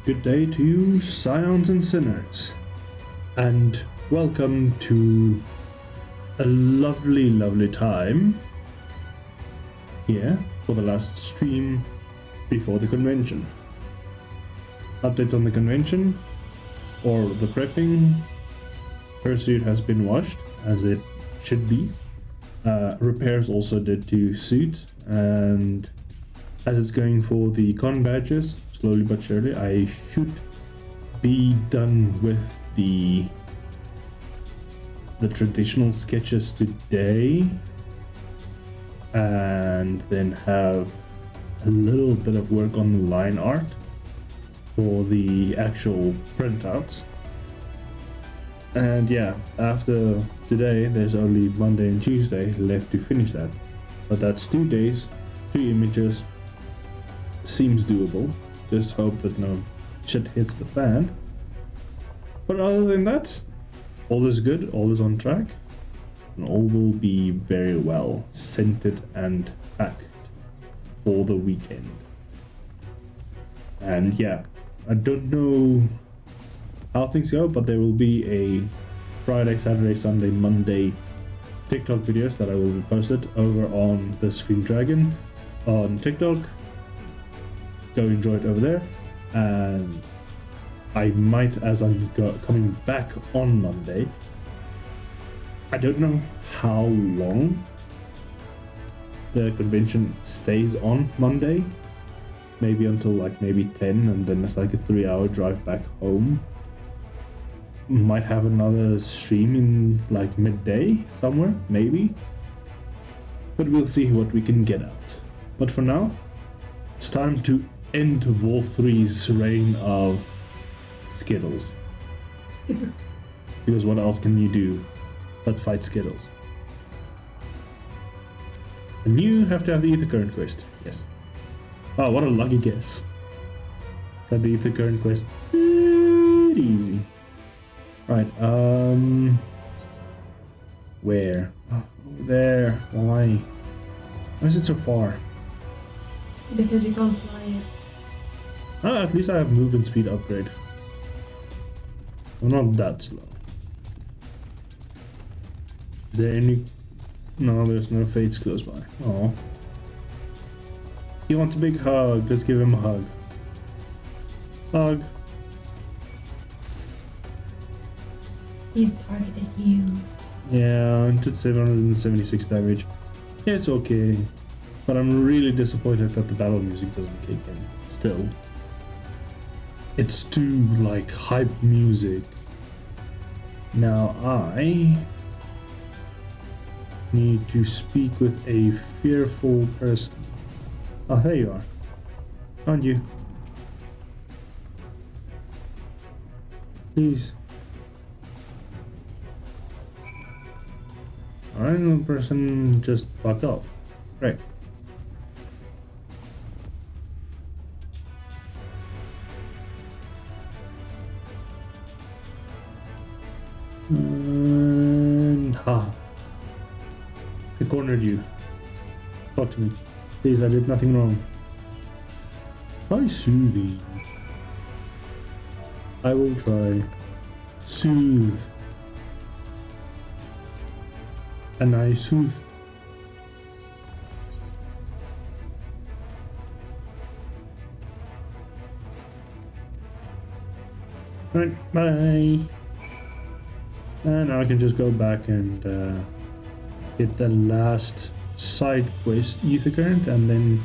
Good day to you, scions and sinners, and welcome to a lovely, lovely time here for the last stream before the convention. Update on the convention, or the prepping. Fursuit has been washed, as it should be. Repairs also did to suit, and as it's going for the con badges, slowly but surely, I should be done with the traditional sketches today, and then have a little bit of work on the line art for the actual printouts. And yeah, after today, there's only Monday and Tuesday left to finish that. But that's 2 days, 2 images. Seems doable. Just hope that no shit hits the fan. But other than that, all is good, all is on track, and all will be very well scented and packed for the weekend. And yeah, I don't know how things go, but there will be a Friday, Saturday, Sunday, Monday TikTok videos that I will be posted over on the Screen Dragon on TikTok. Go enjoy it over there, and I might, as I'm coming back on Monday, I don't know how long the convention stays on Monday, maybe until like maybe 10, and then it's like a 3-hour drive back home. Might have another stream in like midday somewhere, maybe, but we'll see what we can get out. But for now, it's time to end Wolf 3's reign of Skittles. Because what else can you do but fight Skittles? And you have to have the Ether Current quest. Yes. Oh, what a lucky guess. Got the Ether Current quest pretty easy. Right, where? Oh, over there. Why? Why is it so far? Because you can't fly it. Ah, at least I have movement speed upgrade. I'm not that slow. Is there any... No, there's no fates close by. Oh. He wants a big hug. Let's give him a hug. Hug. He's targeted you. Yeah, I did 776 damage. Yeah, it's okay. But I'm really disappointed that the battle music doesn't kick in. Still. It's too, like, hype music. Now I need to speak with a fearful person. Oh, there you are. Aren't you? Please. Alright, one person just fucked off. Right. And ha. I cornered you. Talk to me. Please, I did nothing wrong. Try soothing. I will try. Soothe. And I soothed. Right, bye. And now I can just go back and hit the last side quest, Ether Current, and then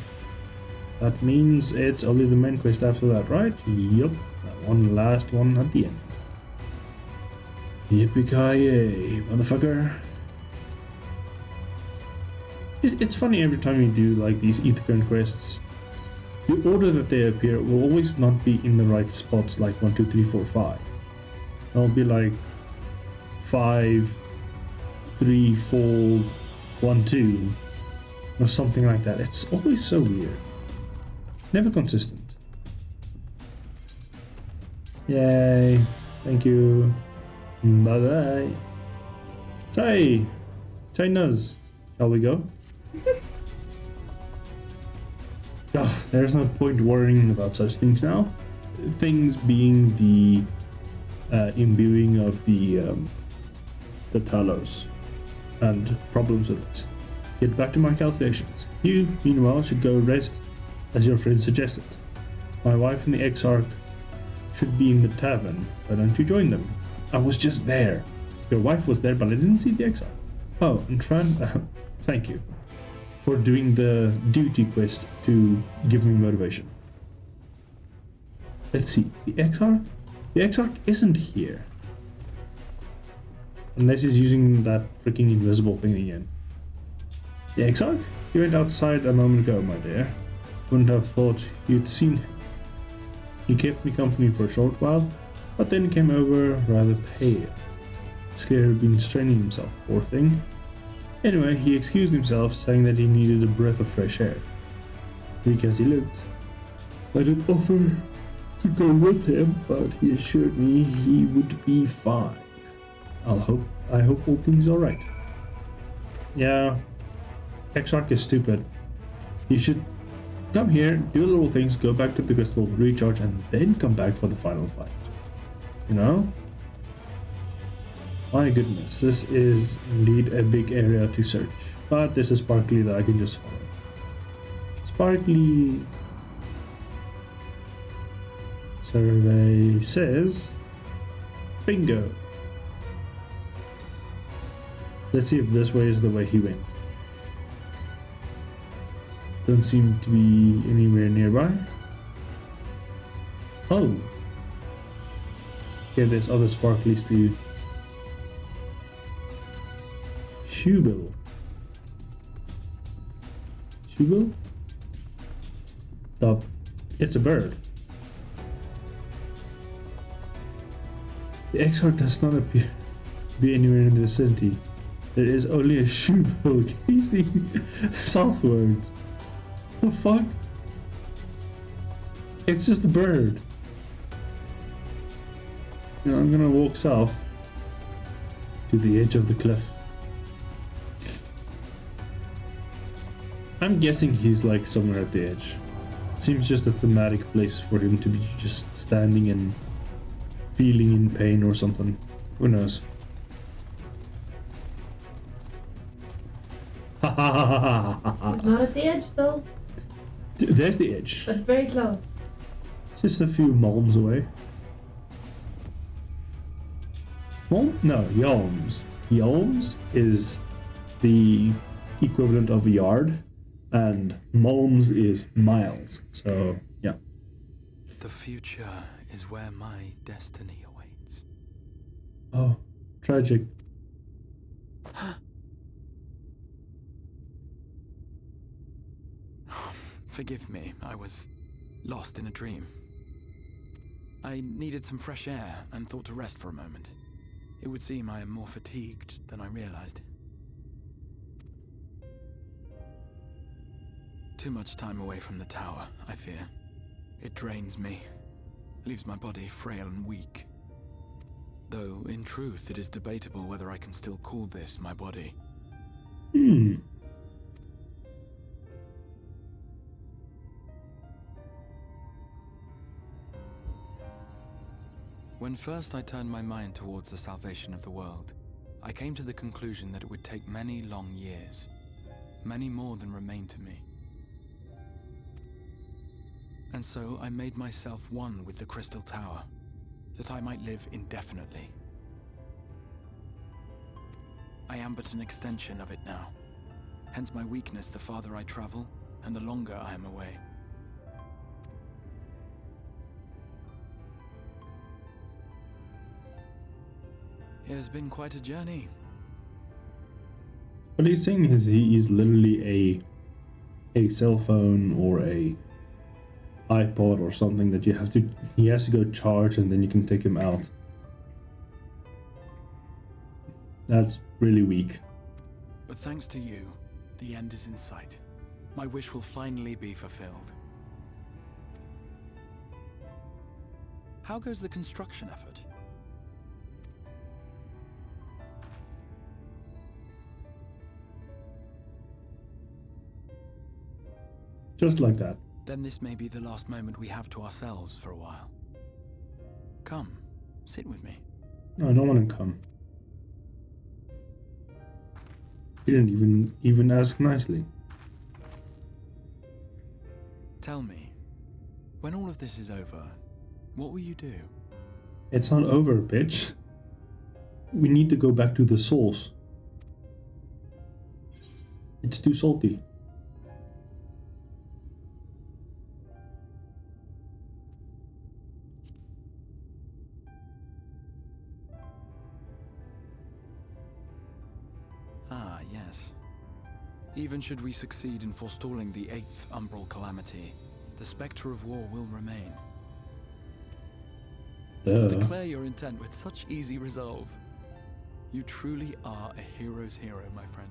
that means it's only the main quest after that, right? Yup, that one last one at the end. Yippee-ki-yay, motherfucker. It's funny every time you do like these Ether Current quests, the order that they appear will always not be in the right spots, like 1, 2, 3, 4, 5. It'll be like 5, 3, 4, 1, 2, or something like that. It's always so weird. Never consistent. Yay. Thank you. Bye bye. China's. Shall we go? There's no point worrying about such things now. things being the imbuing of the Talos and problems with it. Get back to my calculations. You, meanwhile, should go rest as your friend suggested. My wife and the Exarch should be in the tavern. Why don't you join them? I was just there. Your wife was there, but I didn't see the Exarch. Oh, and Fran, thank you for doing the duty quest to give me motivation. Let's see, the Exarch? The Exarch isn't here. Unless he's using that freaking invisible thing again. The Exarch? He went outside a moment ago, my dear. Wouldn't have thought you'd seen him. He kept me company for a short while, but then came over rather pale. It's clear he'd been straining himself, poor thing. Anyway, he excused himself, saying that he needed a breath of fresh air. Weak as he looked, I did offer to go with him, but he assured me he would be fine. I hope all things are right. Yeah, Exarch is stupid. You should come here, do little things, go back to the crystal, recharge, and then come back for the final fight. You know? My goodness, this is indeed a big area to search. But this is Sparkly that I can just follow. Sparkly survey says bingo. Let's see if this way is the way he went. Don't seem to be anywhere nearby. Oh. Okay, there's other sparklies too. Shoebill. Shoebill? Stop. It's a bird. The Exarch does not appear to be anywhere in the vicinity. There is only a shoebill gazing southwards. The fuck? It's just a bird. Now I'm gonna walk south to the edge of the cliff. I'm guessing he's like somewhere at the edge. It seems just a thematic place for him to be just standing and feeling in pain or something. Who knows? It's not at the edge though. There's the edge. But very close. Just a few malms away. Malm? No, yalms. Yalms is the equivalent of a yard, and malms is miles. So, yeah. The future is where my destiny awaits. Oh, tragic. Forgive me, I was lost in a dream. I needed some fresh air and thought to rest for a moment. It would seem I am more fatigued than I realized. Too much time away from the tower, I fear. It drains me, leaves my body frail and weak. Though, in truth, it is debatable whether I can still call this my body. When first I turned my mind towards the salvation of the world, I came to the conclusion that it would take many long years, many more than remain to me. And so I made myself one with the Crystal Tower, that I might live indefinitely. I am but an extension of it now, hence my weakness the farther I travel, and the longer I am away. It has been quite a journey. What he's saying is he is literally a cell phone or a iPod or something that he has to go charge and then you can take him out. That's really weak. But thanks to you, the end is in sight. My wish will finally be fulfilled. How goes the construction effort? Just like that. Then this may be the last moment we have to ourselves for a while. Come, sit with me. No, I don't want to come. You didn't even ask nicely. Tell me, when all of this is over, what will you do? It's not over, bitch. We need to go back to the source. It's too salty. Ah, yes. Even should we succeed in forestalling the 8th umbral calamity, the spectre of war will remain. To declare your intent with such easy resolve. You truly are a hero's hero, my friend.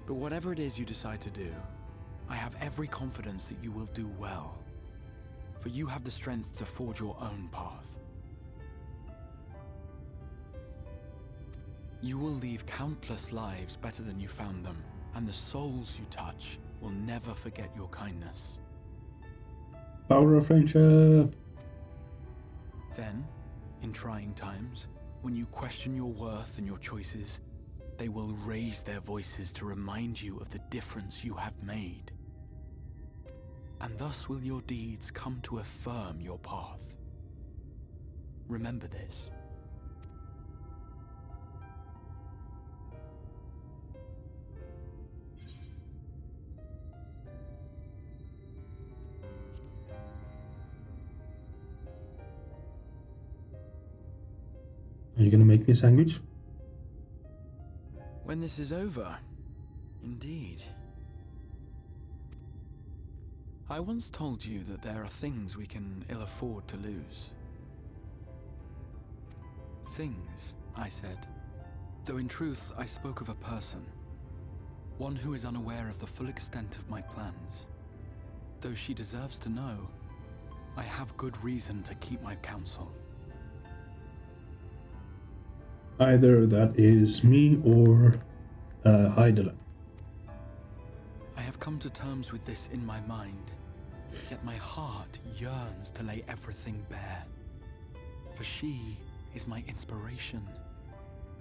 But whatever it is you decide to do, I have every confidence that you will do well. For you have the strength to forge your own path. You will leave countless lives better than you found them, and the souls you touch will never forget your kindness. Power of friendship. Then, in trying times, when you question your worth and your choices, they will raise their voices to remind you of the difference you have made. And thus will your deeds come to affirm your path. Remember this. Are you gonna make me a sandwich? When this is over, indeed. I once told you that there are things we can ill afford to lose. Things, I said, though in truth I spoke of a person. One who is unaware of the full extent of my plans. Though she deserves to know, I have good reason to keep my counsel. Either that is me or Heidela. I have come to terms with this in my mind, yet my heart yearns to lay everything bare. For she is my inspiration,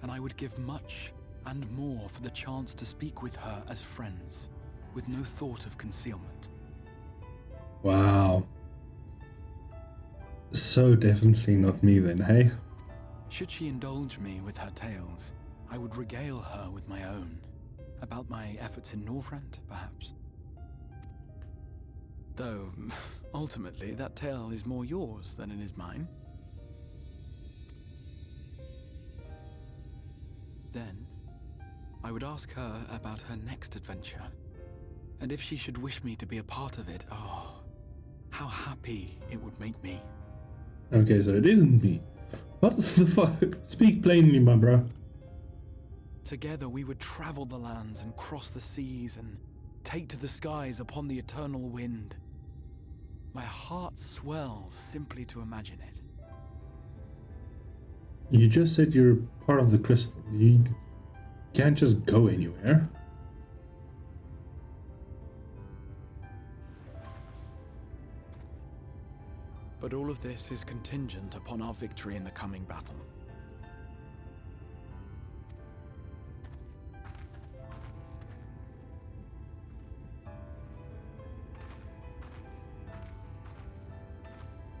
and I would give much and more for the chance to speak with her as friends, with no thought of concealment. Wow. So definitely not me then, hey? Should she indulge me with her tales, I would regale her with my own. About my efforts in Northrend, perhaps. Though, ultimately, that tale is more yours than it is mine. Then, I would ask her about her next adventure. And if she should wish me to be a part of it, oh, how happy it would make me. Okay, so it isn't me. What the fuck? Speak plainly, my bro. Together we would travel the lands and cross the seas and take to the skies upon the eternal wind. My heart swells simply to imagine it. You just said you're part of the crystal. You can't just go anywhere. But all of this is contingent upon our victory in the coming battle.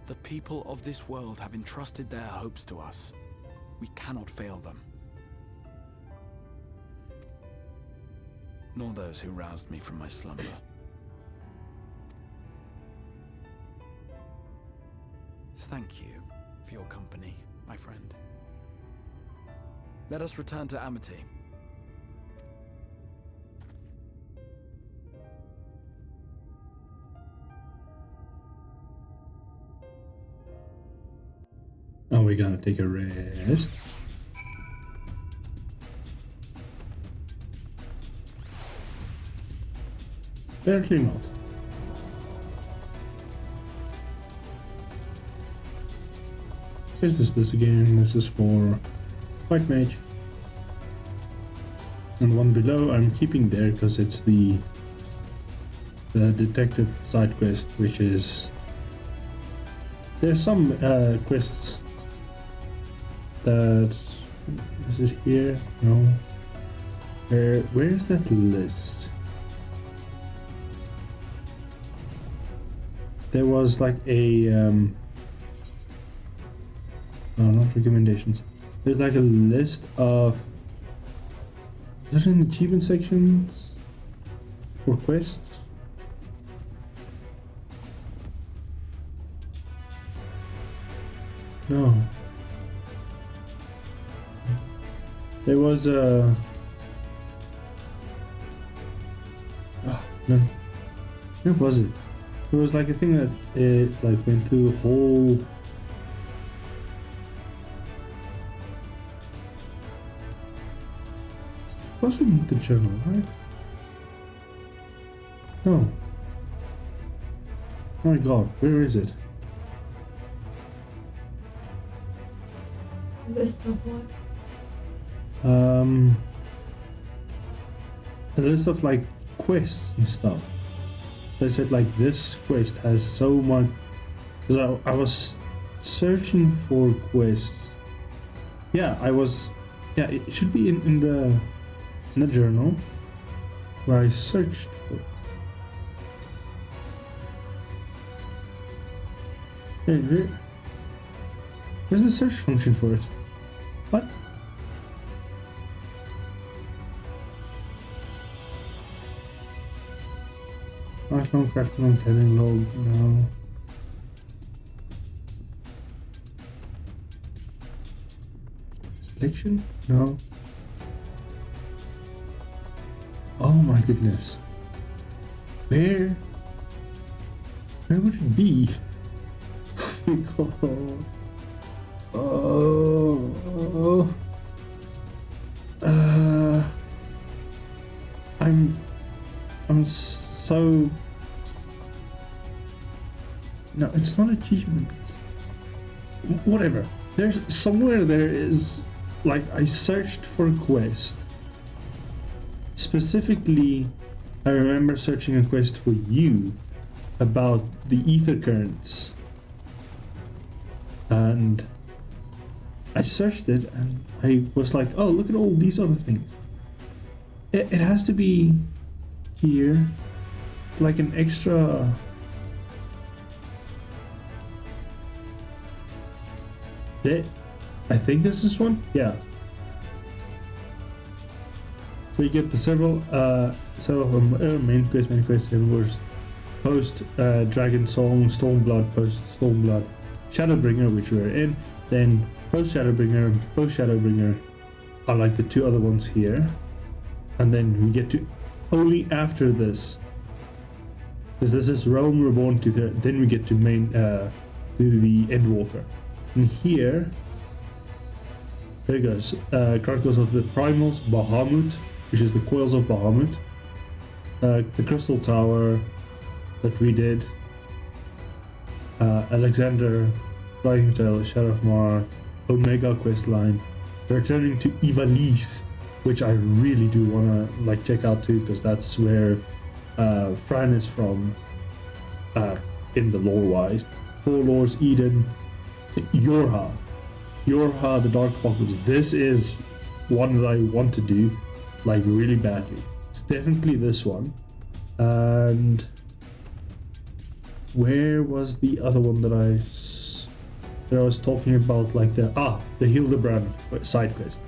The people of this world have entrusted their hopes to us. We cannot fail them. Nor those who roused me from my slumber. Thank you for your company, my friend. Let us return to Amity. Are we gonna take a rest? Apparently not. Is this again? This is for White Mage. And the one below I'm keeping there because it's the the detective side quest, which is there's some quests that is it here? No. Where's that list? There was like a no, not recommendations. There's like a list of certain achievement sections or quests. No. There was a no. Where was it? It was like a thing that it like went through the whole. It wasn't the journal, right? No. Oh my god, where is it? List of what? A list of like quests and stuff. They said like this quest has so much. Because I was searching for quests. Yeah, I was. Yeah, it should be in the journal where I searched for it. Hey, where's the search function for it? What? Long crafting on getting log, no. Selection? No. Oh my goodness. Where would it be? Oh my god. Oh. I'm so. No, it's not achievements. Whatever. There's somewhere there is like I searched for a quest. Specifically, I remember searching a quest for you about the ether currents. And I searched it and I was like, oh, look at all these other things. It has to be here, like an extra. I think this is one. Yeah. So you get the several main quest, was post Dragon Song, Stormblood, post Stormblood, Shadowbringer, which we were in, then post Shadowbringer are like the two other ones here, and then we get to only after this, because this is Realm Reborn to then we get to main to the Endwalker. And here it goes. Chronicles of the Primals, Bahamut, which is the Coils of Bahamut, the Crystal Tower that we did, Alexander, Flying Tail, Shadow of Mark, Omega questline, returning to Ivalice, which I really do want to like check out too, because that's where Fran is from in the lore-wise. Four Lords, Eden, Yorha, the Dark Apocalypse. This is one that I want to do like really badly. It's definitely this one. And where was the other one that I was talking about, like the Hildebrand side quest?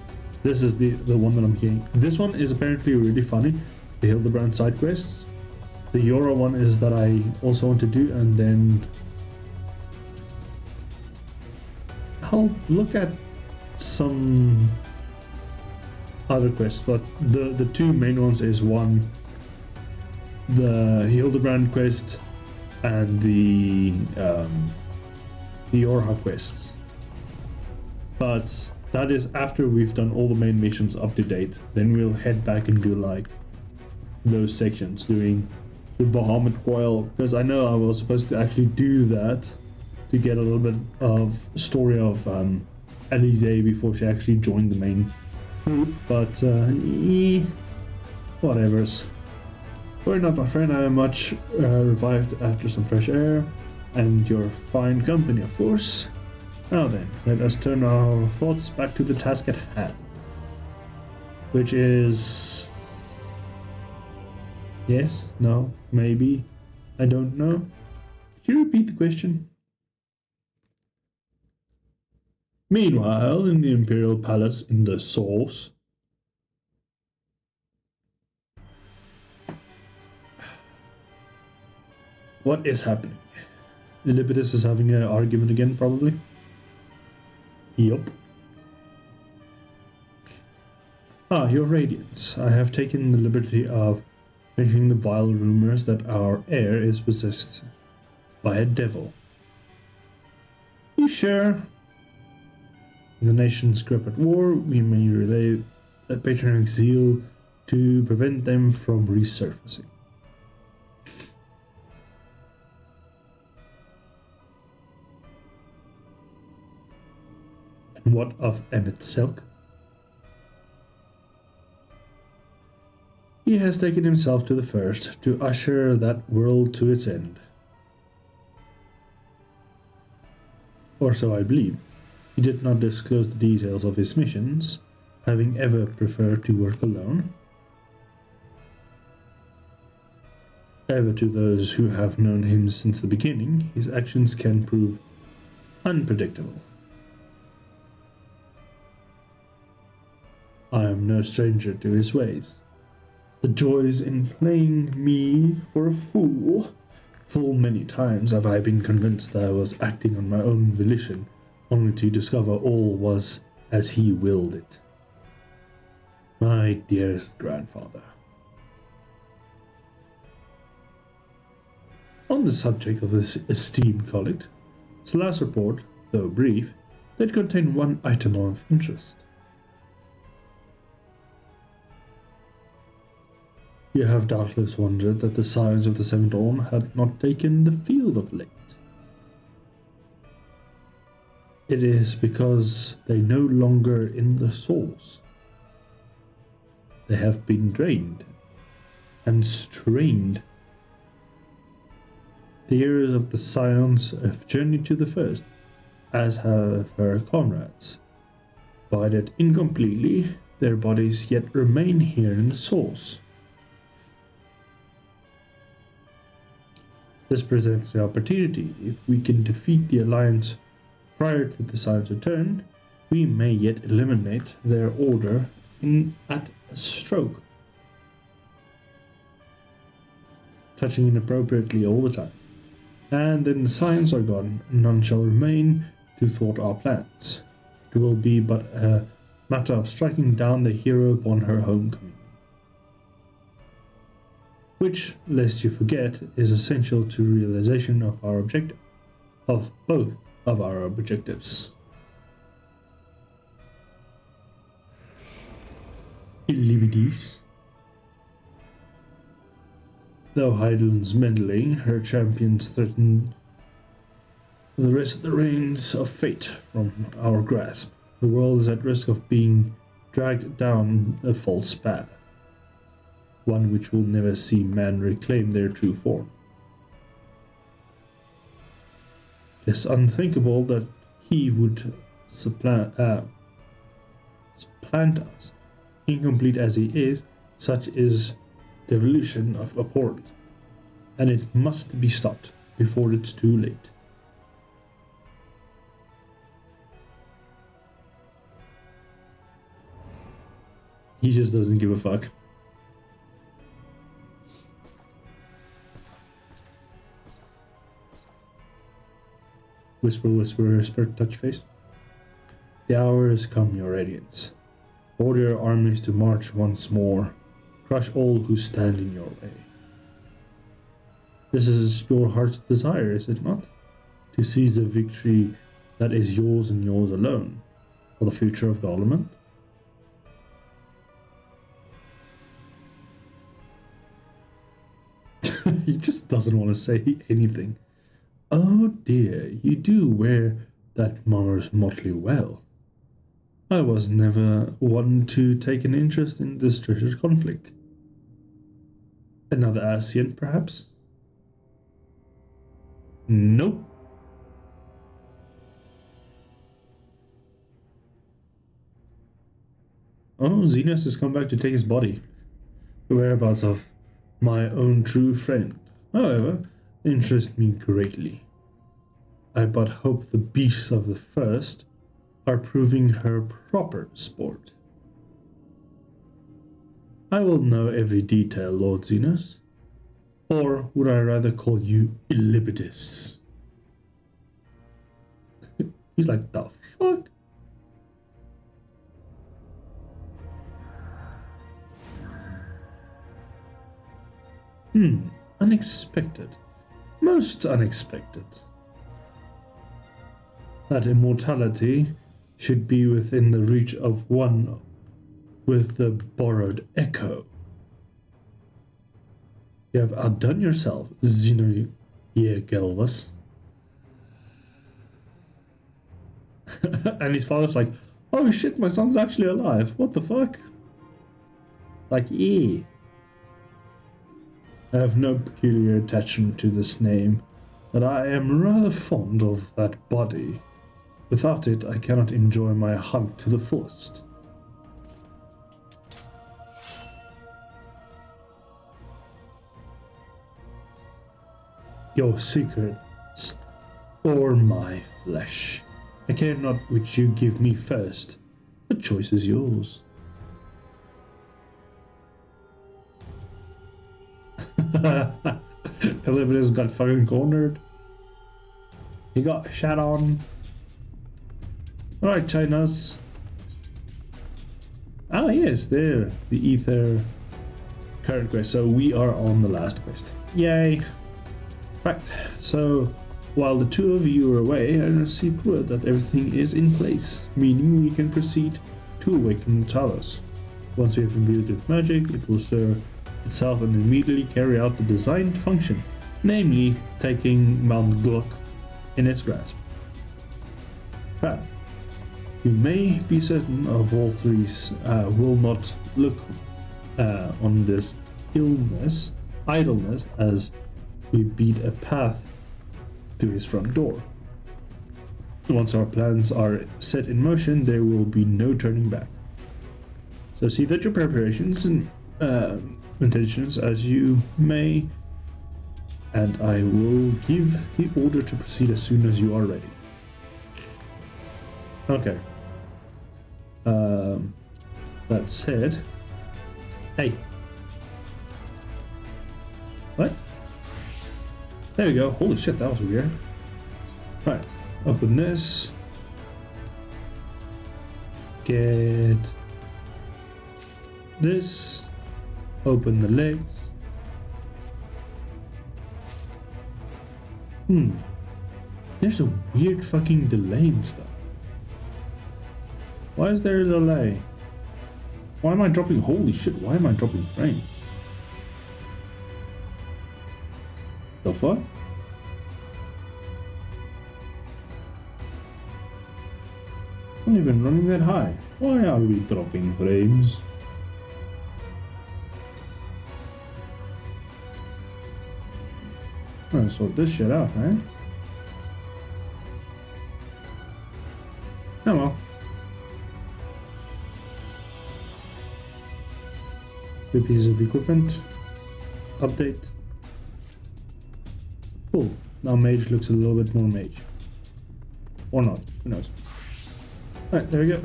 This is the one that I'm getting. This one is apparently really funny, the Hildebrand side quests. The Yora one is that I also want to do, and then I'll look at some other quests, but the two main ones is one, the Hildebrand quest and the Orha quests. But that is after we've done all the main missions up to date. Then we'll head back and do like those sections, doing the Bahamut Coil, because I know I was supposed to actually do that to get a little bit of story of Elise before she actually joined the main group, but whatevers. Worry not, my friend, I am much revived after some fresh air, and your fine company, of course. Now then, let us turn our thoughts back to the task at hand. Which is... Yes, no, maybe, I don't know. Could you repeat the question? Meanwhile, in the Imperial Palace in the Source, what is happening? Ilipitus is having an argument again, probably. Yup. Ah, your radiance. I have taken the liberty of finishing the vile rumors that our heir is possessed by a devil. You sure? In the nation's grip at war, we may relay a patriotic zeal to prevent them from resurfacing. And what of Emmett Silk? He has taken himself to the first to usher that world to its end. Or so I believe. He did not disclose the details of his missions, having ever preferred to work alone. Ever to those who have known him since the beginning, his actions can prove unpredictable. I am no stranger to his ways. The joys in playing me for a fool. Full many times have I been convinced that I was acting on my own volition, only to discover all was as he willed it. My dearest grandfather. On the subject of this esteemed colleague, his last report, though brief, did contain one item of interest. You have doubtless wondered that the Scions of the Seventh Dawn had not taken the field of late. It is because they no longer in the source. They have been drained and strained. The heroes of the Scions have journeyed to the first, as have her comrades. Guided incompletely, their bodies yet remain here in the source. This presents the opportunity. If we can defeat the Alliance prior to the Scion's return, we may yet eliminate their order at a stroke. Touching inappropriately all the time. And then the Scions are gone, and none shall remain to thwart our plans. It will be but a matter of striking down the hero upon her homecoming. Which, lest you forget, is essential to realization of our objective, of both of our objectives. Illibidis. Though Heidel's meddling, her champions threaten the rest of the reins of fate from our grasp. The world is at risk of being dragged down a false path. One which will never see man reclaim their true form. It is unthinkable that he would supplant us. Incomplete as he is, such is the evolution of abhorrent, and it must be stopped before it's too late. He just doesn't give a fuck. Whisper, whisper, whisper, touch face. The hour has come, your radiance. Order your armies to march once more. Crush all who stand in your way. This is your heart's desire, is it not? To seize a victory that is yours and yours alone, for the future of government? He just doesn't want to say anything. Oh dear, you do wear that Mars motley well. I was never one to take an interest in this treasured conflict. Another ASEAN, perhaps? Nope. Oh, Zenos has come back to take his body. The whereabouts of my own true friend, however, interest me greatly. I but hope the beasts of the first are proving her proper sport. I will know every detail, Lord Zenos. Or would I rather call you Illibidus? He's like, the fuck? Unexpected. Most unexpected. That immortality should be within the reach of one with the borrowed echo. You have outdone yourself, Xenogelvas. And his father's like, oh shit, my son's actually alive. What the fuck? Like, yeah. I have no peculiar attachment to this name, but I am rather fond of that body. Without it, I cannot enjoy my hunt to the fullest. Your secrets, or my flesh. I care not which you give me first. The choice is yours. Elizabeth got fucking cornered. He got shot on. Alright, Chinas. Ah, yes, there. The Ether current quest. So we are on the last quest. Yay. Right, so while the two of you are away, I received word that everything is in place, meaning we can proceed to awaken Talos. Once we have imbued it with magic, it will stir itself and immediately carry out the designed function, namely taking Mount Gluck in its grasp. But you may be certain of all three will not look on this idleness as we beat a path to his front door. Once our plans are set in motion, there will be no turning back. So see that your preparations and intentions as you may, and I will give the order to proceed as soon as you are ready. Okay. That said, hey. What? There we go. Holy shit, that was weird. Right, open this. Get this. Open the legs. There's a weird fucking delay and stuff. Why is there a delay? Why am I dropping? Holy shit, why am I dropping frames? The fuck? I'm not even running that high. Why are we dropping frames? I'm gonna sort this shit out, right? Oh well. Two pieces of equipment. Update. Cool. Now mage looks a little bit more mage. Or not. Who knows? Alright, there we go.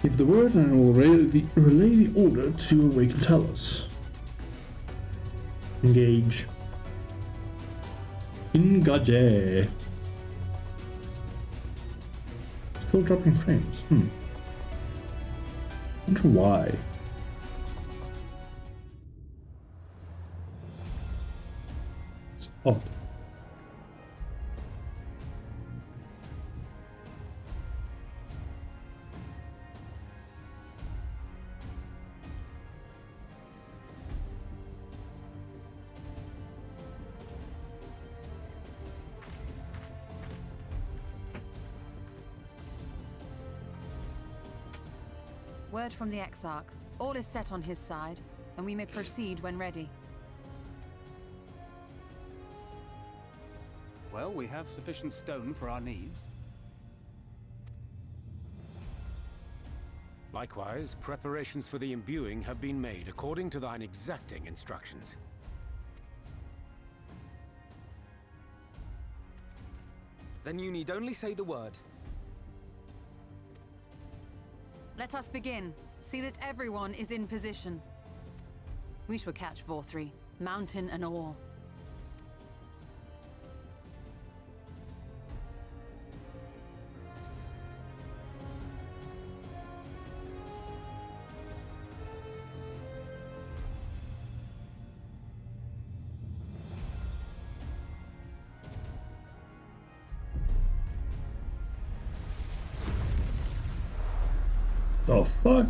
Give the word and I will relay the order to awaken Talos. Engage. Engage. Still dropping frames. Wonder why. It's odd. Word from the Exarch. All is set on his side. and we may proceed when ready. Well, we have sufficient stone for our needs. Likewise, preparations for the imbuing have been made according to thine exacting instructions. Then you need only say the word. Let us begin. See that everyone is in position. We shall catch Vorthri, mountain and all. The fuck?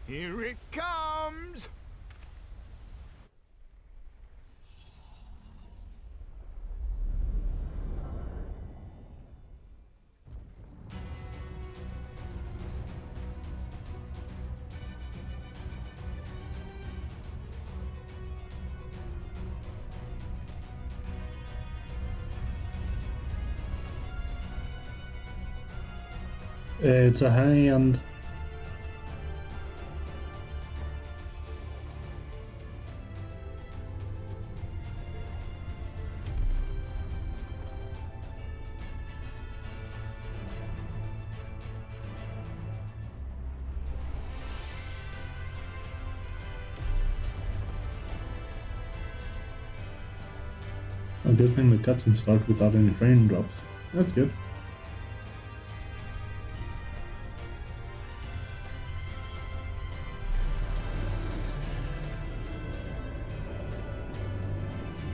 Here it comes! It's a hand. A good thing the cutscene start without any frame drops. That's good.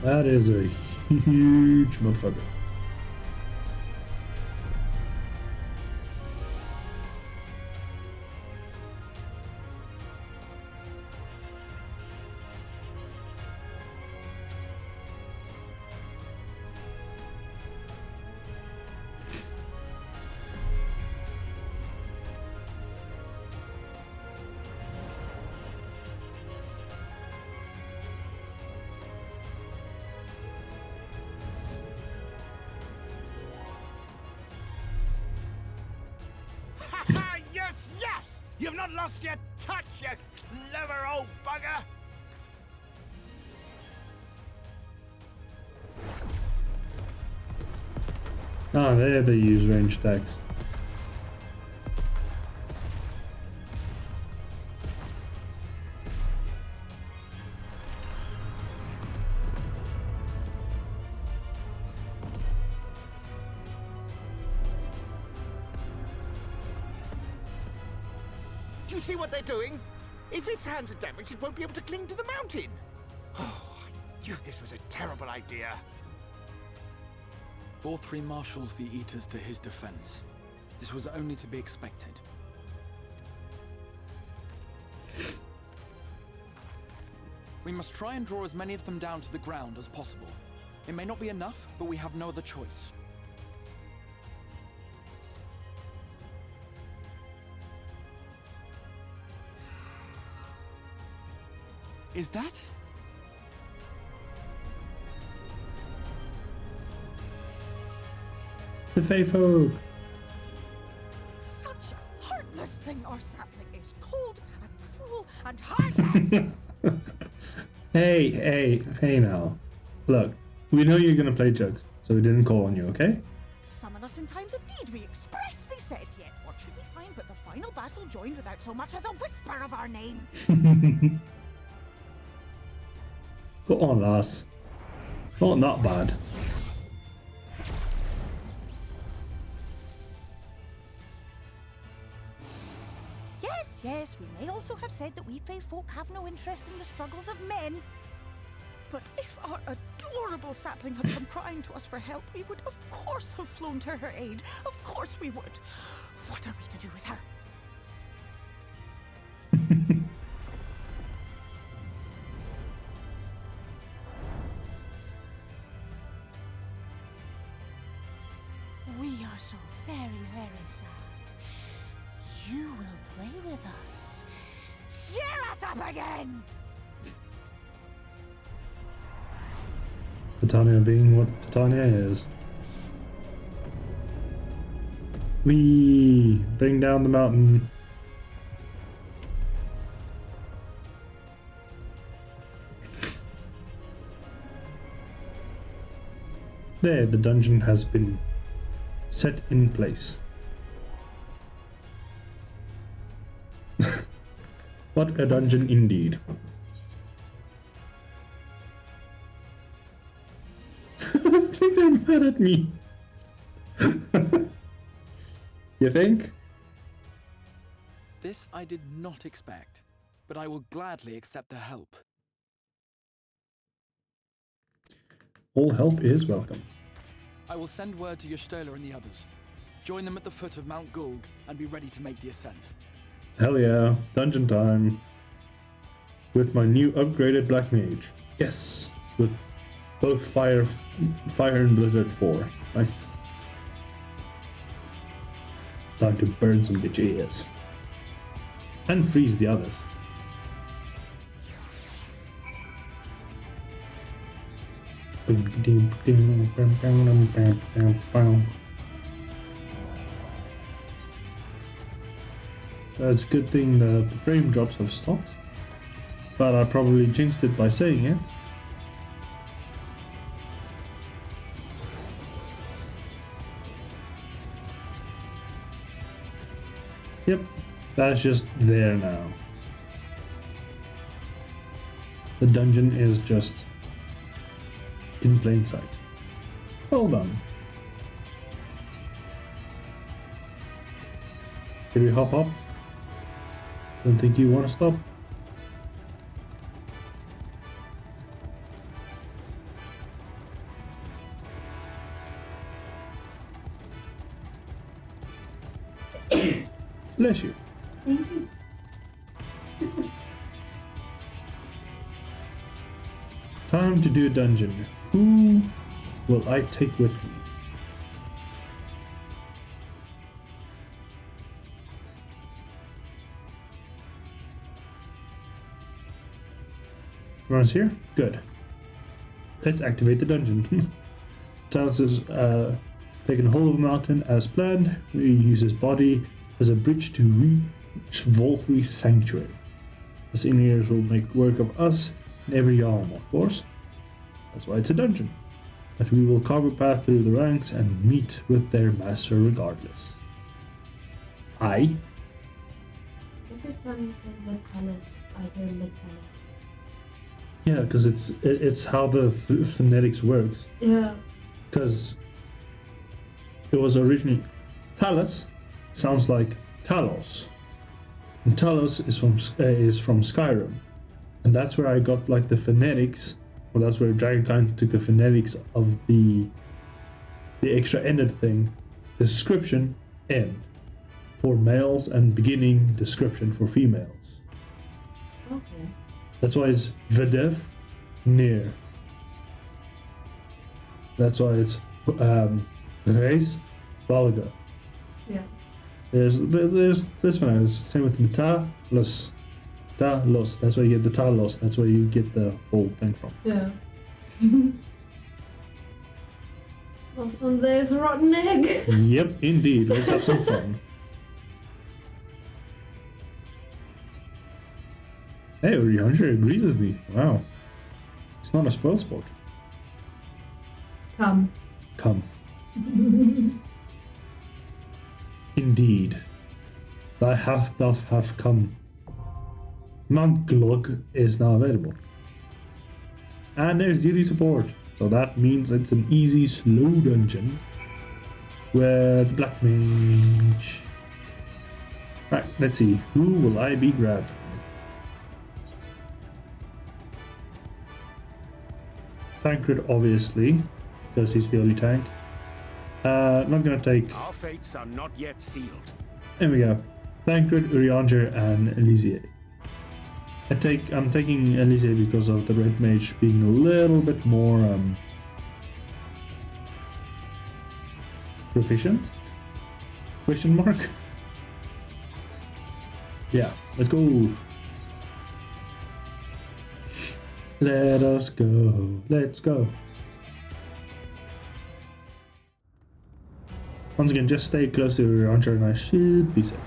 That is a huge motherfucker. Yes, yes! You've not lost your touch, you clever old bugger! Ah, there they use range attacks. Do you see what they're doing? If its hands are damaged, it won't be able to cling to the mountain. Oh, I knew this was a terrible idea. Vorthri marshals the Eaters to his defense. This was only to be expected. We must try and draw as many of them down to the ground as possible. It may not be enough, but we have no other choice. Is that? The Fae Folk! Such a heartless thing our sapling is, cold and cruel and heartless. Hey now. Look, we know you're gonna play jokes, so we didn't call on you, okay? Summon us in times of need, we expressly said, yet what should we find but the final battle joined without so much as a whisper of our name? Go on, lass. Not that bad. Yes, we may also have said that we Fae folk have no interest in the struggles of men. But if our adorable sapling had come crying to us for help, we would of course have flown to her aid. Of course we would. What are we to do with her? We are so very, very sad. You will play with us. Cheer us up again! Titania being what Titania is. We bring down the mountain. There, the dungeon has been set in place. What a dungeon indeed. I think they're mad at me. You think? This I did not expect, but I will gladly accept the help. All help is welcome. I will send word to Y'shtola and the others. Join them at the foot of Mount Gulg and be ready to make the ascent. Hell yeah, dungeon time. With my new upgraded Black Mage. Yes, with both Fire and Blizzard 4. Nice. Time to burn some bitches. And freeze the others. So it's a good thing that the frame drops have stopped. But I probably jinxed it by saying it. Yep, that's just there now. The dungeon is just in plain sight. Well done. Can we hop up? Don't think you want to stop? Bless you. Thank you. Time to do a dungeon. Who will I take with me? Everyone's here? Good. Let's activate the dungeon. Talos is taken hold of the mountain as planned. We use his body as a bridge to reach Volthry's sanctuary. The seniors will make work of us in every realm, of course. That's why it's a dungeon. But we will carve a path through the ranks and meet with their master regardless. Aye. Every time you say Metallus, I hear Metallus. Yeah, because it's how the phonetics works. Yeah. Because it was originally Talos sounds like Talos, and Talos is from Skyrim, and that's where I got like the phonetics, or that's where Dragonkind took the phonetics of the extra ended thing, description end for males and beginning description for females. Okay. That's why it's Vedev near. That's why it's Reis Valga. Yeah. There's this one. It's the same with Metalos. Talos. That's where you get the Talos. That's where you get the whole thing from. Yeah. Last one there's a rotten egg. Yep, indeed. Let's have some fun. Hey, Urianger agrees with me. Wow. It's not a spoil sport. Come. Come. Indeed. Thy half doth have come. Mount Glug is now available. And there's duty support. So that means it's an easy, slow dungeon with Black Mage. Right, let's see. Who will I be grabbing? Tancred, obviously, because he's the only tank. Not gonna take. Our fates are not yet sealed. There we go. Tancred, Urianger, and Elysier. I'm taking Elysier because of the red mage being a little bit more proficient. Question mark. Yeah, let's go. Let us go. Let's go. Once again, just stay close to your launcher and I should be safe.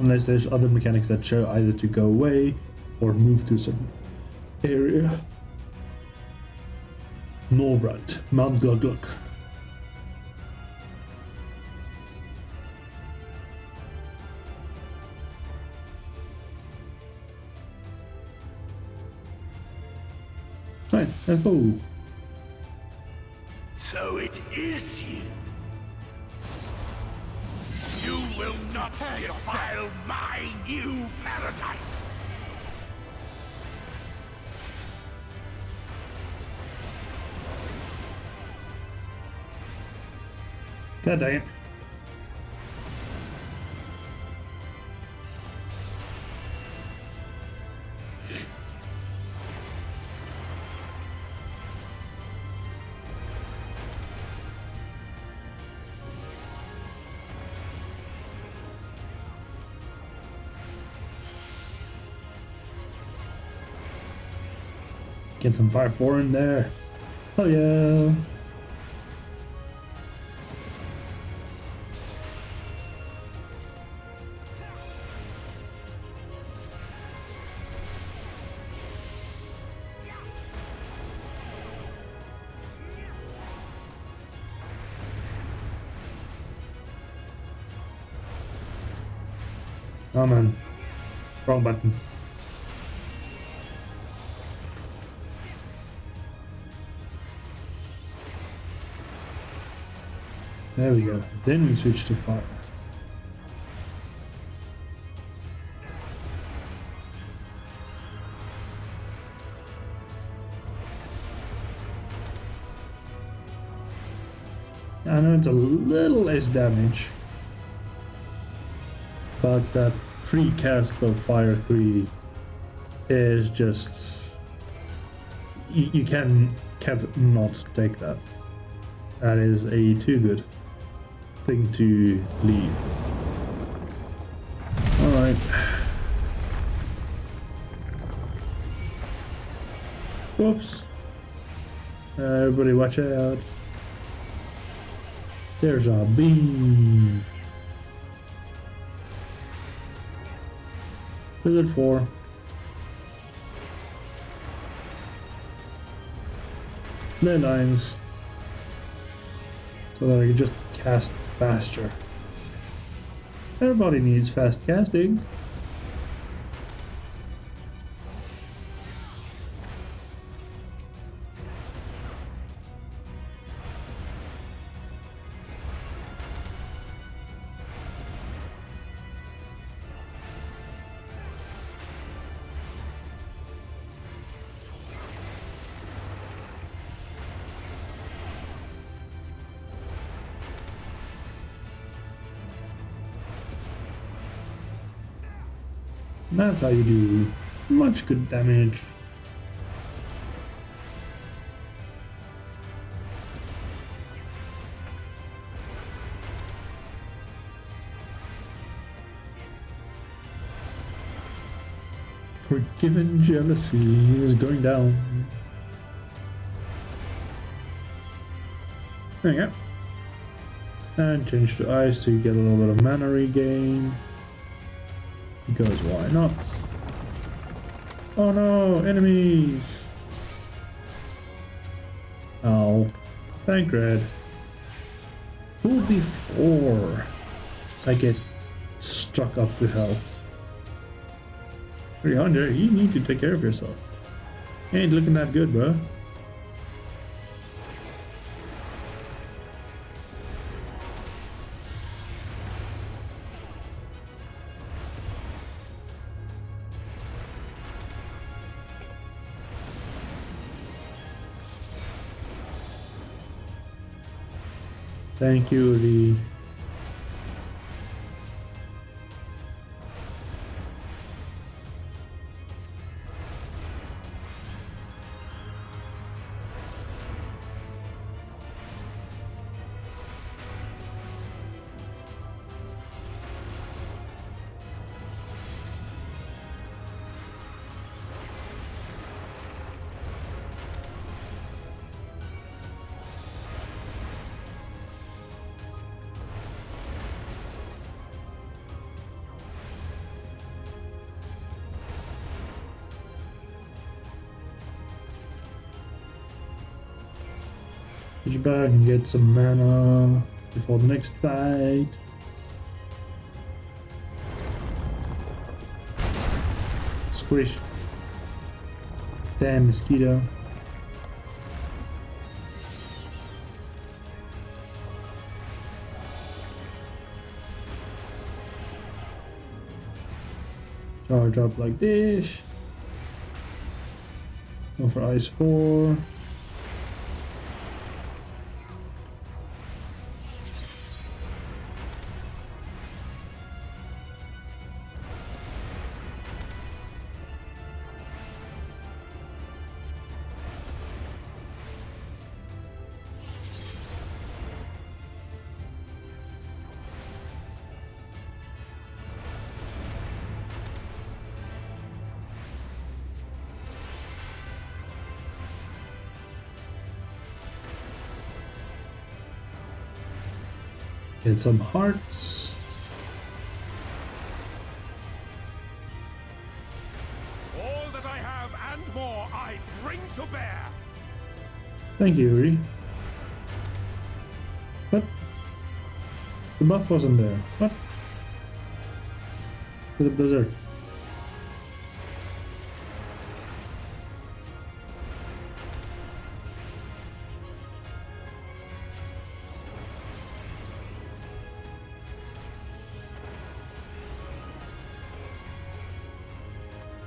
Unless there's other mechanics that show either to go away or move to some area. Norvrad, Mount Glugglug. Right, let's go. So it is you. You will not defile my new paradise. God dang it. Get some fire 4 in there. Oh yeah. Oh man, wrong button. There we go. Then we switch to fire. I know it's a little less damage, but that free cast of Fire 3 is just... You can't not take that. That is a too good thing to leave. Alright. Whoops. Everybody watch out. There's a beam. Wizard 4. Ley lines. So that I can just cast faster. Everybody needs fast casting. That's how you do much good damage. Forgiven jealousy is going down. There you go. And change to ice so you get a little bit of mana regain. Because why not? Oh no, enemies! Oh, thank Red. Who before I get struck up with health? 300, you need to take care of yourself. Ain't looking that good, bro. Thank you, Lee. Switch back and get some mana before the next fight. Squish. Damn mosquito. Charge up like this. Go for ice 4. Get some hearts. All that I have and more I bring to bear. Thank you, Yuri. What? The buff wasn't there. What? To the blizzard.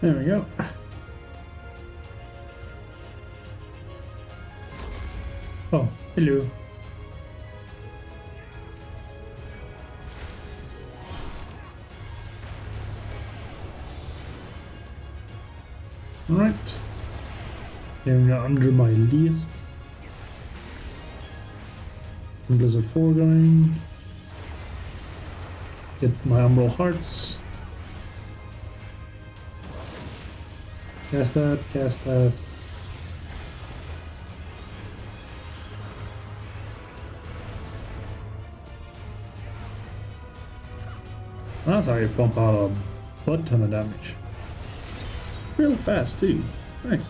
There we go. Oh, hello. Alright. Here we are under my list. Blizzard 4 going. Get my Umbral Hearts. Cast that, cast that. That's how you pump out a butt ton of damage. Real fast too. Nice.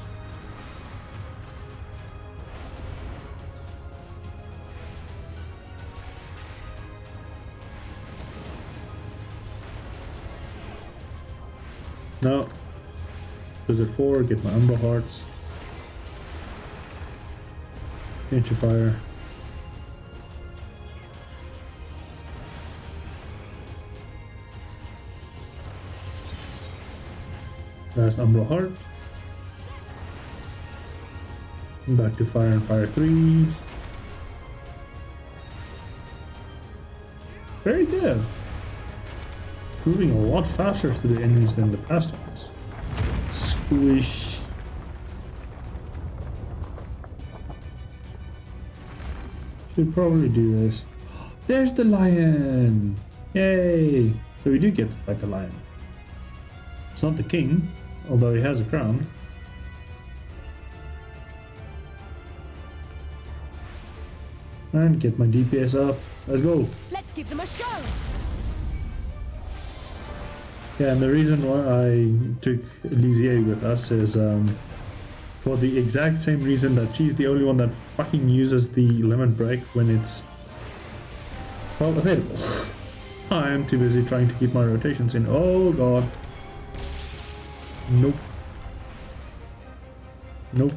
No. Blizzard 4, get my Umbral Hearts. Pinch of Fire. Last Umbral Heart. Back to Fire and Fire 3s. Very good. Moving a lot faster to the enemies than the past ones. Squish. Should probably do this. There's the lion! Yay! So we do get to fight the lion. It's not the king, although he has a crown. And get my DPS up. Let's go! Let's give them a show! Yeah, and the reason why I took Lisier with us is for the exact same reason that she's the only one that fucking uses the lemon break when it's, well, available. I am too busy trying to keep my rotations in. Oh god. Nope. Nope.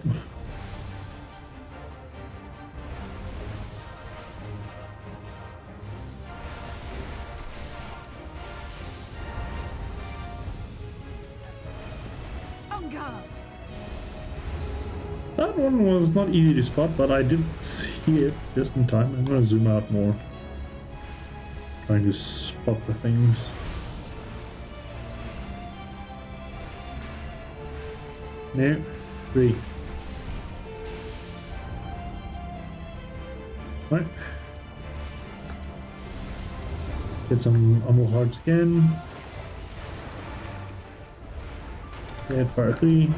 That one was not easy to spot, but I did see it just in time. I'm gonna zoom out more. Trying to spot the things. No, 3. Right. Get some Umbral Hearts again. Hit Fire 3.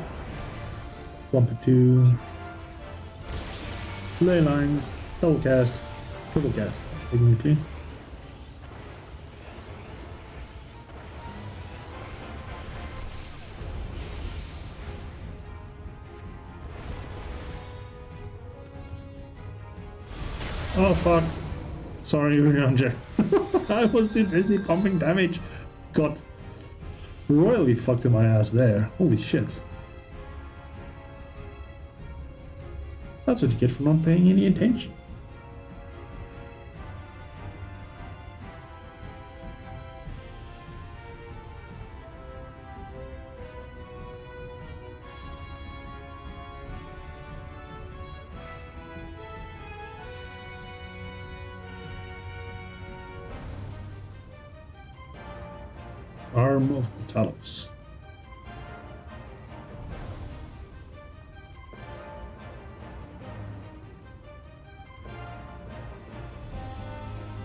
Bump it 2. Ley lines. Double cast. Triple cast. Technically. Oh fuck. Sorry, Urianger. I was too busy pumping damage. Got royally fucked in my ass there. Holy shit. That's what you get for not paying any attention. Arm of the Talos.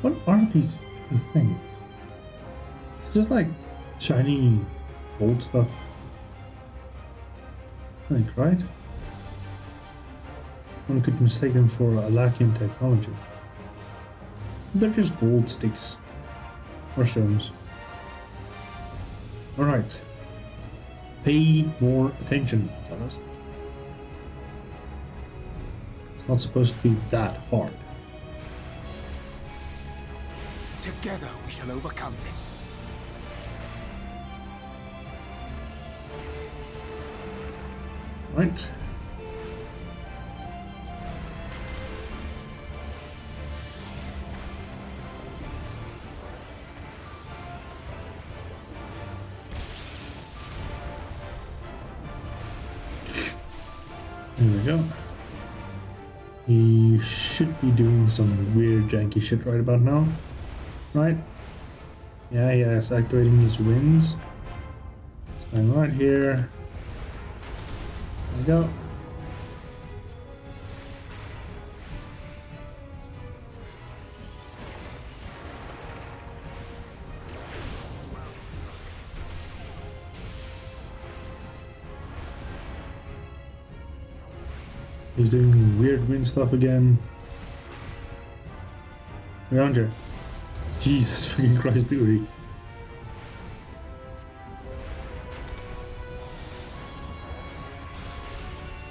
What are these things? It's just like shiny gold stuff. Like, right? One could mistake them for Alakian technology. They're just gold sticks. Or stones. Alright. Pay more attention, fellas. It's not supposed to be that hard. Together we shall overcome this. Right. There we go. He should be doing some weird janky shit right about now. Right? Yeah, it's activating his wings. Stand right here. There we go. He's doing weird wind stuff again. Around here. Jesus fucking Christ, Uri.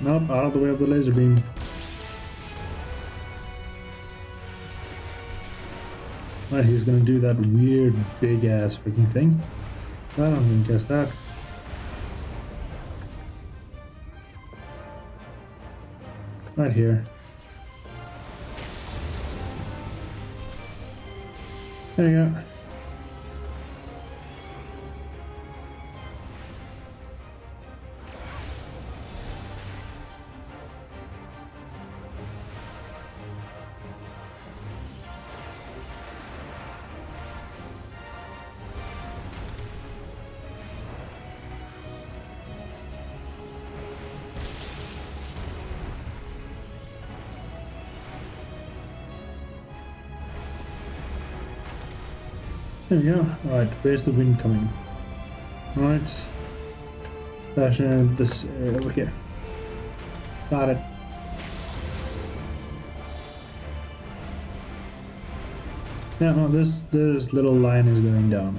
Nope, out of the way of the laser beam. Right, he's gonna do that weird big ass freaking thing. I don't even guess that. Right here. There you go. There we go. Alright, where's the wind coming? Alright. Fashion this area over here. Got it. Yeah, no, this little line is going down.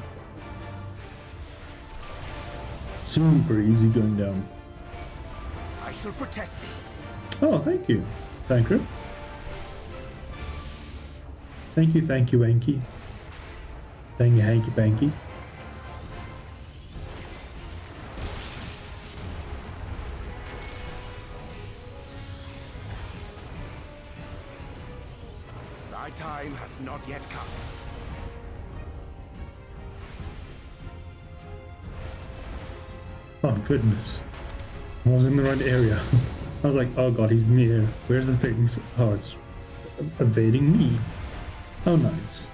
Super easy going down. I shall protect thee. Oh, thank you. Thank you. Thank you, Anky. Thank you, hanky panky. Thy time hath not yet come. Oh goodness. I was in the right area. I was like, oh god, he's near. Where's the things? Oh, it's evading me. Oh, nice.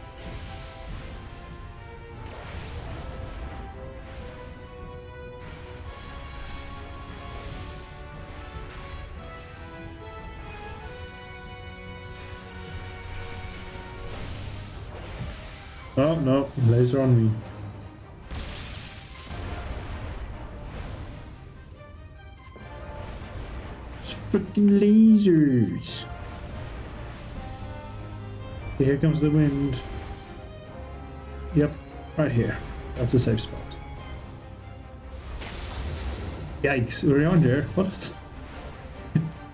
Oh, no, laser on me. It's freaking lasers. Here comes the wind. Yep, right here. That's a safe spot. Yikes, we're on there. What?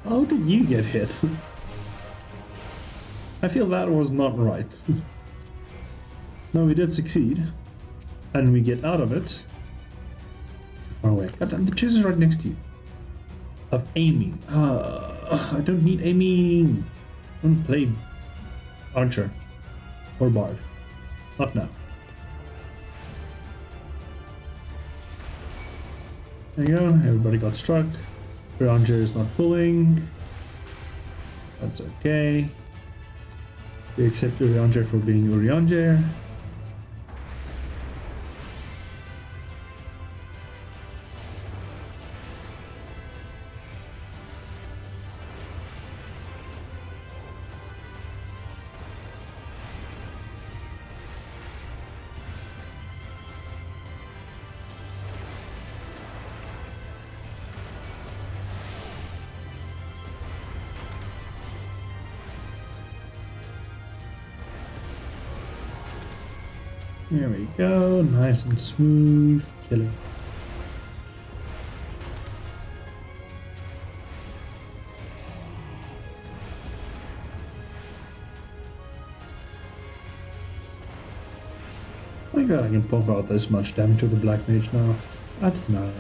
How did you get hit? I feel that was not right. No, we did succeed. And we get out of it. Too far away. God damn, the chest is right next to you. Of aiming. I don't need aiming. I don't play archer or bard. Not now. There you go. Everybody got struck. Urianger is not pulling. That's okay. We accept Urianger for being Urianger. There we go, nice and smooth killing. I think I can pump out this much damage to the Black Mage now. That's nice.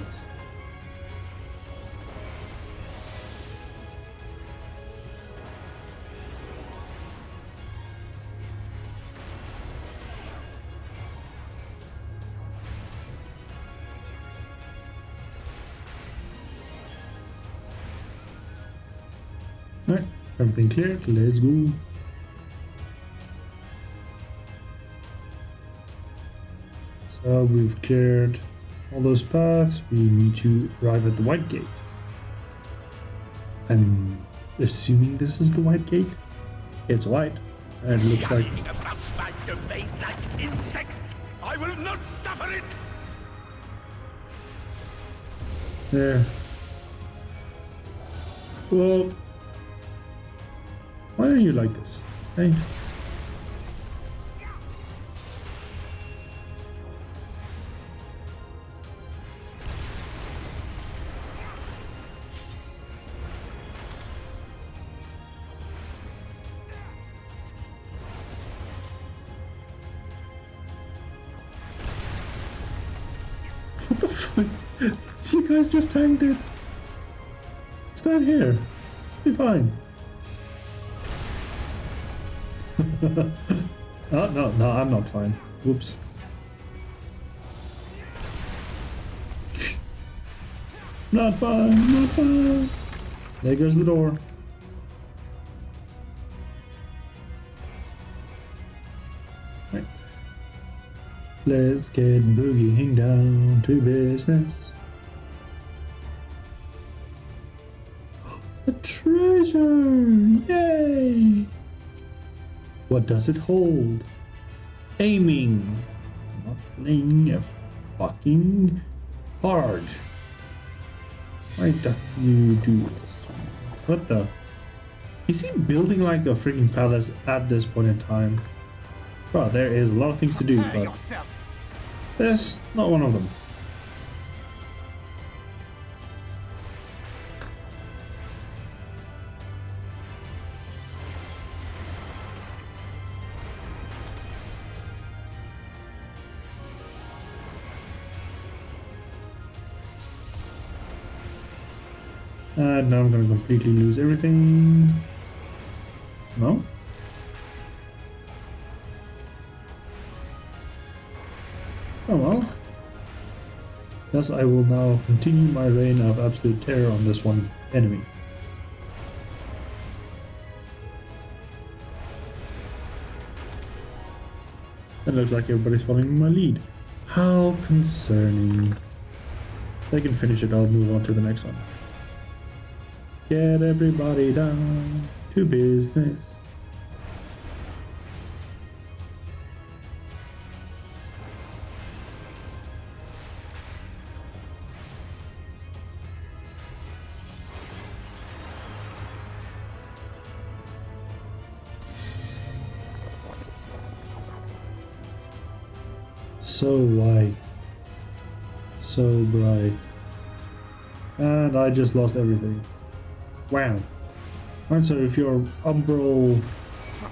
Alright, everything cleared, let's go. So we've cleared all those paths, we need to arrive at the White Gate. I'm assuming this is the White Gate. It's white, and it looks like... about my domain like insects! I will not suffer it! There. Well... Why are you like this? Hey. What the fuck? You guys just tanked it. Stand here. Be fine. Oh, no, I'm not fine. Whoops. Not fine, not fine. There goes the door. Right. Let's get boogieing down to business. A treasure! Yay! What does it hold? Aiming. Not playing a fucking card. Why doth you do this to me? What the? Is he building like a freaking palace at this point in time? Bro, there is a lot of things to do, but this, not one of them. And now I'm gonna completely lose everything. No? Oh well. Thus I will now continue my reign of absolute terror on this one enemy. It looks like everybody's following my lead. How concerning. If they can finish it, I'll move on to the next one. Get everybody down to business. So white, so bright, and I just lost everything. Wow. Alright, so if you're umbral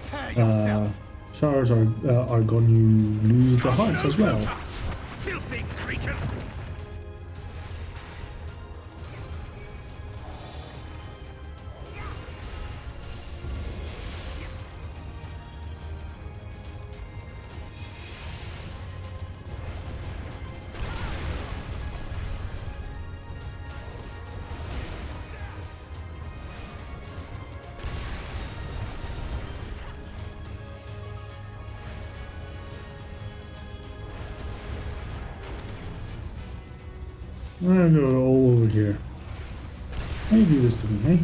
Prepare yourself. Showers are going to lose the hearts as well. Filthy creatures! I'm gonna go all over here. Why you do this to me, hey?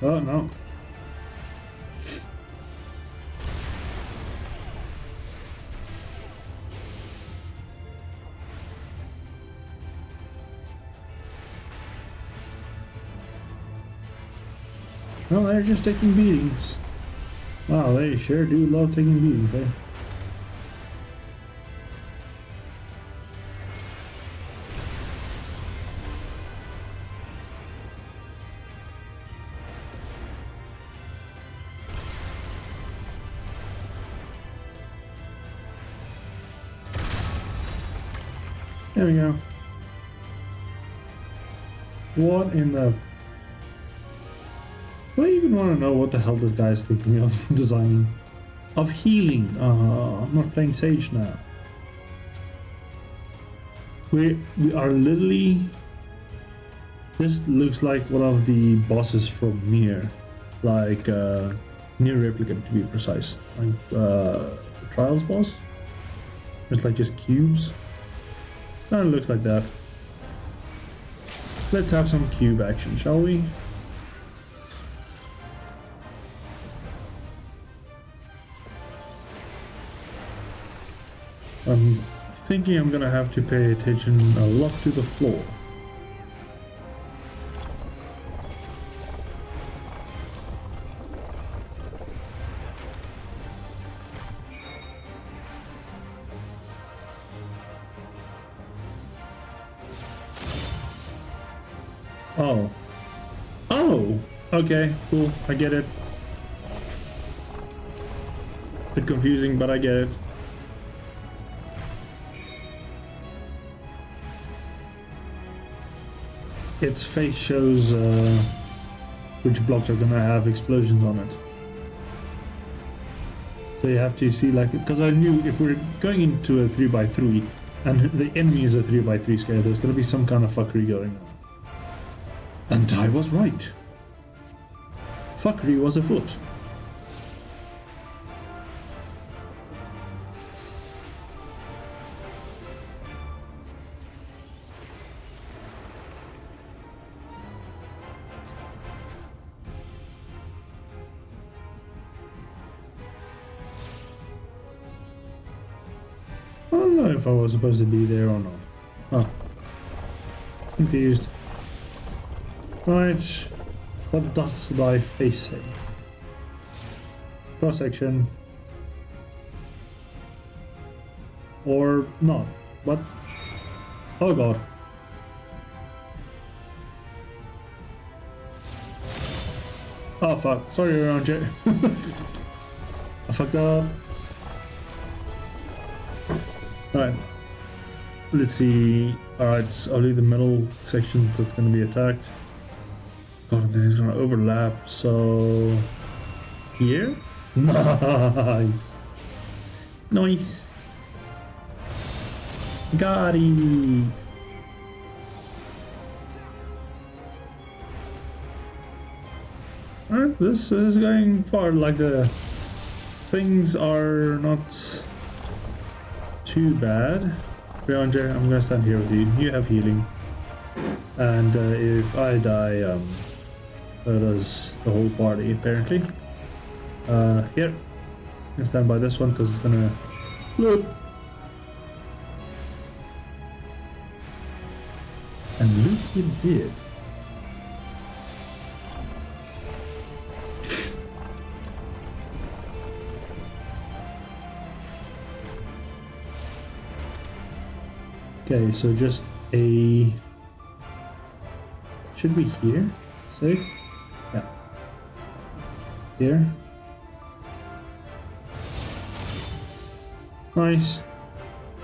Oh no. Well, they're just taking beatings. Wow, they sure do love taking beatings, eh? There we go. What in the... Do I even want to know what the hell this guy is thinking of designing? Of healing. I'm not playing Sage now. We are literally... This looks like one of the bosses from Nier. Like, Nier Replicant to be precise. Like, Trials boss? It's like just cubes. It looks like that. Let's have some cube action, shall we? I'm thinking I'm gonna have to pay attention a lot to the floor. Oh. Oh! Okay, cool. I get it. Bit confusing, but I get it. Its face shows which blocks are gonna have explosions on it. So you have to see, like, because I knew if we're going into a 3x3 and the enemy is a 3x3 scale, there's gonna be some kind of fuckery going on. And I was right. Fuckery was afoot. I don't know if I was supposed to be there or not. Huh. Confused. Right. What does thy face say? Cross section. Or not. What? Oh god. Oh fuck. Sorry around Jay. I fucked up. Alright. Let's see. Alright, it's only the middle section that's going to be attacked. God, then it's going to overlap. So... Here? Nice. Nice. Got it. Alright, this is going far. Like, the things are not too bad. Fran-venture, I'm gonna stand here with you. You have healing. And if I die, so does the whole party, apparently. Here. I'm gonna stand by this one because it's gonna... Look. And look, it did. Okay, so just a... Should be here? Safe? Yeah. Here. Nice.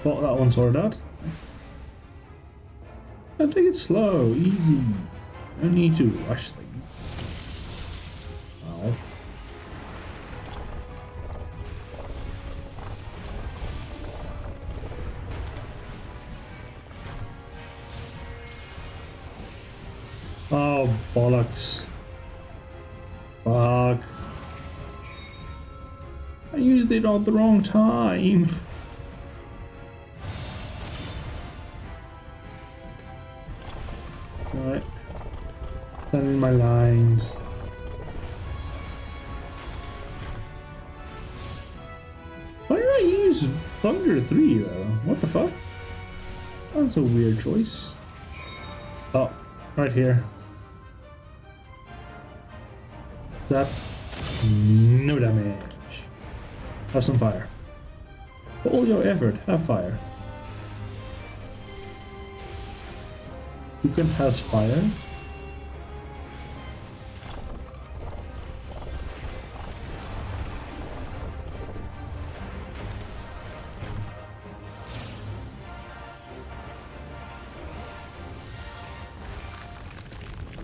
Got that one sorted out. I'll take it slow, easy. No need to rush things. Wow. Oh, bollocks. Fuck. I used it at the wrong time. Right. Send in my lines. Why did I use Thunder 3 though? What the fuck? That's a weird choice. Oh, right here. Zap. No damage. Have some fire. For all your effort, have fire. Who has fire?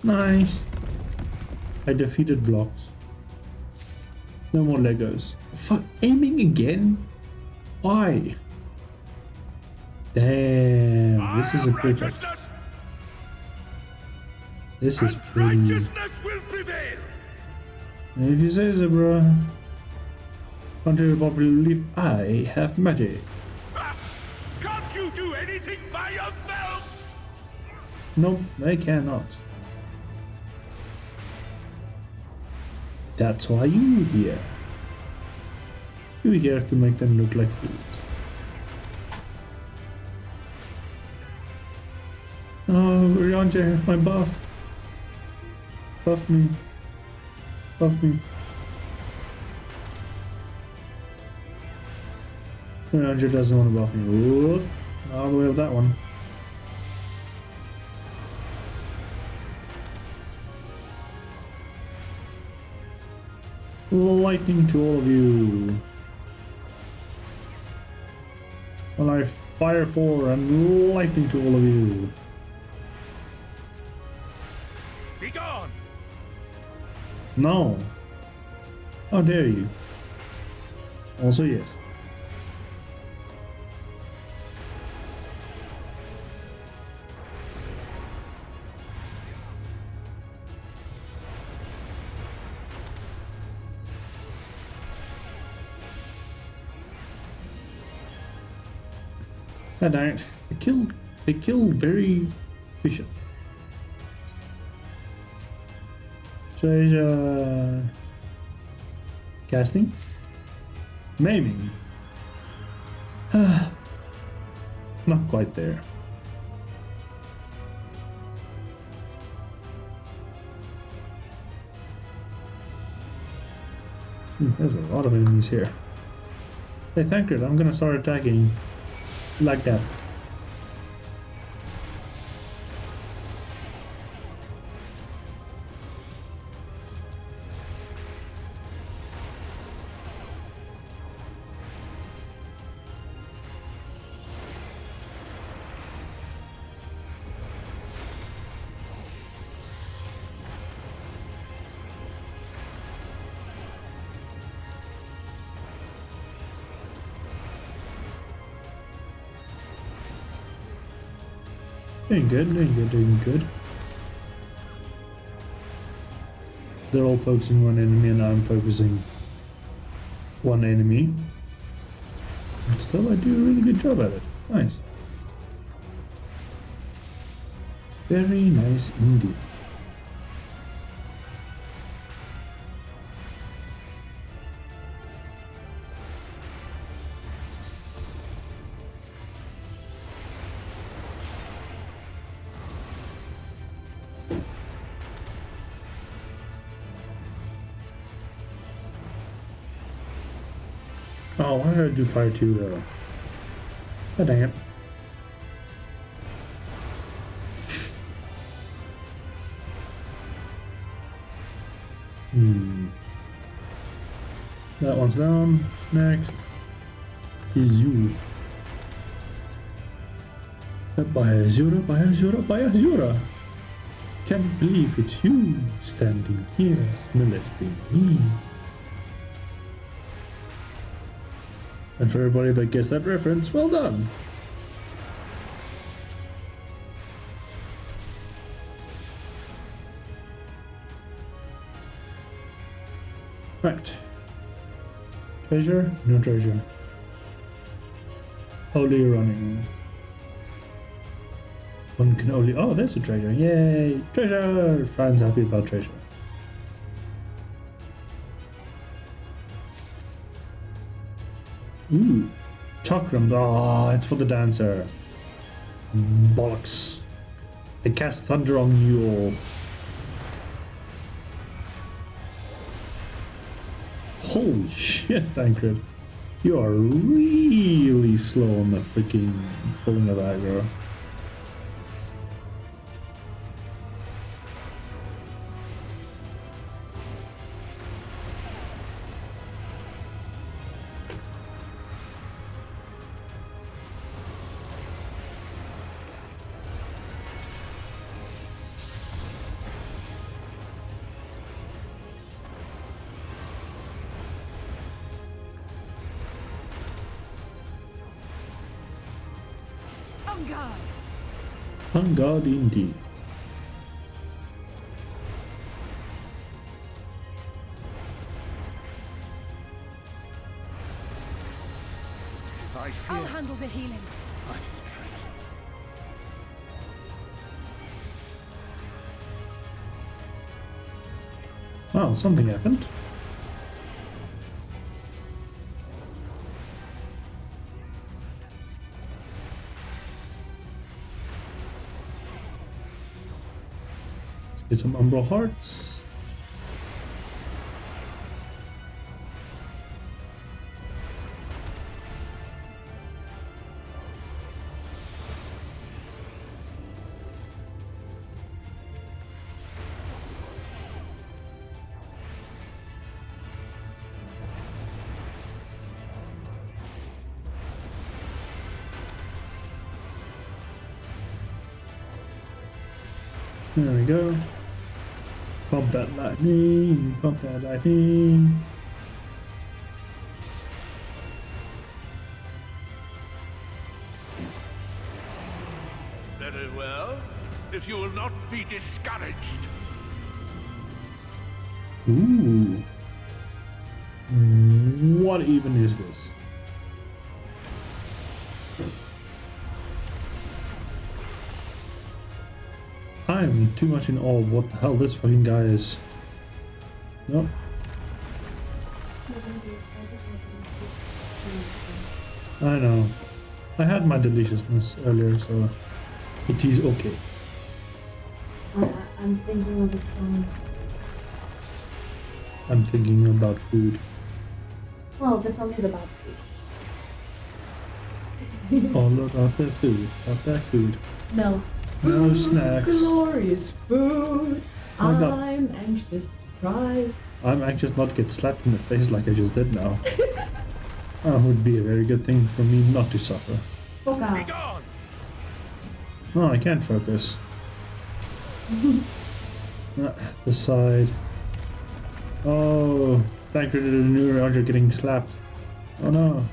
Nice. I defeated blocks. No more Legos. Fuck, aiming again? Why? Damn, this is a quick. This is pretty. Righteousness will prevail. If you say so, bro. Contrary to popular belief, I have magic. Can't you do anything by yourselves? Nope, they cannot. That's why you're here. You're here to make them look like fools. Oh, Ranger, my buff. Buff me. Buff me. Ranger doesn't want to buff me. Ooh, all the way with that one. Lightning to all of you. Well, I fire 4 and lightning to all of you. Be gone. No. How dare you? Also, yes. I don't. They kill very efficient. Treasure casting, maiming. Not quite there. There's a lot of enemies here. Hey, Thancred, I'm gonna start attacking like that. Doing good, doing good, doing good. They're all focusing one enemy and I'm focusing one enemy. And still I do a really good job at it. Nice. Very nice indeed. Oh, why did I do fire 2 though? God dang it. That one's down. Next is you. Bayazura. Can't believe it's you standing here molesting me. And for everybody that gets that reference, well done. Right. Treasure? No treasure. Holy running. One can only... Oh, there's a treasure. Yay! Treasure! Fran's happy about treasure. Ooh. Chakram. Ah, it's for the dancer. Bollocks. I cast thunder on you all. Holy shit, Tancred. You are really slow on the freaking pulling of aggro. On guard indeed. I fear I'll handle the healing. my strength. Wow, something happened. Get some Umbral Hearts. There we go. Pump that lightning, pump that lightning. Very well. If you will not be discouraged. Ooh. What even is this? I'm too much in awe of what the hell this fucking guy is. Nope. I know. I had my deliciousness earlier, so it is okay. I'm thinking of a song. I'm thinking about food. Well, the song is about food. All about that food. About that food. No. No snacks. Glorious food. Oh my God. I'm anxious to try. I'm anxious not to get slapped in the face like I just did now. That would be a very good thing for me not to suffer. Fuck out. Begone! No, I can't focus. The side. Oh, Tancred did a new Roger getting slapped. Oh no.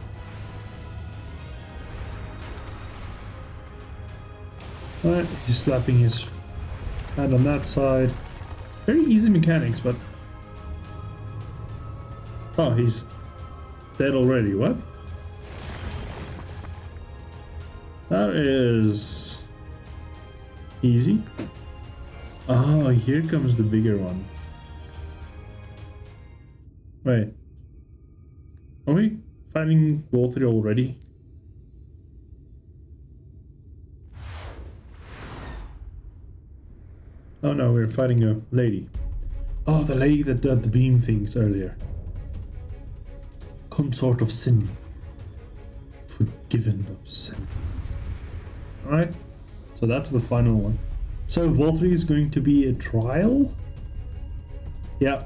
Alright, he's slapping his hand on that side. Very easy mechanics, but... Oh, he's dead already, what? That is... easy. Oh, here comes the bigger one. Wait. Are we fighting Walther already? Oh no, we're fighting a lady. Oh, the lady that did the beam things earlier. Consort of sin. Forgiven of sin. Alright, so that's the final one. So Vol 3 is going to be a trial? Yeah,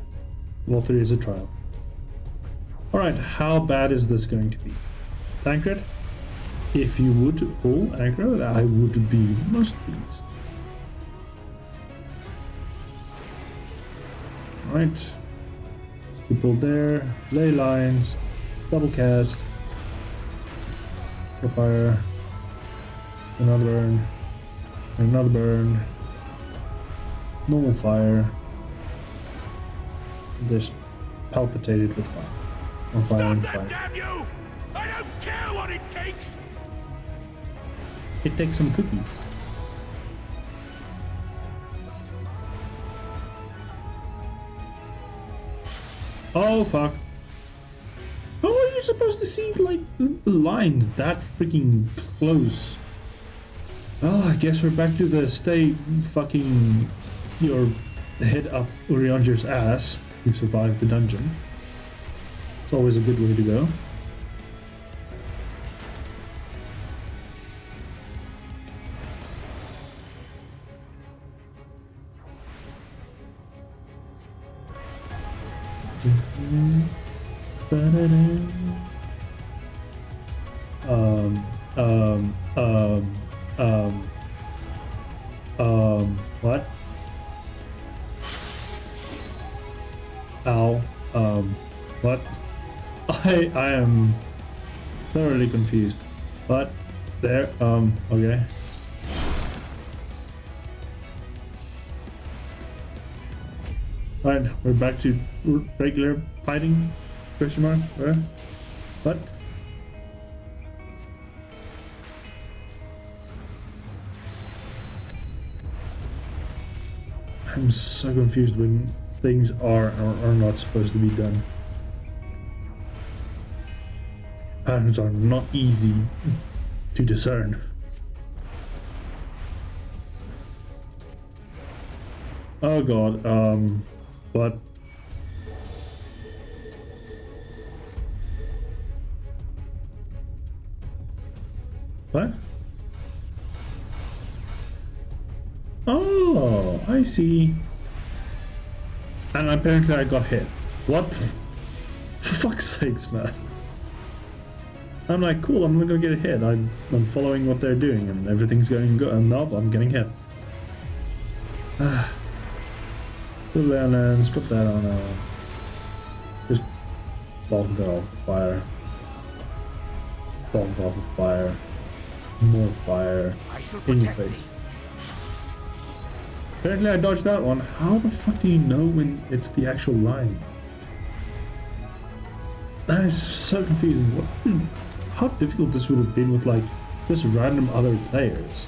Vol 3 is a trial. Alright, how bad is this going to be? Tancred, if you would pull aggro, I would be most pleased. Alright. You pull there, ley lines, double cast, fire, another burn, another burn, normal fire, just palpitated with fire. On fire and fire. Damn you! I don't care what it takes! It takes some cookies. Oh fuck. How are you supposed to see like the lines that freaking close? Well, I guess we're back to the stay fucking your head up Urianger's ass who survived the dungeon. It's always a good way to go. What? Ow, what? I am thoroughly confused. But there, okay. Alright, we're back to regular fighting? Question mark? Where? What? I'm so confused when things are not supposed to be done. Patterns are not easy to discern. Oh god, what? What? Oh, I see. And apparently I got hit. What? For fuck's sakes, man. I'm like, cool, I'm not gonna get hit. I'm following what they're doing and everything's going good. And nope, I'm getting hit. Put that on lands, put that on just bonk it off fire. Bonk off of fire. More fire. In your face. Apparently I dodged that one. How the fuck do you know when it's the actual lines? That is so confusing. What, how difficult this would have been with like just random other players.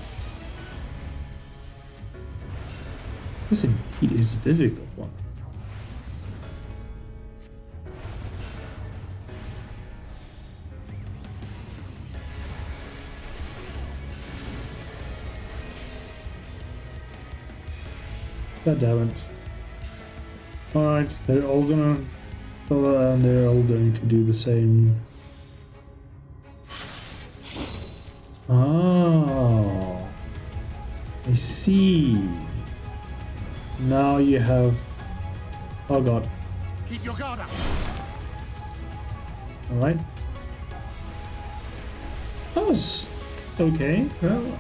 This indeed is a difficult one. God damn it. Alright, they're all gonna follow and they're all going to do the same. Oh, I see. Now you have. Oh god. Keep your guard up. Alright. That was okay. Well,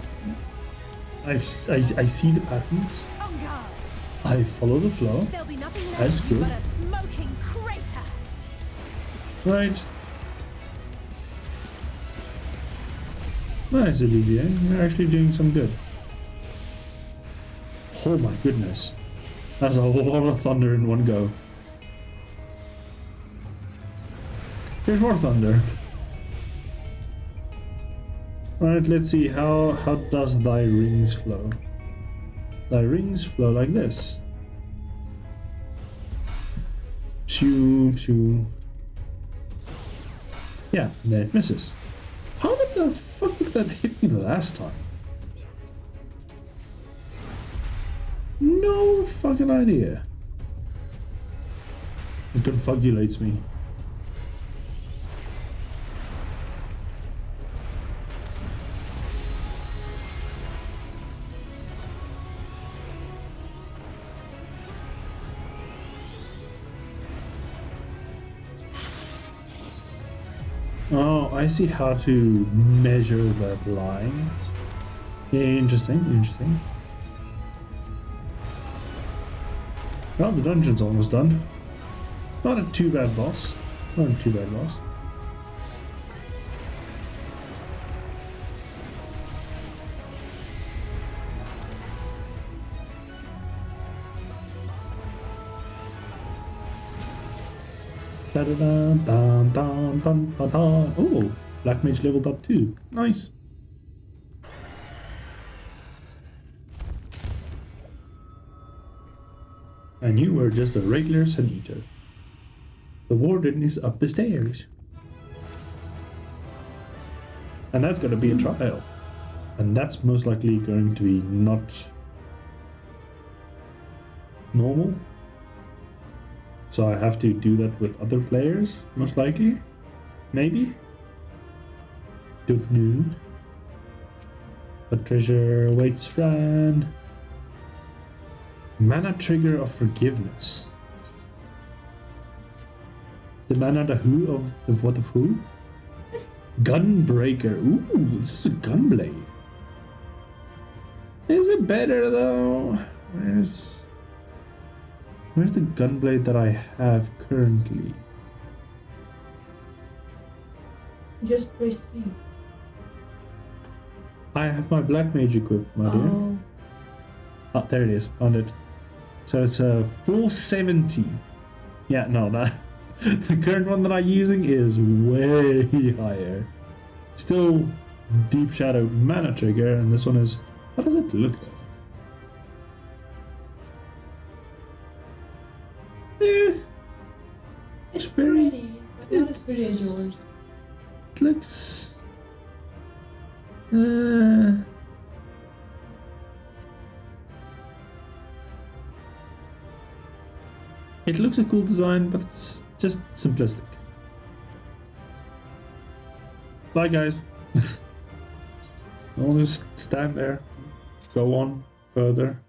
I see the patterns. I follow the flow. There'll be nothing That's good. but a smoking crater. Right. Nice, Olivia. You're actually doing some good. Oh my goodness. That's a lot of thunder in one go. Here's more thunder. Alright, let's see. How does thy rings flow? Thy rings flow like this. Shoo, shoo. Yeah, there it misses. How did the fuck did that hit me the last time? No fucking idea. It confugulates me. Oh, I see how to measure that lines. Interesting, interesting. Well, the dungeon's almost done. Not a too bad boss. Not a too bad boss. Oh, Black Mage leveled up too. Nice. And you were just a regular Sun Eater. The warden is up the stairs. And that's going to be a trial. And that's most likely going to be not normal. So I have to do that with other players, most likely. Maybe. Don't know. But treasure awaits Fran. Mana trigger of forgiveness. The mana the who of the what of who? Gunbreaker. Ooh, this is a gunblade. Is it better though? Where's the gunblade that I have currently? Just press C. I have my black mage equipped, my dear. Oh, there it is. Found it. So it's a full 70. Yeah, no, that the current one that I'm using is way higher. Still Deep Shadow mana trigger, and this one is. How does it look like? It's very pretty, but not as pretty as yours. It looks. It looks a cool design, but it's just simplistic. Bye, guys. I'll just stand there, go on further.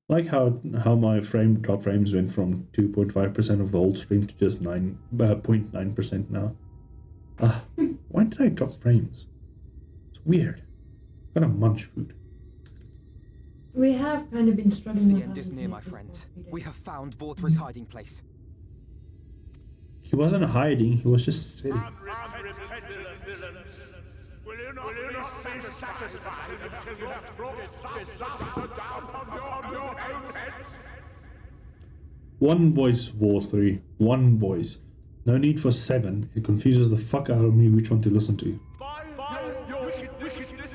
Like how my drop frames went from 2.5% of the whole stream to just 0.9% now. Why did I drop frames? It's weird. I'm gonna munch food. We have kind of been struggling with The end is near, my friends. We have found Vorthry's hiding place. He wasn't hiding, he was just sitting. Will you not be satisfied until you have brought disaster down on your own heads? One voice, Vorthry. One voice. No need for 7. It confuses the fuck out of me which one to listen to. By your wickedness,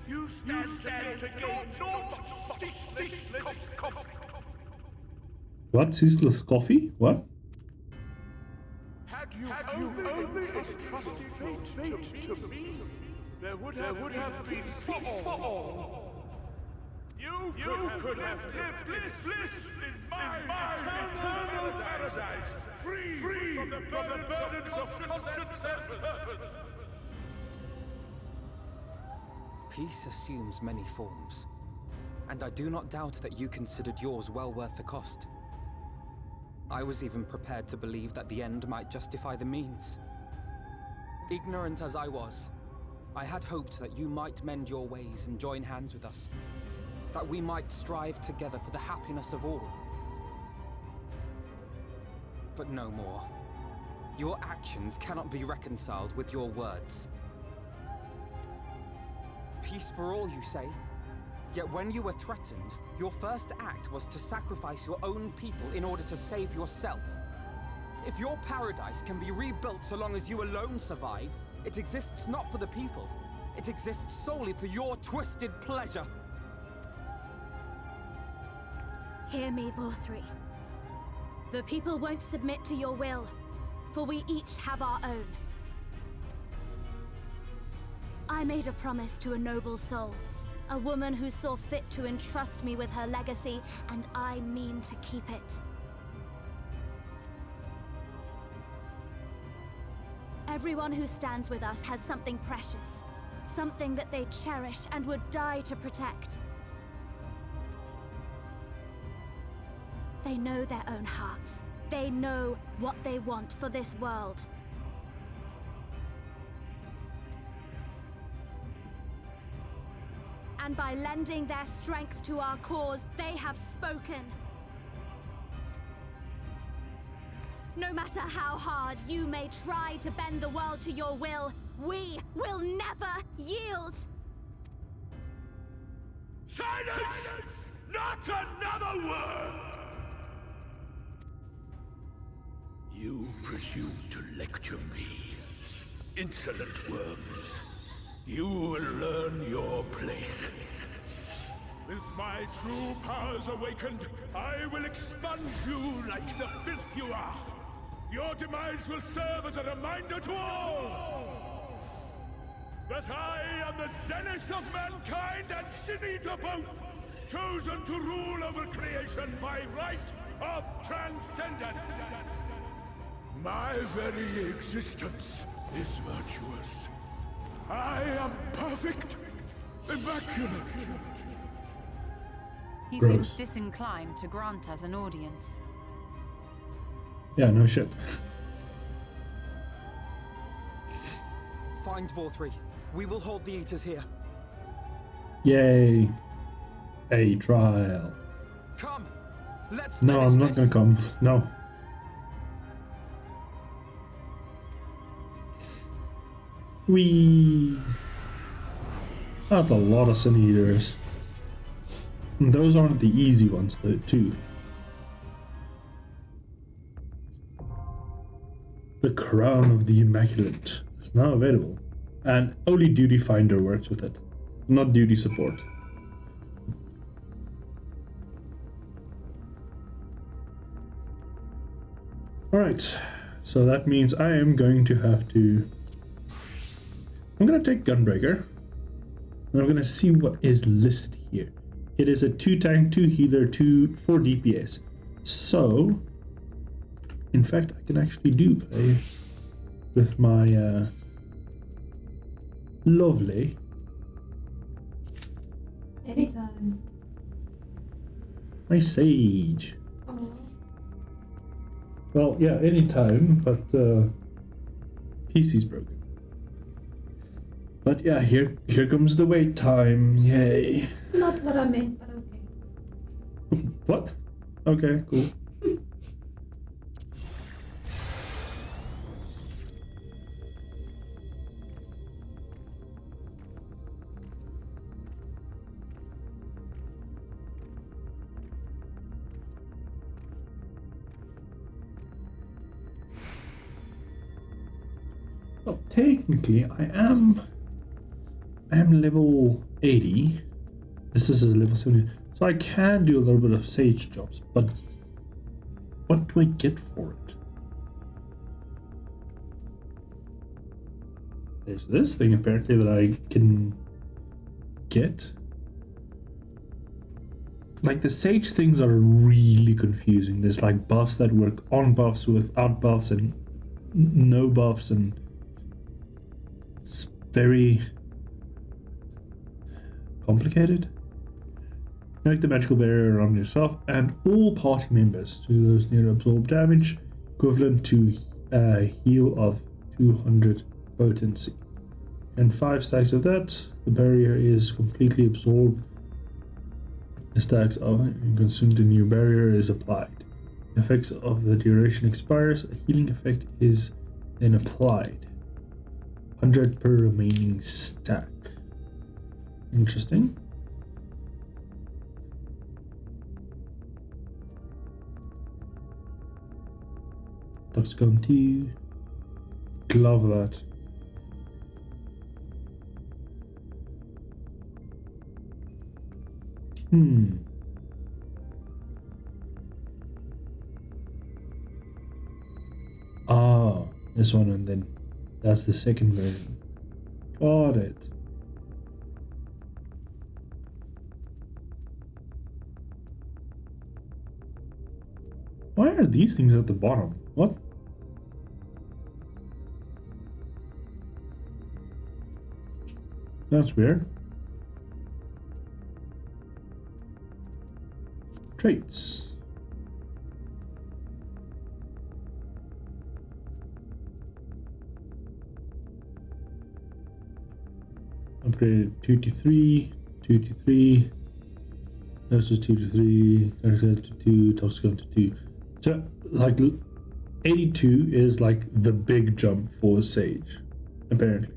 you stand to gain ceaseless What? Ceaseless coffee? What? Had you only entrusted fate to me, there would have been peace for all. You could have lived bliss in my eternal paradise, free from the burdens of conscience and purpose. Peace assumes many forms, and I do not doubt that you considered yours well worth the cost. I was even prepared to believe that the end might justify the means. Ignorant as I was, I had hoped that you might mend your ways and join hands with us, that we might strive together for the happiness of all. But no more. Your actions cannot be reconciled with your words. Peace for all, you say? Yet when you were threatened, your first act was to sacrifice your own people in order to save yourself. If your paradise can be rebuilt so long as you alone survive, it exists not for the people. It exists solely for your twisted pleasure. Hear me, Vorthry. The people won't submit to your will, for we each have our own. I made a promise to a noble soul, a woman who saw fit to entrust me with her legacy, and I mean to keep it. Everyone who stands with us has something precious, something that they cherish and would die to protect. They know their own hearts. They know what they want for this world. and by lending their strength to our cause, they have spoken. No matter how hard you may try to bend the world to your will, we will never yield! Silence! Not another word! You presume to lecture me. Insolent worms. You will learn your place. With my true powers awakened, I will expunge you like the filth you are. Your demise will serve as a reminder to all that I am the zenith of mankind and Sin Eater both, chosen to rule over creation by right of transcendence. My very existence is virtuous. I am perfect, immaculate. He Gross. seems disinclined to grant us an audience. Yeah, no shit. Find Vorthree. We will hold the Eaters here. Yay. A trial. Come! Let's No, finish I'm not this. gonna come. No. We have a lot of Sin Eaters. And those aren't the easy ones, though, too. The Crown of the Immaculate is now available, and only Duty Finder works with it, not Duty Support. Alright, so that means I am going to have to... I'm going to take Gunbreaker, and I'm going to see what is listed here. It is a 2 tank, 2 healer, 4 DPS. So, in fact, I can actually do play with my lovely. Anytime. My Sage. Oh. Well, yeah, anytime, but PC's broken. But yeah, here comes the wait time. Yay. Not what I meant, but okay. What? Okay, cool. Well, technically, I am level 80. This is a level 70. So I can do a little bit of Sage jobs, but what do I get for it? There's this thing apparently that I can get. Like the Sage things are really confusing. There's like buffs that work on buffs, without buffs, and no buffs, and it's very complicated. Make the magical barrier around yourself and all party members to those near absorb damage, equivalent to a heal of 200 potency. And 5 stacks of that, the barrier is completely absorbed. The stacks of consumed, a new barrier is applied. The effects of the duration expires, a healing effect is then applied. 100 per remaining stack. Interesting. That's going to glove that. Ah, this one, and then that's the second version. Got it. Why are these things at the bottom? What? That's weird. Traits. Upgraded 2 to 3, 2 to 3. Versus 2 to 3. To 2. Toxicon to 2. So, like, 82 is like the big jump for Sage, apparently.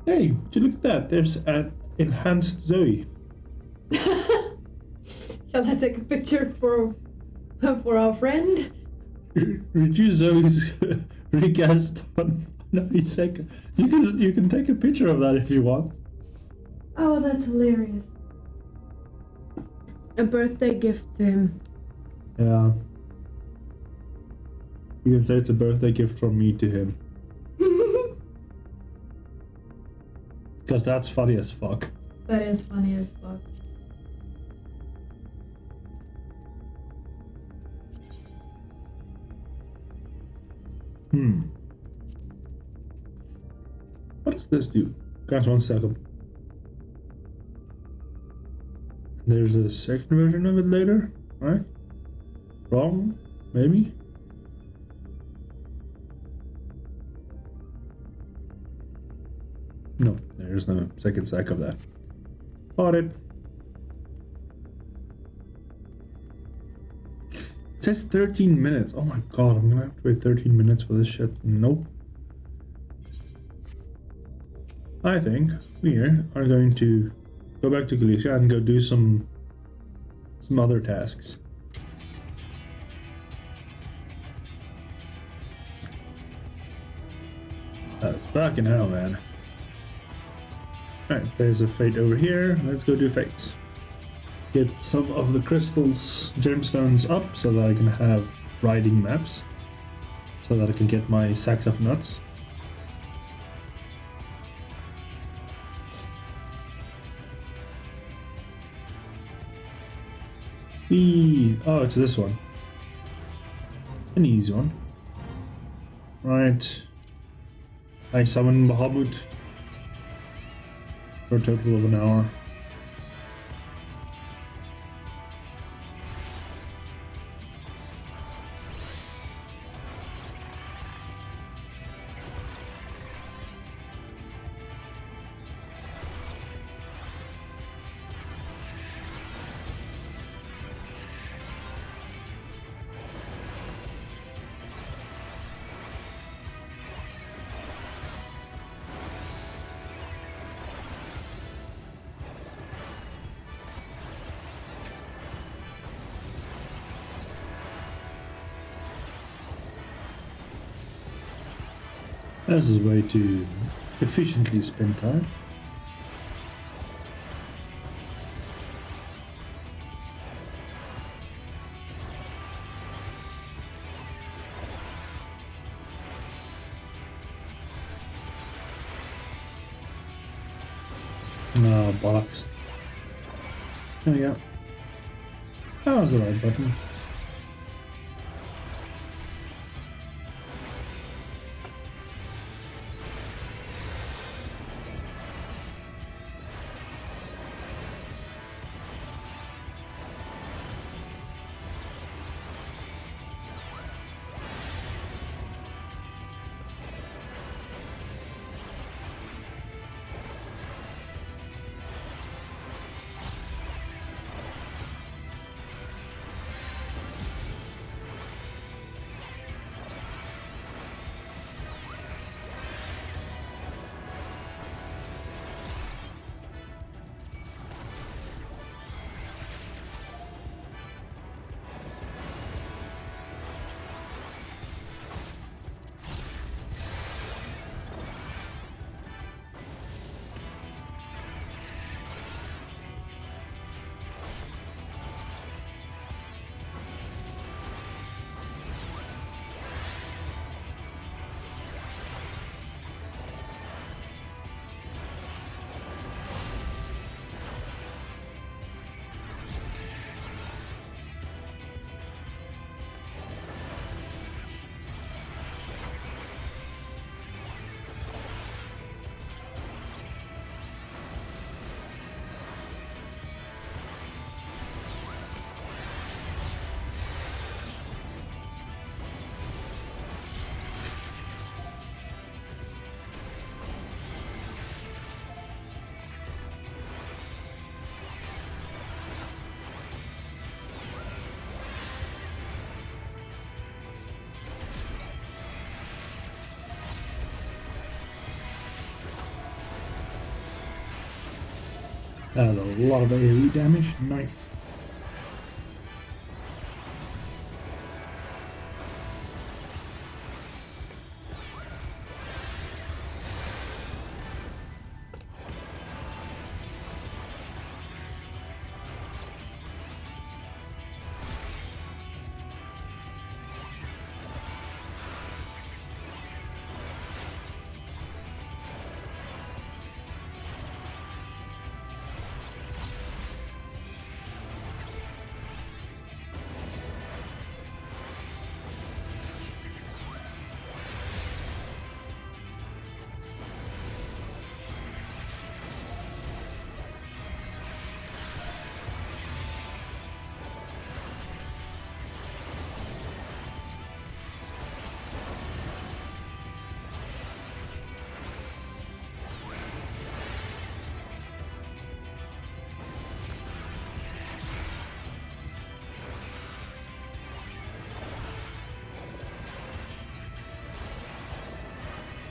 Hey, would you look at that? There's an enhanced Zoe. Shall I take a picture for our friend? Reduce Zoe's recast on 90 seconds. You can take a picture of that if you want. Oh, that's hilarious. A birthday gift to him. Yeah. You can say it's a birthday gift from me to him. Because that's funny as fuck. That is funny as fuck. What does this do? Guys, 1 second. There's a second version of it later, right? Wrong? Maybe? No, there's no second stack of that. Bought it. It says 13 minutes. Oh my god, I'm gonna have to wait 13 minutes for this shit. Nope. I think we are going to go back to Galicia and go do some other tasks. That's fucking hell, man. Alright, there's a fate over here. Let's go do fates. Get some of the crystals, gemstones up so that I can have riding maps. So that I can get my sacks of nuts. Oh, it's this one. An easy one. Right. I summon Bahamut for a total of an hour. This is a way to efficiently spend time. No, bollocks. There we go. That was the right button. And a lot of AoE damage. Nice.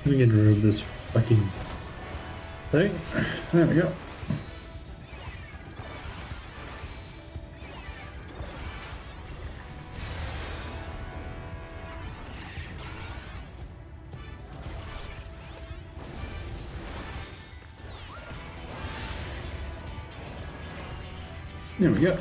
Let me get rid of this fucking thing. There we go. There we go.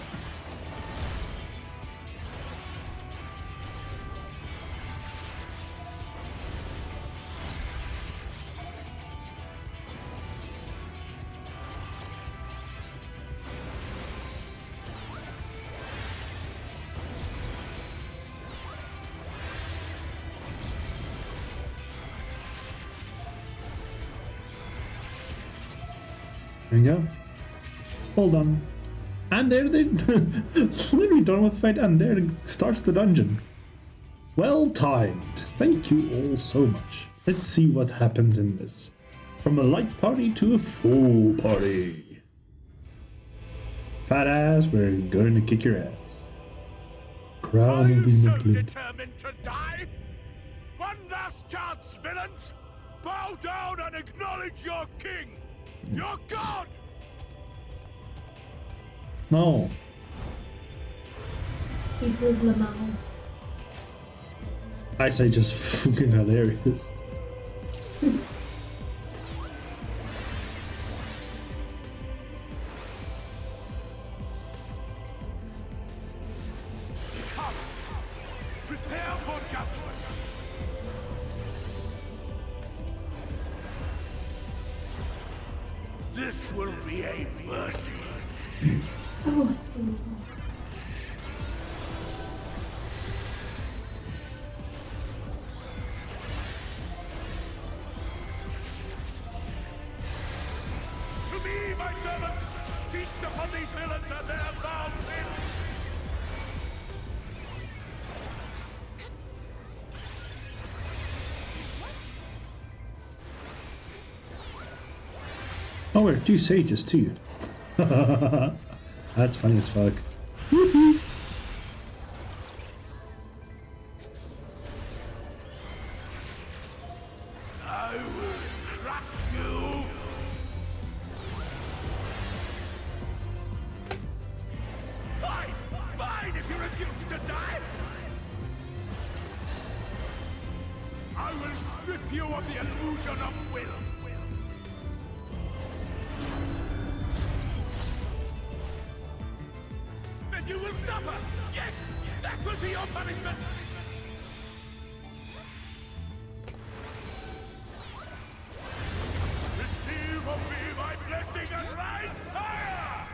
There we go. Hold on. And there they literally done with the fight, and there starts the dungeon. Well timed. Thank you all so much. Let's see what happens in this. From a light party to a full party. Fat ass, we're going to kick your ass. Crown will be so complete. determined to die? One last chance, villains! Bow down and acknowledge your king! Your god! No. He says Lamau. I say just fucking hilarious. Come! Prepare for judgment! This will be a mercy. Oh, school. To me, my servants, feast upon these villains and their foul sin. Oh, we're two sages too. That's funny as fuck. I will crush you. Fine, fine if you refuse to die. I will strip you of the illusion of will. Then you will suffer. Yes, that will be your punishment. Receive of me my blessing and rise higher!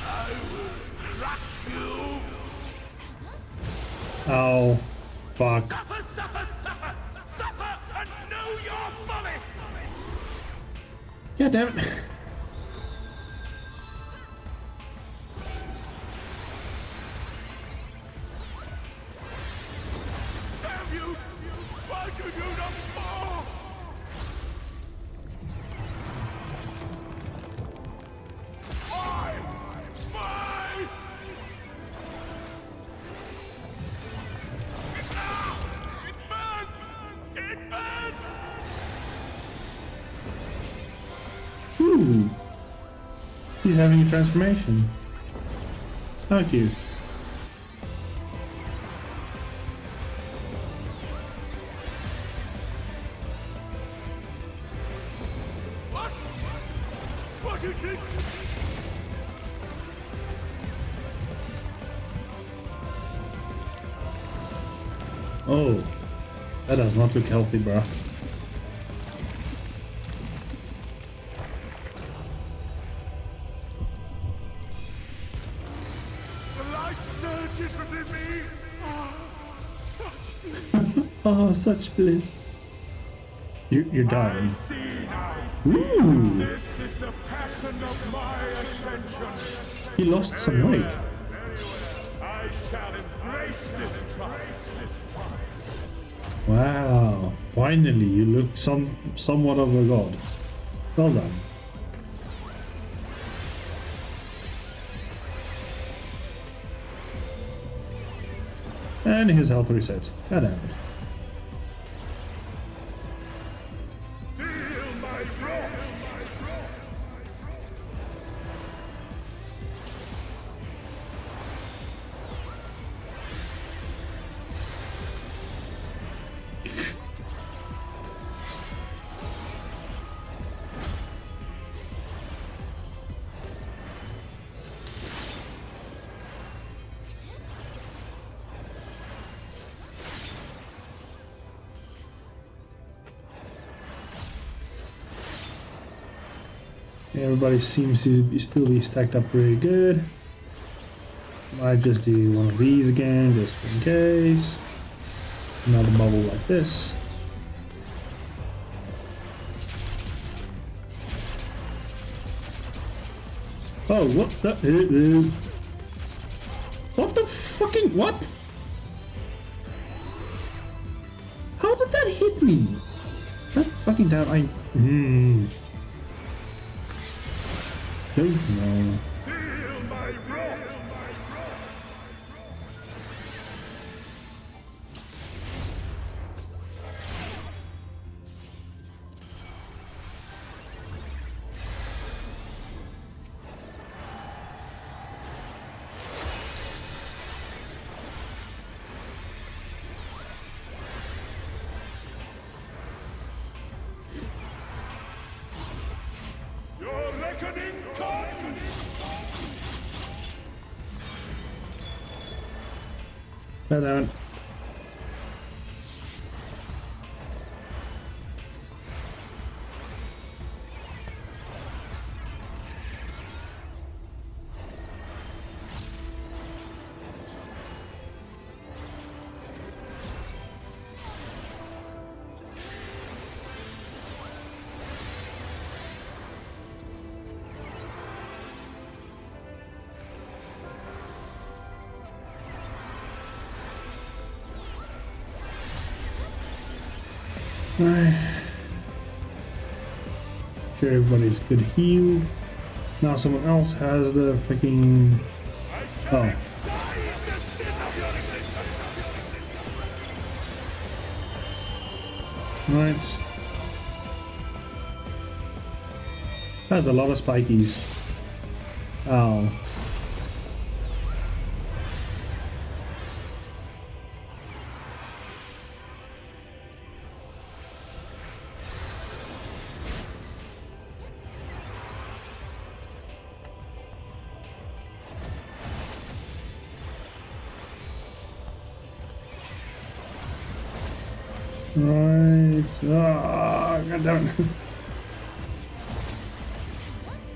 I will crush you! Oh, fuck. Suffer, suffer, suffer! Suffer and know your folly! Yeah, damn it. Have you? Why do you not fall? Why? Why? Ooh! He's having a transformation. How cute. What? What is this? Oh, that does not look healthy, bro. The light surges within me. Oh, such bliss. You're dying. See now. Ooh! This is the passion of my ascension. He lost some weight. I shall embrace this trial. Wow! Finally, you look somewhat of a god. Well done. And his health reset. God damn it. Feel my wrath. Everybody seems to still be stacked up pretty good. Might just do one of these again, just in case. Another bubble like this. Oh, what the? What the fucking what? How did that hit me? That fucking down. Don't know. Feel my wrath. Your reckoning comes. Well done. Alright. Sure, everybody's good heal. Now someone else has the freaking. Oh. Right. That's a lot of spikies. Oh. Right. Ah, God damn it.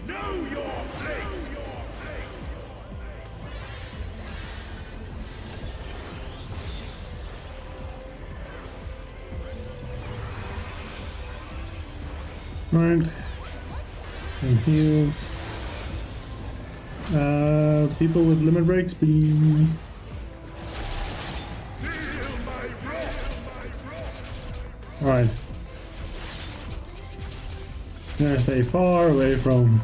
Know your place. Right. And heals. People with limit breaks, please. Alright. Gonna stay far away from.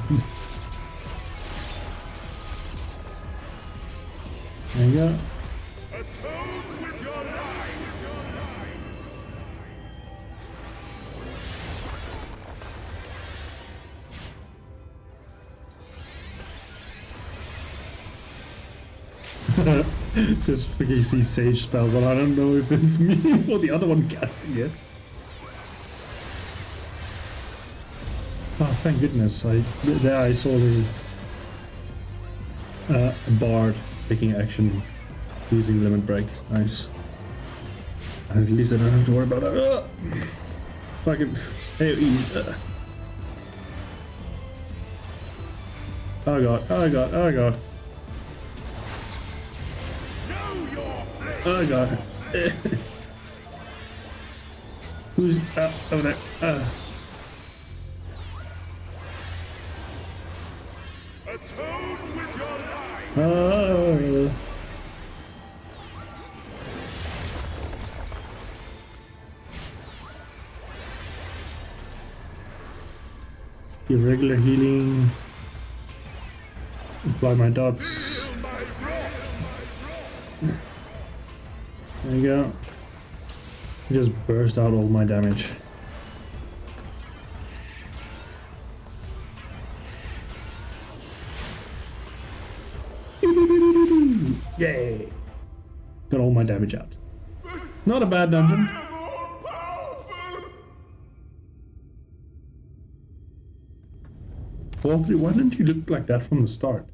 There you go. Atone with your life. Just freaking see Sage spells, and I don't know if it's me or the other one casting it. Oh, thank goodness! There I saw the bard taking action using limit break. Nice. And at least I don't have to worry about that. Fucking AoE. Oh god! Oh god! Oh god! Oh god. Who's over there? Atone with your life. Oh. Irregular healing. Apply my dots. There you go. Just burst out all my damage. Yay! Got all my damage out. Not a bad dungeon. Wolfie, why didn't you look like that from the start?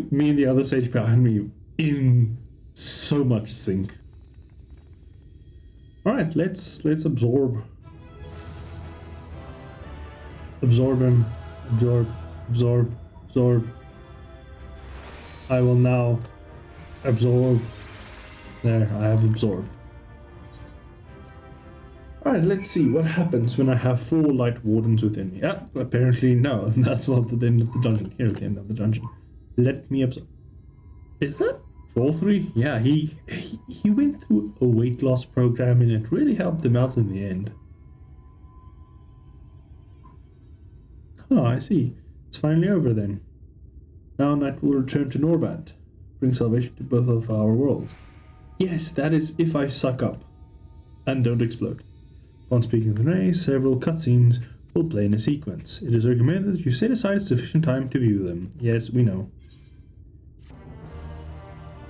Me and the other sage behind me in so much sync. Alright, let's absorb. Absorb him. Absorb. I will now absorb. There, I have absorbed. Alright, let's see what happens when I have 4 light wardens within me. Yeah, apparently no, that's not the end of the dungeon. Here's the end of the dungeon. Let me absorb. Is that 4-3? Yeah, he went through a weight loss program and it really helped him out in the end. Oh, I see. It's finally over then. Now Knight will return to Norvant. Bring salvation to both of our worlds. Yes, that is if I suck up. And don't explode. Upon speaking of the race, several cutscenes will play in a sequence. It is recommended that you set aside sufficient time to view them. Yes, we know.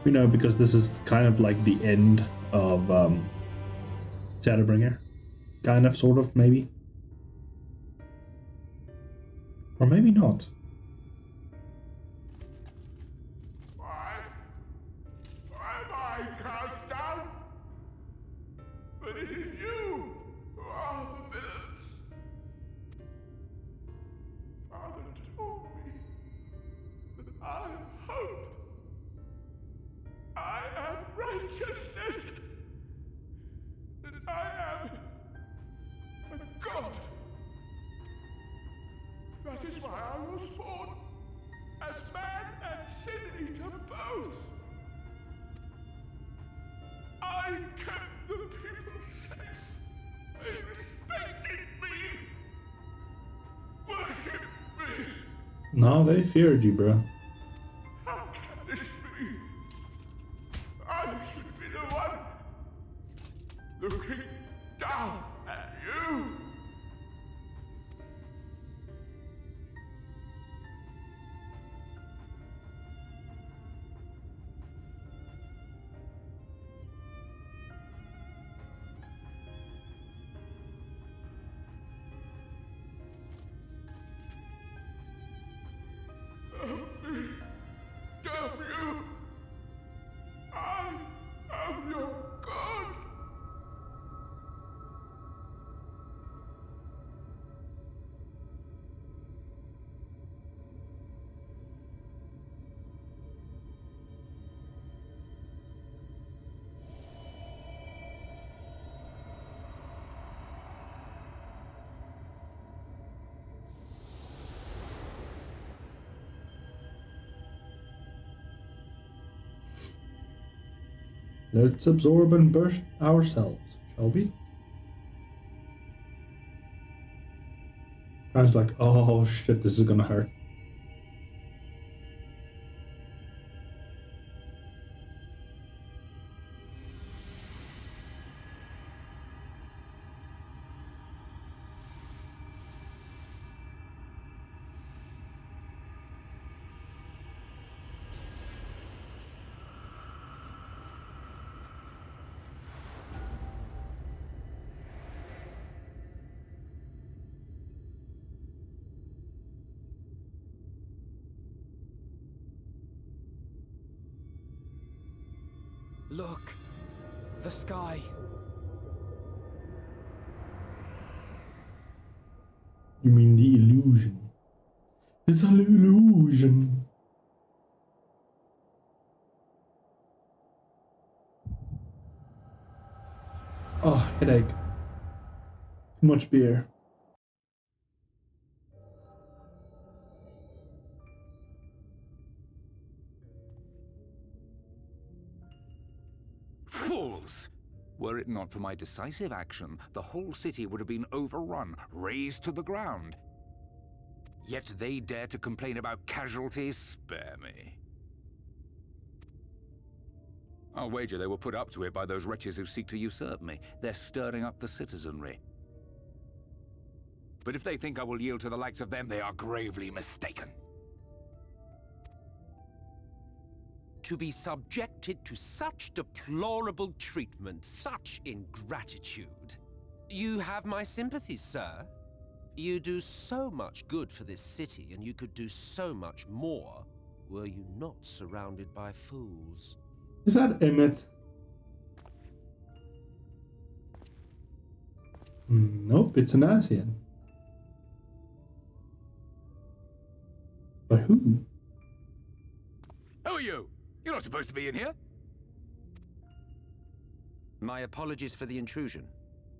We know because this is kind of like the end of Shadowbringer. Kind of, sort of, maybe. Or maybe not. Why am I cast down? But it is you who are the villains. Father told me that I am hope. I am righteousness. That I am a god. That is why I was born, as man and sin eater both. I kept the people safe. They respected me, worshipped me. No, they feared you, bro. How can this be? I should be the one looking down at you. Damn you! I am your god! Let's absorb and burst ourselves, shall we? I was like, oh shit, this is gonna hurt. Look. The sky. You mean the illusion? It's an illusion. Oh, headache. Too much beer. Fools! Were it not for my decisive action, the whole city would have been overrun, razed to the ground. Yet they dare to complain about casualties? Spare me. I'll wager they were put up to it by those wretches who seek to usurp me. They're stirring up the citizenry. But if they think I will yield to the likes of them, they are gravely mistaken. To be subjected to such deplorable treatment, such ingratitude. You have my sympathies, sir. You do so much good for this city, and you could do so much more were you not surrounded by fools. Is that Emmett? Nope, it's an Asian. But who? Who are you? You're not supposed to be in here. My apologies for the intrusion.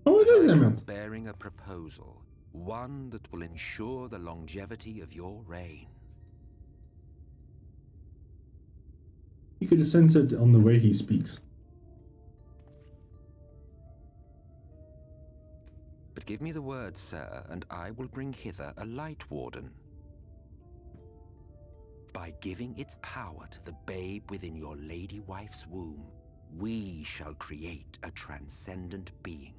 Oh, it is Emmett. Bearing a proposal, one that will ensure the longevity of your reign. You could sense it on the way he speaks. But give me the word, sir, and I will bring hither a light warden. By giving its power to the babe within your lady wife's womb, we shall create a transcendent being,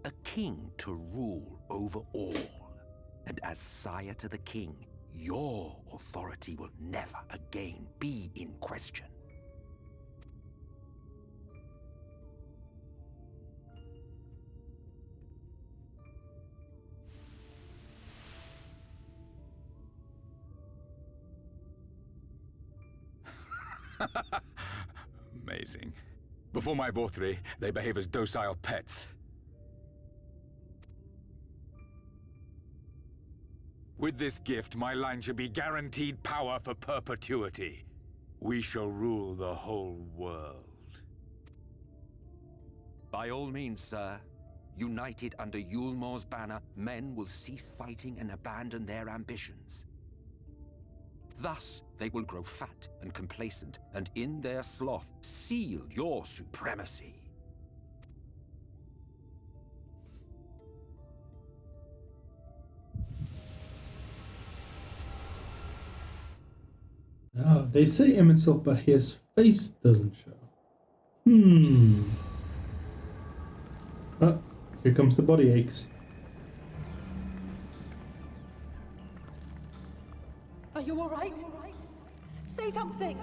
a king to rule over all. And as sire to the king, your authority will never again be in question. Amazing. Before my Vothri, they behave as docile pets. With this gift, my line shall be guaranteed power for perpetuity. We shall rule the whole world. By all means, sir. United under Yulmor's banner, men will cease fighting and abandon their ambitions. Thus, they will grow fat and complacent, and in their sloth, seal your supremacy. Oh, they say Emmett Silk, but his face doesn't show. Oh, here comes the body aches. Are you all right? Say something!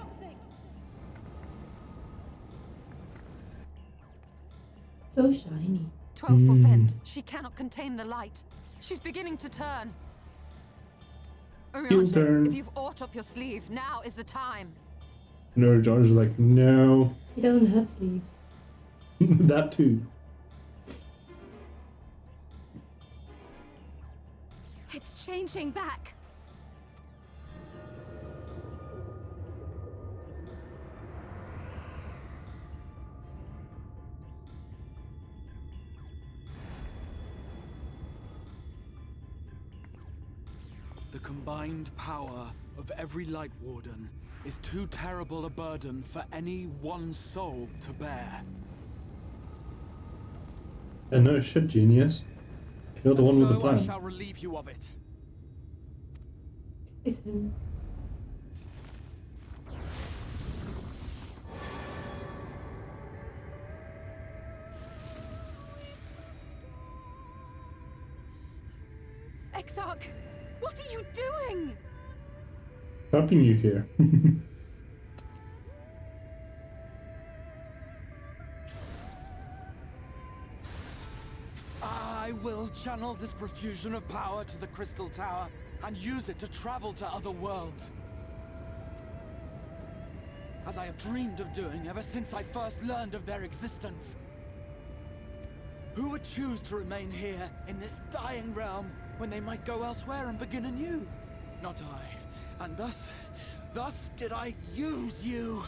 So shiny. 12th Vent. She cannot contain the light. She's beginning to turn. Oriante, if you've aught up your sleeve, now is the time. No, George is like, no. He doesn't have sleeves. That too. It's changing back. The combined power of every Light Warden is too terrible a burden for any one soul to bear. And no shit, genius. You're the one with the plan. I shall relieve you of it. It's him. Exarch, what are you doing? Trapping you here. I will channel this profusion of power to the Crystal Tower and use it to travel to other worlds. as I have dreamed of doing ever since I first learned of their existence. Who would choose to remain here in this dying realm when they might go elsewhere and begin anew? Not I. And thus did I use you.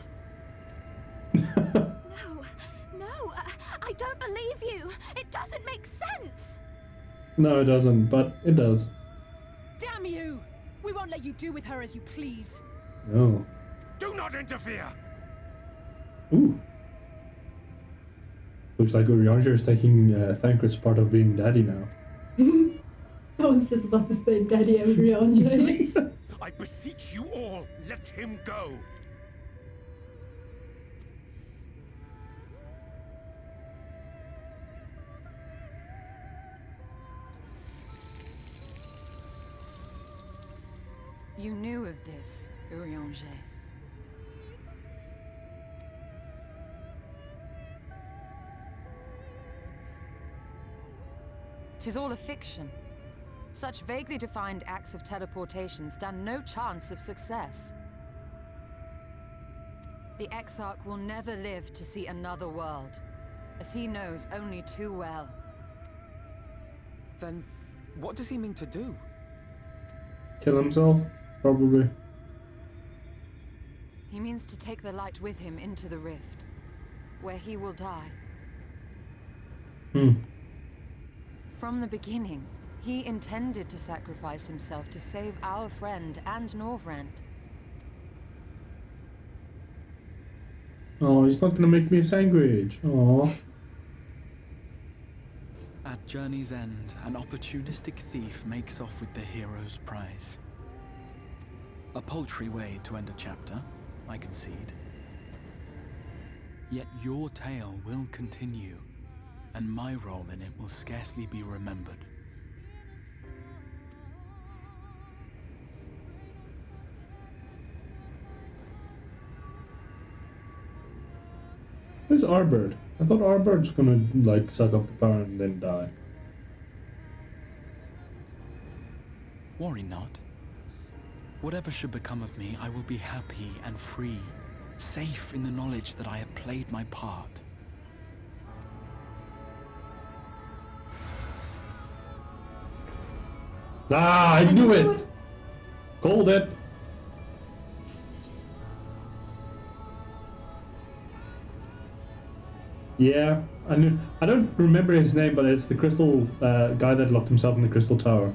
No, I don't believe you. It doesn't make sense. No, it doesn't, but it does. Damn you! We won't let you do with her as you please. No. Do not interfere! Ooh. Looks like Urianger is taking Thancred's part of being daddy now. I was just about to say Daddy Urianger. I beseech you all, let him go! You knew of this, Urianger. 'Tis all a fiction. Such vaguely defined acts of teleportation stand no chance of success. The Exarch will never live to see another world, as he knows only too well. Then, what does he mean to do? Kill himself? Probably. He means to take the light with him into the rift, where he will die. From the beginning, he intended to sacrifice himself to save our friend and Norvrent. Oh, he's not gonna make me a sandwich. Oh. At journey's end, an opportunistic thief makes off with the hero's prize. A paltry way to end a chapter, I concede. Yet your tale will continue, and my role in it will scarcely be remembered. Where's Arbird? I thought Arbird's gonna, like, suck up the power and then die. Worry not. Whatever should become of me, I will be happy and free, safe in the knowledge that I have played my part. Ah, I knew it! Called it! Yeah, I knew. I don't remember his name, but it's the crystal guy that locked himself in the crystal tower.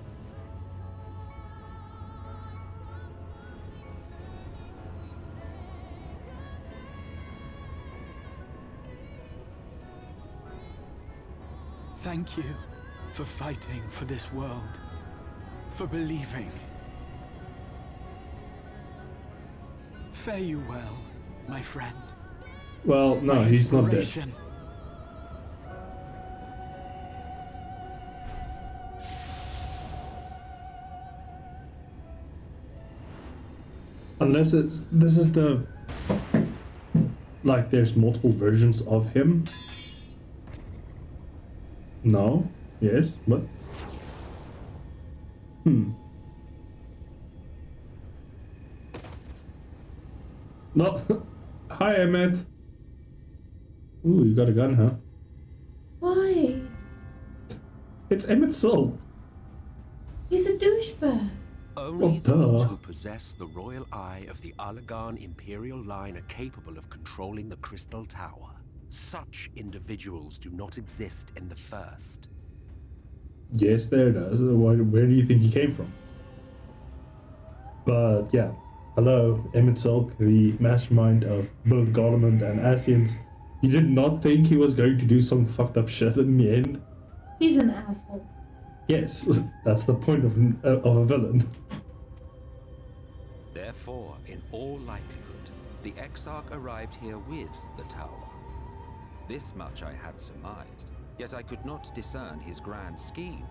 Thank you for fighting for this world, for believing. Fare you well, my friend. Well, no, he's not dead. Unless this is the, like, there's multiple versions of him. No? Yes? What? No. Hi, Emmett. Ooh, you got a gun, huh? Why? It's Emmett Soul. He's a douchebag. Only those who possess the royal eye of the Allagan Imperial line are capable of controlling the Crystal Tower. Such individuals do not exist in the First. Yes, there does. Where do you think he came from? But yeah, hello, Emmett Sulk, the mastermind of both Garlemald and Ascians. You did not think he was going to do some fucked up shit in the end? He's an asshole. Yes, that's the point of a villain. Therefore, in all likelihood, the Exarch arrived here with the tower. This much I had surmised, yet I could not discern his grand scheme.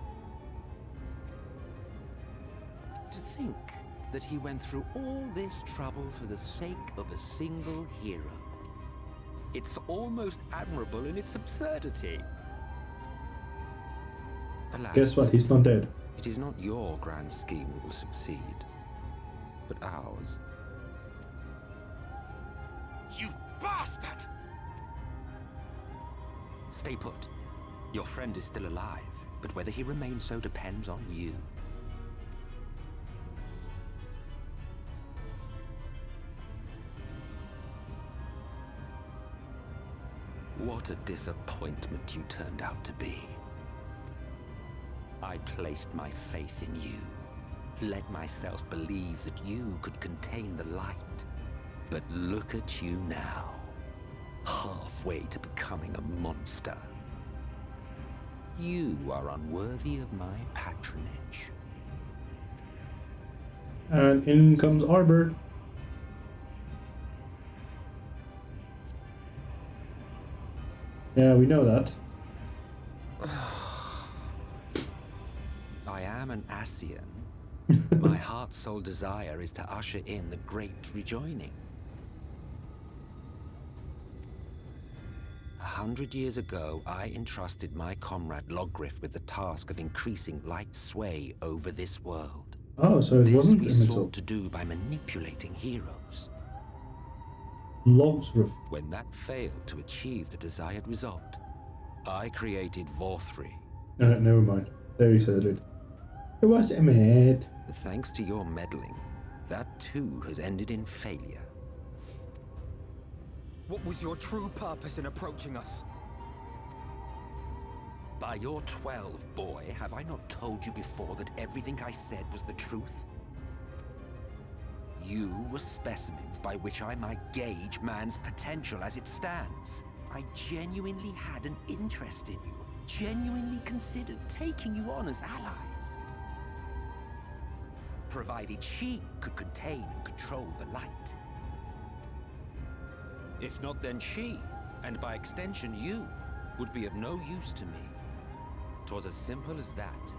To think that he went through all this trouble for the sake of a single hero. It's almost admirable in its absurdity. Alas, Guess what? He's not dead. it is not your grand scheme that will succeed, but ours. You bastard! Stay put. Your friend is still alive, but whether he remains so depends on you. What a disappointment you turned out to be. I placed my faith in you, let myself believe that you could contain the light. But look at you now, halfway to becoming a monster. You are unworthy of my patronage. And in comes Arbor. Yeah, we know that. I am an Ascian. My heart's sole desire is to usher in the great rejoining. 100 years ago, I entrusted my comrade Logriff with the task of increasing light's sway over this world. Oh, so it wasn't this we Immortal. sought to do by manipulating heroes. Logriff. When that failed to achieve the desired result, I created Vorthri. Never mind. There you said it. It was Emmett. Thanks to your meddling, that too has ended in failure. What was your true purpose in approaching us? By your 12, boy, have I not told you before that everything I said was the truth? You were specimens by which I might gauge man's potential as it stands. I genuinely had an interest in you, genuinely considered taking you on as allies. Provided she could contain and control the light. If not, then she, and by extension you, would be of no use to me. 'Twas as simple as that.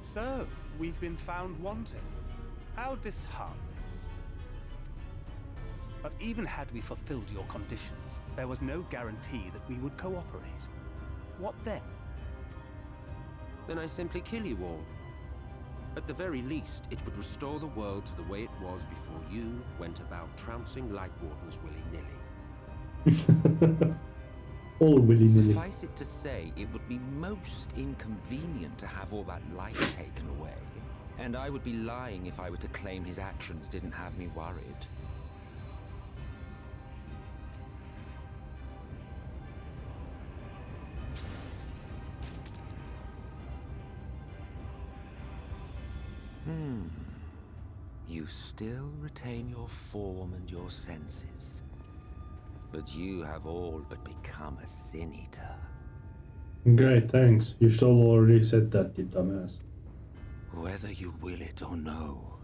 So, we've been found wanting. How disheartening. But even had we fulfilled your conditions, there was no guarantee that we would cooperate. What then? Then I simply kill you all. At the very least, it would restore the world to the way it was before you went about trouncing Light Wardens willy-nilly. All willy-nilly. Suffice it to say, it would be most inconvenient to have all that light taken away. And I would be lying if I were to claim his actions didn't have me worried. You still retain your form and your senses. But you have all but become a Sin Eater. Great, thanks. You should already said that, you dumbass. Whether you will it or no,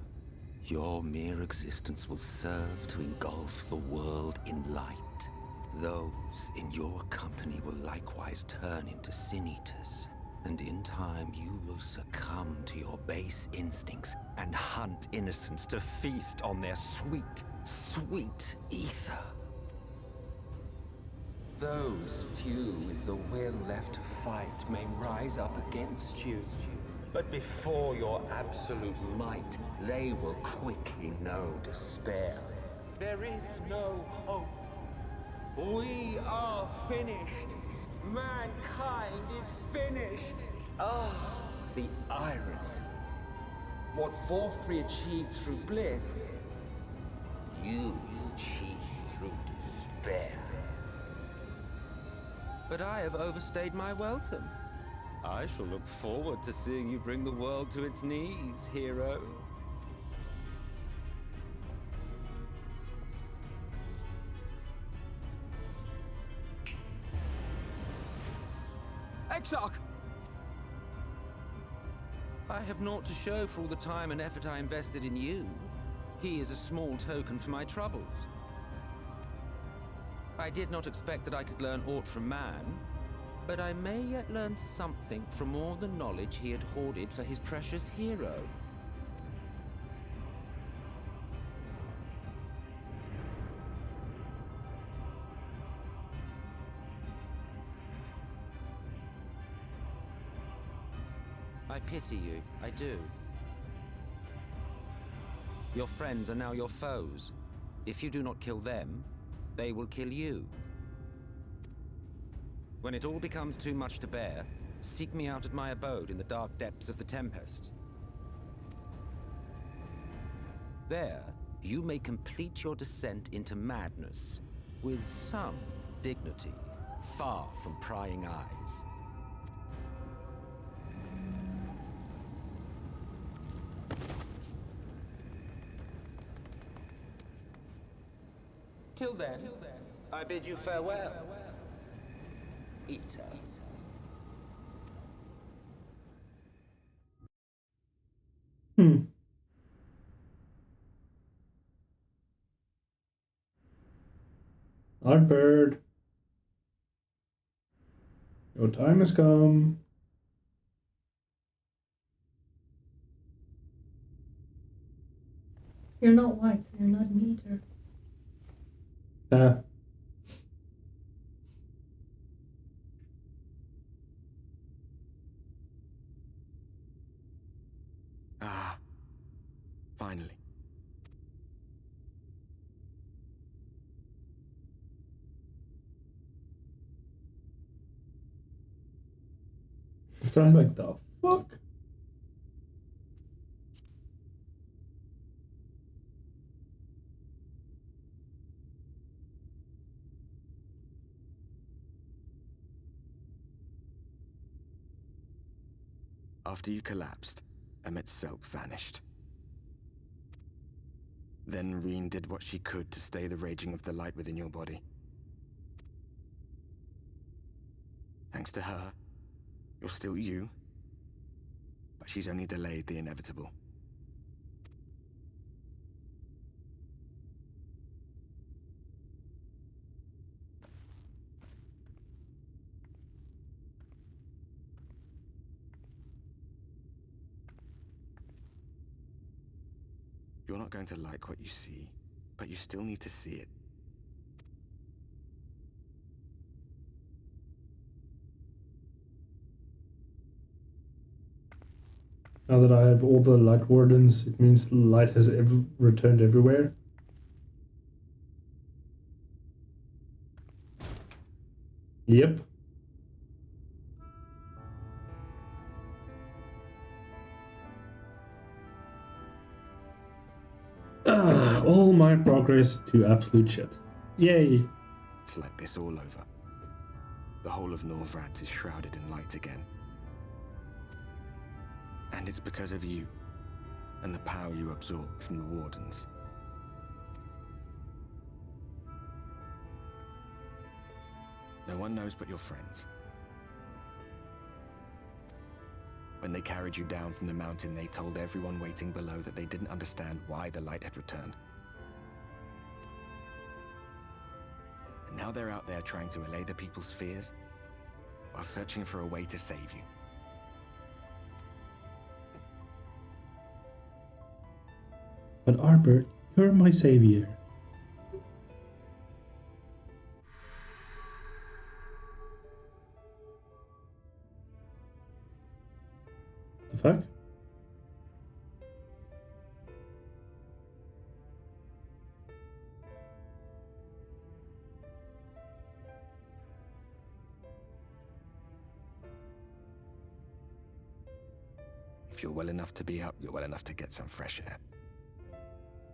your mere existence will serve to engulf the world in light. Those in your company will likewise turn into Sin Eaters. And in time, you will succumb to your base instincts and hunt innocents to feast on their sweet, sweet ether. Those few with the will left to fight may rise up against you. But before your absolute might, they will quickly know despair. There is no hope. We are finished. Mankind is finished. Ah, the irony. What Vorthri achieved through bliss, you achieved through despair. But I have overstayed my welcome. I shall look forward to seeing you bring the world to its knees, hero. Exarch! I have naught to show for all the time and effort I invested in you. He is a small token for my troubles. I did not expect that I could learn aught from man, but I may yet learn something from all the knowledge he had hoarded for his precious hero. I pity you, I do. Your friends are now your foes. If you do not kill them, they will kill you. When it all becomes too much to bear, seek me out at my abode in the dark depths of the Tempest. There, you may complete your descent into madness with some dignity, far from prying eyes. Till then, I bid you farewell, Eater. Bird. Your time has come. You're not white, so you're not an eater. Ah, finally. Fran, like the fuck? After you collapsed, Emmet's self vanished. Then Reen did what she could to stay the raging of the light within your body. Thanks to her, you're still you, but she's only delayed the inevitable. You're not going to like what you see, but you still need to see it. Now that I have all the light wardens, it means the light has returned everywhere. Yep. All my progress to absolute shit. Yay. It's like this all over. The whole of Norvrad is shrouded in light again. And it's because of you, and the power you absorb from the Wardens. No one knows but your friends. When they carried you down from the mountain, they told everyone waiting below that they didn't understand why the light had returned. And now they're out there trying to allay the people's fears, while searching for a way to save you. But Arbert, you're my savior. The fuck? If you're well enough to be up, you're well enough to get some fresh air.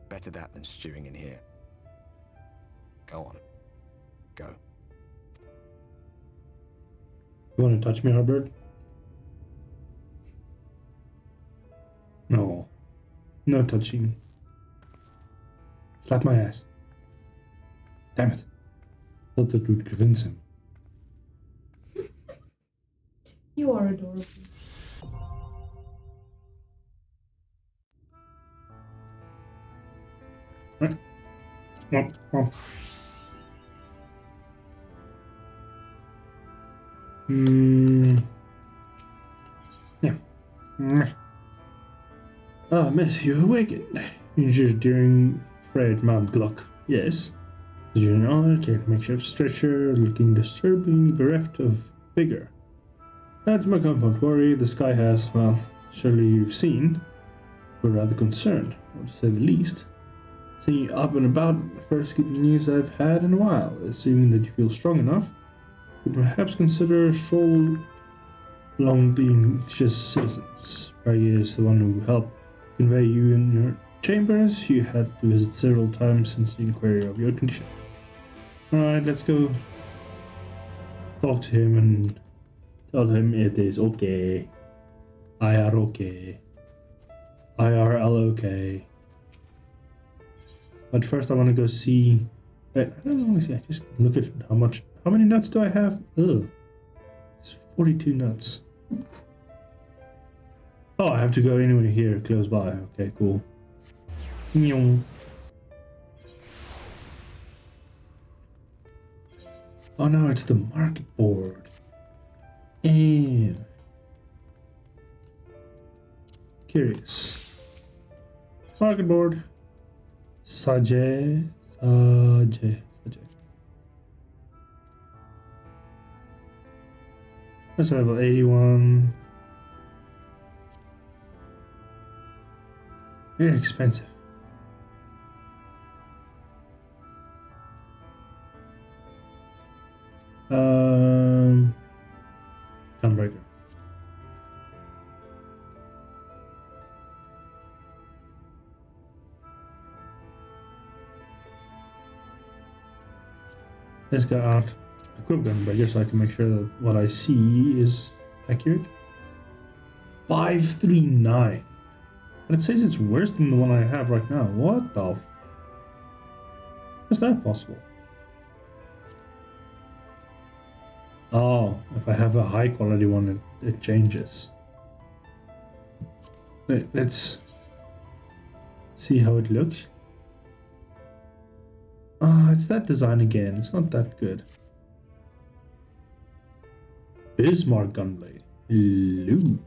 Better that than stewing in here. Go on. Go. You want to touch me, Arbert? No. No touching. Slap my ass. Damn it. Thought that would convince him. You are adorable. Right. Well. Yeah. Ah, miss, you awakened. Injured during Fred Mount Gluck. Yes. Did you know I carried a makeshift stretcher, looking disturbingly bereft of vigor? That's my compound worry. The sky has, well, surely you've seen. We're rather concerned, or to say the least. seeing you up and about, the first good news I've had in a while. Assuming that you feel strong enough, you perhaps consider a stroll along the anxious citizens. Bragi is the one who helped convey you in your chambers. You had to visit several times since the inquiry of your condition. Alright, let's go talk to him and tell him it is okay. IR okay. IRL okay. But first I want to go see... I don't know, I just look at how many nuts do I have? Ugh. It's 42 nuts. Oh, I have to go anywhere here, close by. Okay, cool. Meow. Oh no, it's the market board. Ew. Curious. Market board. Sajay. That's level 81. Very expensive. Gunbreaker. Let's go out. Equip gunbreaker so I can make sure that what I see is accurate. 539. But it says it's worse than the one I have right now. What the f... Is that possible? Oh, if I have a high quality one, it changes. Let's see how it looks. Ah, it's that design again. It's not that good. Bismarck gunblade. Hello.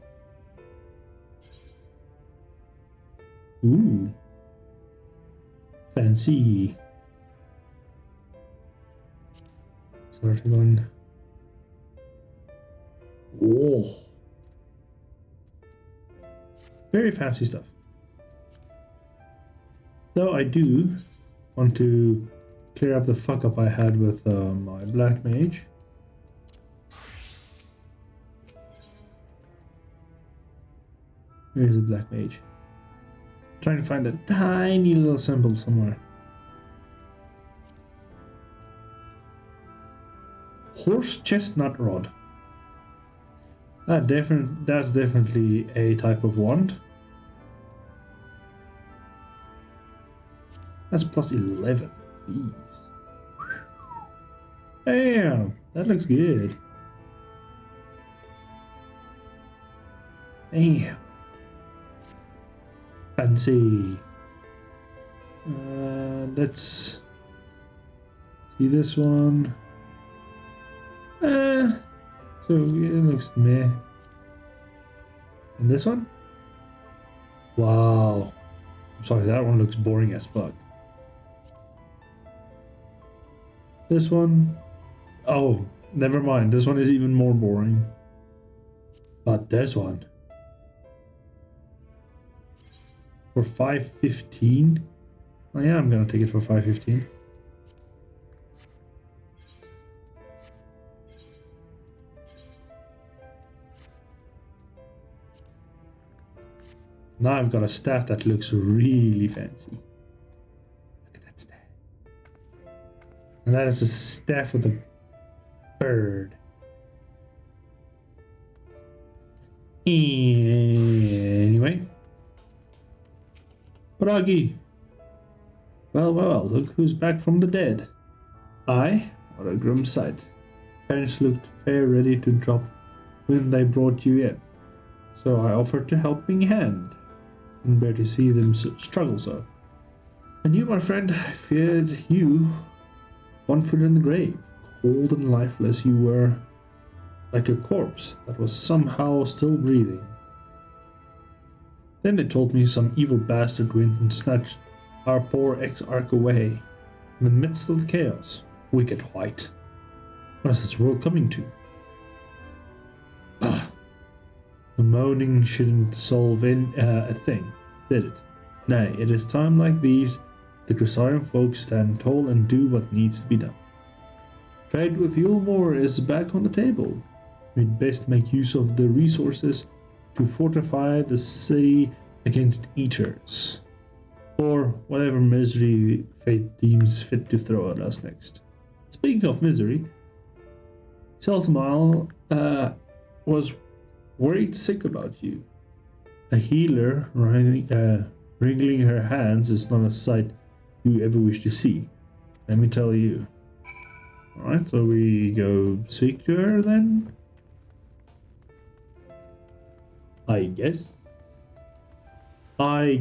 Ooh. Fancy. 31. Oh. Very fancy stuff. Though I do want to clear up the fuck up I had with my black mage. Here's the black mage. Trying to find a tiny little symbol somewhere. Horse chestnut rod. That's definitely a type of wand. That's plus 11. Jeez. Damn, that looks good. Damn. Fancy. Let's see this one. So it looks meh. And this one? Wow. I'm sorry, that one looks boring as fuck. This one? Oh, never mind. This one is even more boring. But this one. For 515? Oh yeah, I'm gonna take it for 515. Now I've got a staff that looks really fancy. Look at that staff. And that is a staff with a bird. Anyway. Bragi. Well, look who's back from the dead. Aye, what a grim sight. Parents looked fair ready to drop when they brought you in. So I offered a helping hand. And bear to see them struggle so. And you, my friend, I feared you. One foot in the grave. Cold and lifeless you were. Like a corpse that was somehow still breathing. Then they told me some evil bastard went and snatched our poor ex-arc away. In the midst of the chaos. Wicked white. What is this world coming to? The moaning shouldn't solve a thing, did it? Nay, it is time like these the Crusader folk stand tall and do what needs to be done. Trade with Yulmore is back on the table. We'd best make use of the resources to fortify the city against eaters, or whatever misery fate deems fit to throw at us next. Speaking of misery, Selsamile was worried sick about you. A healer wringing her hands is not a sight you ever wish to see, let me tell you. Alright, so we go speak to her then? I guess. I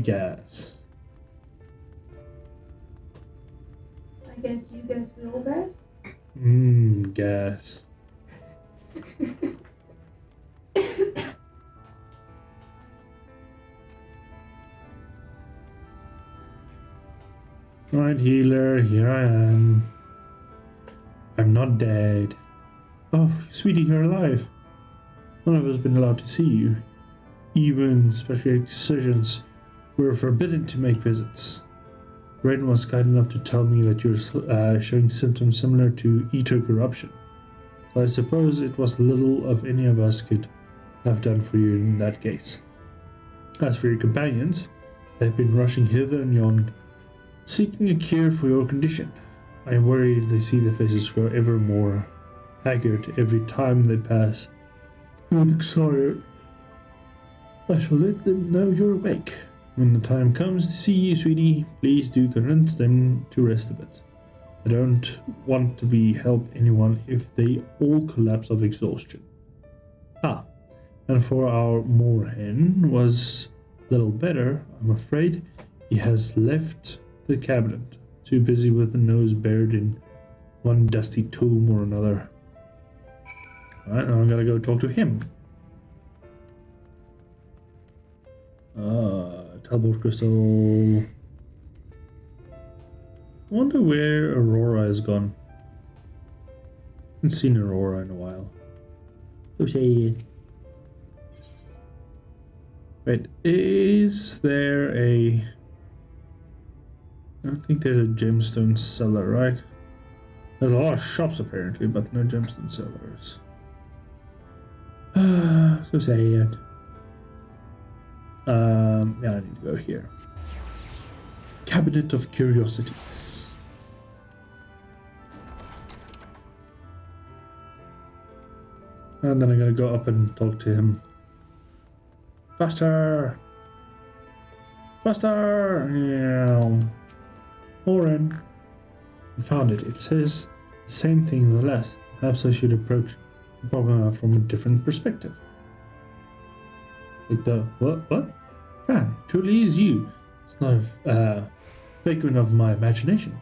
guess you guess we all guess? Guess. Right, healer, here I am. I'm not dead. Oh, sweetie, you're alive. None of us have been allowed to see you. Even special surgeons were forbidden to make visits. Raiden was kind enough to tell me that you're showing symptoms similar to eater corruption. So I suppose it was little of any of us could have done for you in that case. As for your companions, they've been rushing hither and yon, seeking a cure for your condition. I am worried they see their faces grow ever more haggard every time they pass. I'm sorry. I shall let them know you're awake. When the time comes to see you, sweetie, please do convince them to rest a bit. I don't want to help anyone if they all collapse of exhaustion. Ah, and for our moorhen was little better, I'm afraid. He has left the cabinet, too busy with the nose buried in one dusty tomb or another. Alright, now I'm gonna go talk to him. Teleport crystal. I wonder where Aurora has gone. Haven't seen Aurora in a while. Okay. Wait, is there a... I don't think there's a gemstone seller, right? There's a lot of shops apparently, but no gemstone sellers. So sad. Yeah, I need to go here. Cabinet of Curiosities. And then I'm gonna go up and talk to him. Faster! Faster! Yeah. Oren. I found it. It says the same thing nonetheless. Perhaps I should approach the problem from a different perspective. Like the what? Fran, truly is you. It's not a figment of my imagination.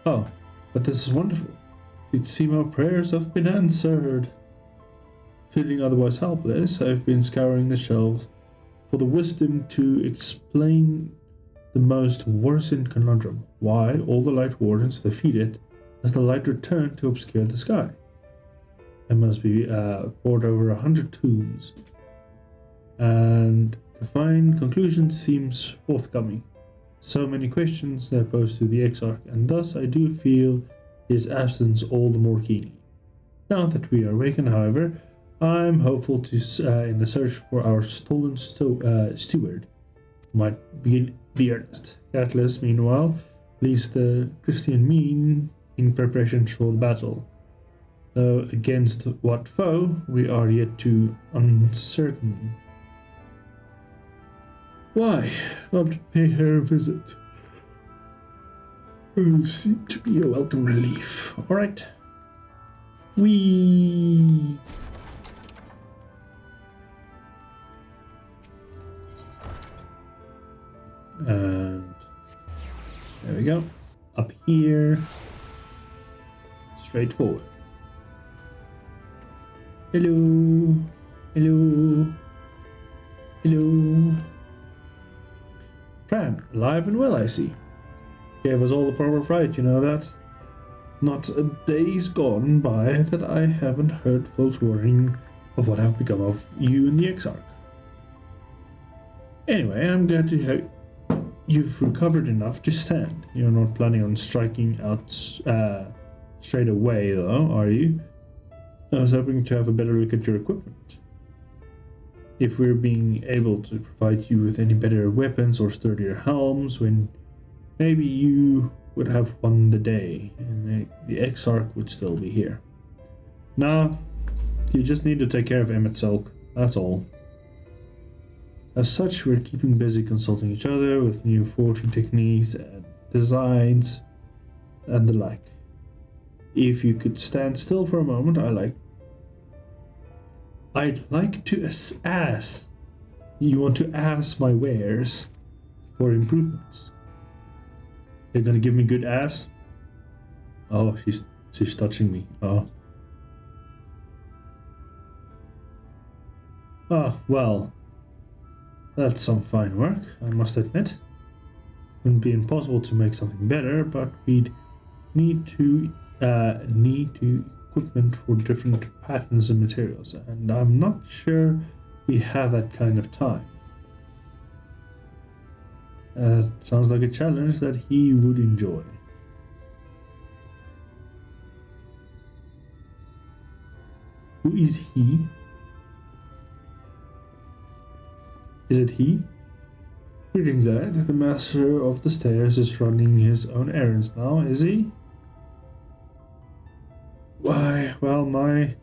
Oh, but this is wonderful. It seems our prayers have been answered. Feeling otherwise helpless, I've been scouring the shelves for the wisdom to explain the most worsened conundrum. Why all the light wardens defeated as the light returned to obscure the sky? There must be poured over 100 tombs. And the fine conclusion seems forthcoming. So many questions they pose to the Exarch, and thus I do feel his absence all the more keenly. Now that we are awakened, however, I'm hopeful to in the search for our stolen steward might begin the earnest. Catalyst, meanwhile, leads the Christian mean in preparations for the battle. Though against what foe, we are yet too uncertain. Why not pay her a visit? Oh, seemed to be a welcome relief. Alright. Whee! And there we go. Up here. Straight forward. Hello. Hello. Hello. Fran, alive and well, I see. Gave us all the proper fright, you know that? Not a day's gone by that I haven't heard folks worrying of what have become of you and the Exarch. Anyway, I'm glad to hear you've recovered enough to stand. You're not planning on striking out straight away, though, are you? I was hoping to have a better look at your equipment. If we're being able to provide you with any better weapons or sturdier helms, when maybe you would have won the day, and the Exarch would still be here. Nah, you just need to take care of Emmett Silk, that's all. As such, we're keeping busy consulting each other with new forging techniques and designs and the like. If you could stand still for a moment, I'd like to ask. You want to ask my wares for improvements? They're gonna give me good ass? Oh, she's touching me. Oh. Oh, well. That's some fine work, I must admit. Wouldn't be impossible to make something better, but we'd need equipment for different patterns and materials, and I'm not sure we have that kind of time. Sounds like a challenge that he would enjoy. Who is he? Is it he? Greetings, Ed. The master of the stairs is running his own errands now, is he? Why, well, my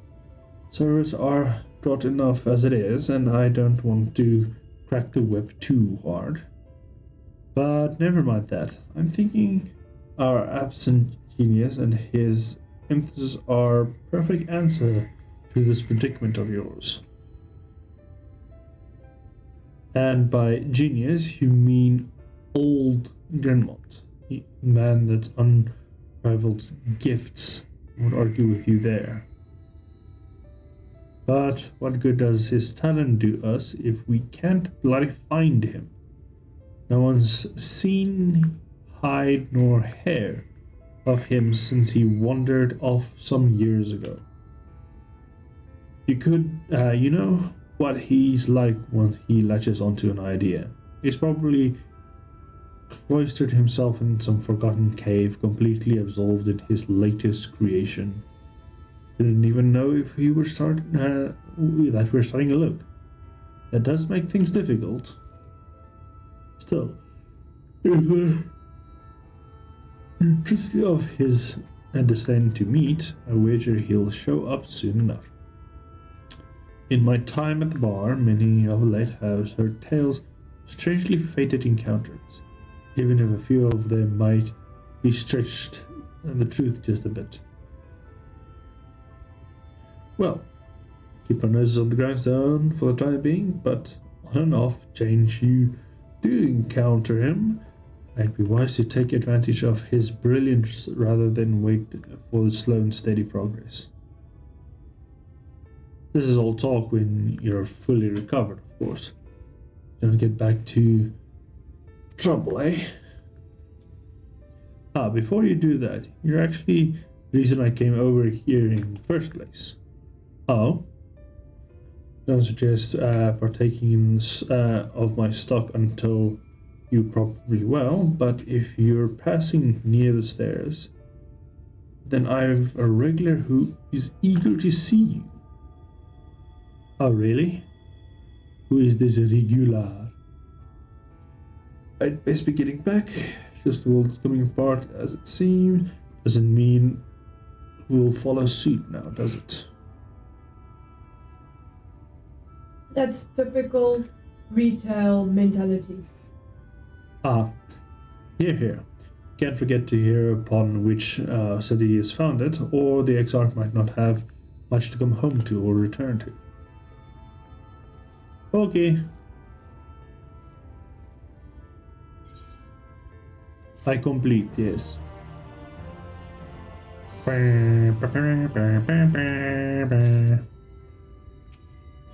servers are short enough as it is, and I don't want to crack the whip too hard. But never mind that. I'm thinking our absent genius and his emphasis are perfect answer to this predicament of yours. And by genius, you mean old Grenmont, man that's unrivaled gifts. I would argue with you there. But what good does his talent do us if we can't bloody find him? No one's seen hide nor hair of him since he wandered off some years ago. You could, you know what he's like once he latches onto an idea. He's probably cloistered himself in some forgotten cave, completely absorbed in his latest creation. Didn't even know if he were that we're starting to look. That does make things difficult. Still, if the interest of his descend to meet, I wager he'll show up soon enough. In my time at the bar, many of late have heard tales of strangely fated encounters, even if a few of them might be stretched the truth just a bit. Well, keep our noses on the grindstone for the time being, but on and off change you do encounter him, I'd be wise to take advantage of his brilliance rather than wait for the slow and steady progress. This is all talk when you're fully recovered, of course. Don't get back to trouble, eh? Before you do that, you're actually the reason I came over here in the first place. Oh? Don't suggest partaking in, of my stock until you probably will, but if you're passing near the stairs, then I've a regular who is eager to see you. Oh, really? Who is this regular? I'd best be getting back. Just the world's coming apart as it seemed. Doesn't mean we'll follow suit now, does it? That's typical retail mentality. Here. Can't forget to hear upon which city is founded, or the Exarch might not have much to come home to or return to. Okay. I complete, yes.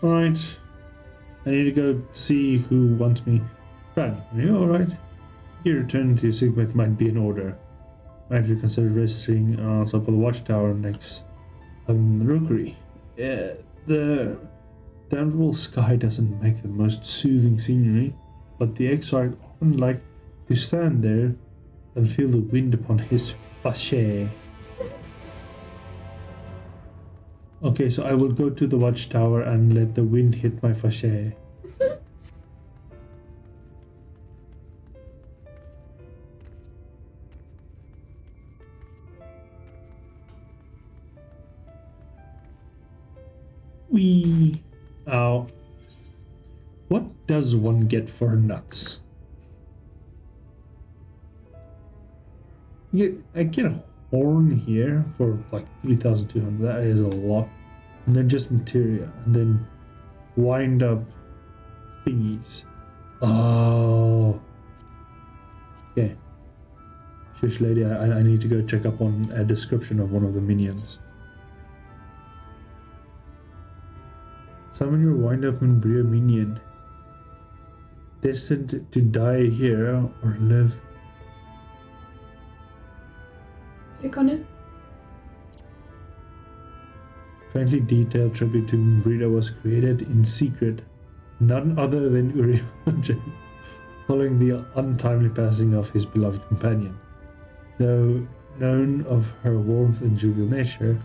Alright. I need to go see who wants me. Fran, are you alright? Your return to Sigmet might be in order. Might you consider resting on top of the watchtower next the rookery? The damnable sky doesn't make the most soothing scenery, but the Exarch often like to stand there and feel the wind upon his flesh. Okay, so I will go to the watchtower and let the wind hit my flesh. Wee. Ow. What does one get for nuts? I get a horn here for like 3,200. That is a lot. And then just materia. And then wind up thingies. Oh. Okay. Shush lady, I need to go check up on a description of one of the minions. Summon your wind up and Bria minion. Destined to die here or live. Click on it. Frankly detailed tribute to Brida was created in secret, none other than Urianger, following the untimely passing of his beloved companion. Though known of her warmth and jovial nature,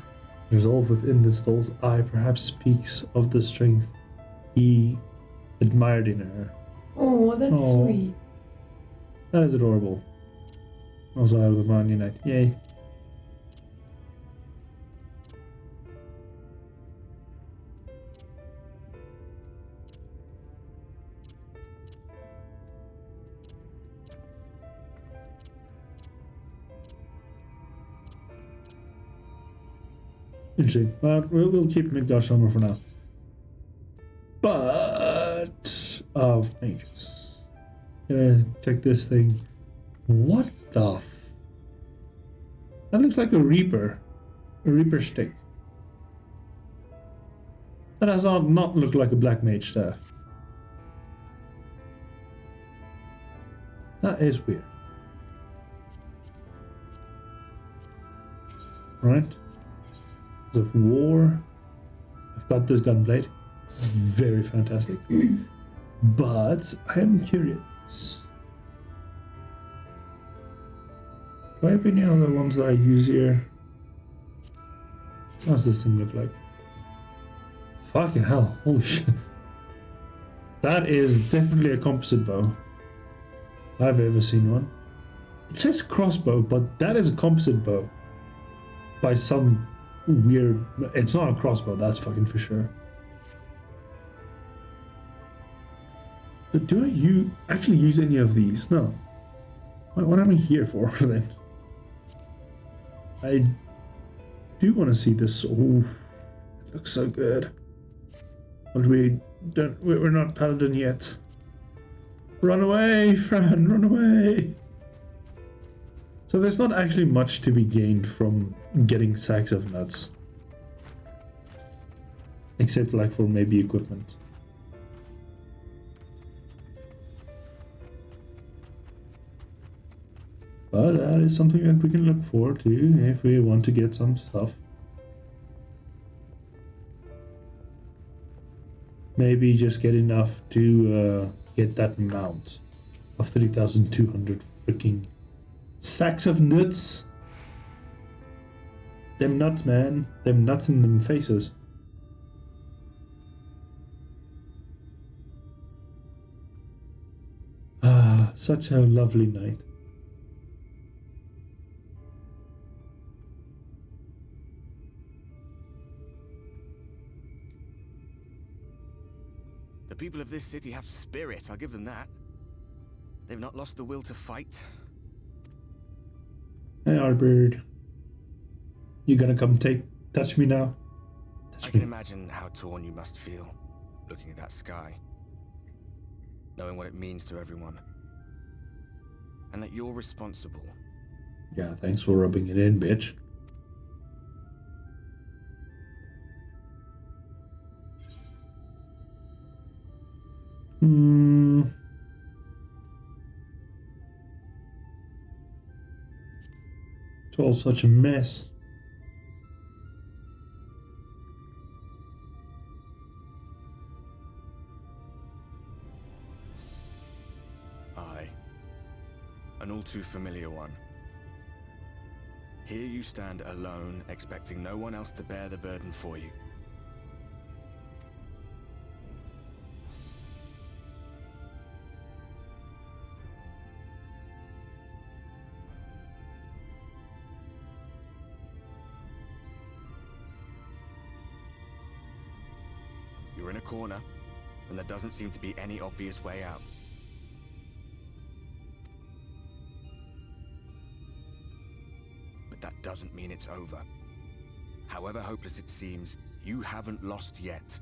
resolve within the soul's eye perhaps speaks of the strength he admired in her. Oh, that's sweet. That is adorable. Also, I have a Man United. Yay. Interesting, but we'll keep Midgard Summer for now. But of mages. Check this thing. What the f... That looks like a Reaper. A Reaper stick. That does not look like a Black Mage staff. That is weird. Right. Of war. I've got this gunblade. Very fantastic. But I am curious. Do I have any other ones that I use here? What does this thing look like? Fucking hell. Holy shit. That is definitely a composite bow. If I've ever seen one. It says crossbow, but that is a composite bow. By some weird... It's not a crossbow, that's fucking for sure. But do I actually use any of these? No. What am I here for then? I do want to see this. Oh, it looks so good. But we're not paladin yet. Run away, Fran, run away! So there's not actually much to be gained from getting sacks of nuts. Except like for maybe equipment. But that is something that we can look forward to if we want to get some stuff. Maybe just get enough to get that mount of 3,200 freaking sacks of nuts. Them nuts, man. Them nuts in them faces. Ah, such a lovely night. The people of this city have spirit, I'll give them that. They've not lost the will to fight. Hey, Arbird. You gonna come touch me now? I can imagine how torn you must feel, looking at that sky. Knowing what it means to everyone. And that you're responsible. Yeah, thanks for rubbing it in, bitch. It's all such a mess. An all too familiar one. Here you stand alone, expecting no one else to bear the burden for you. You're in a corner, and there doesn't seem to be any obvious way out. But that doesn't mean it's over. However hopeless it seems, you haven't lost yet.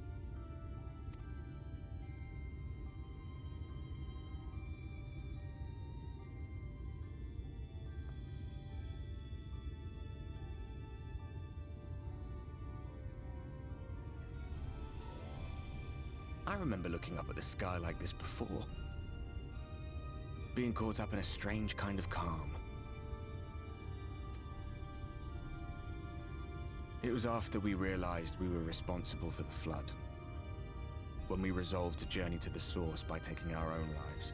I remember looking up at the sky like this before. Being caught up in a strange kind of calm. It was after we realized we were responsible for the flood. When we resolved to journey to the source by taking our own lives.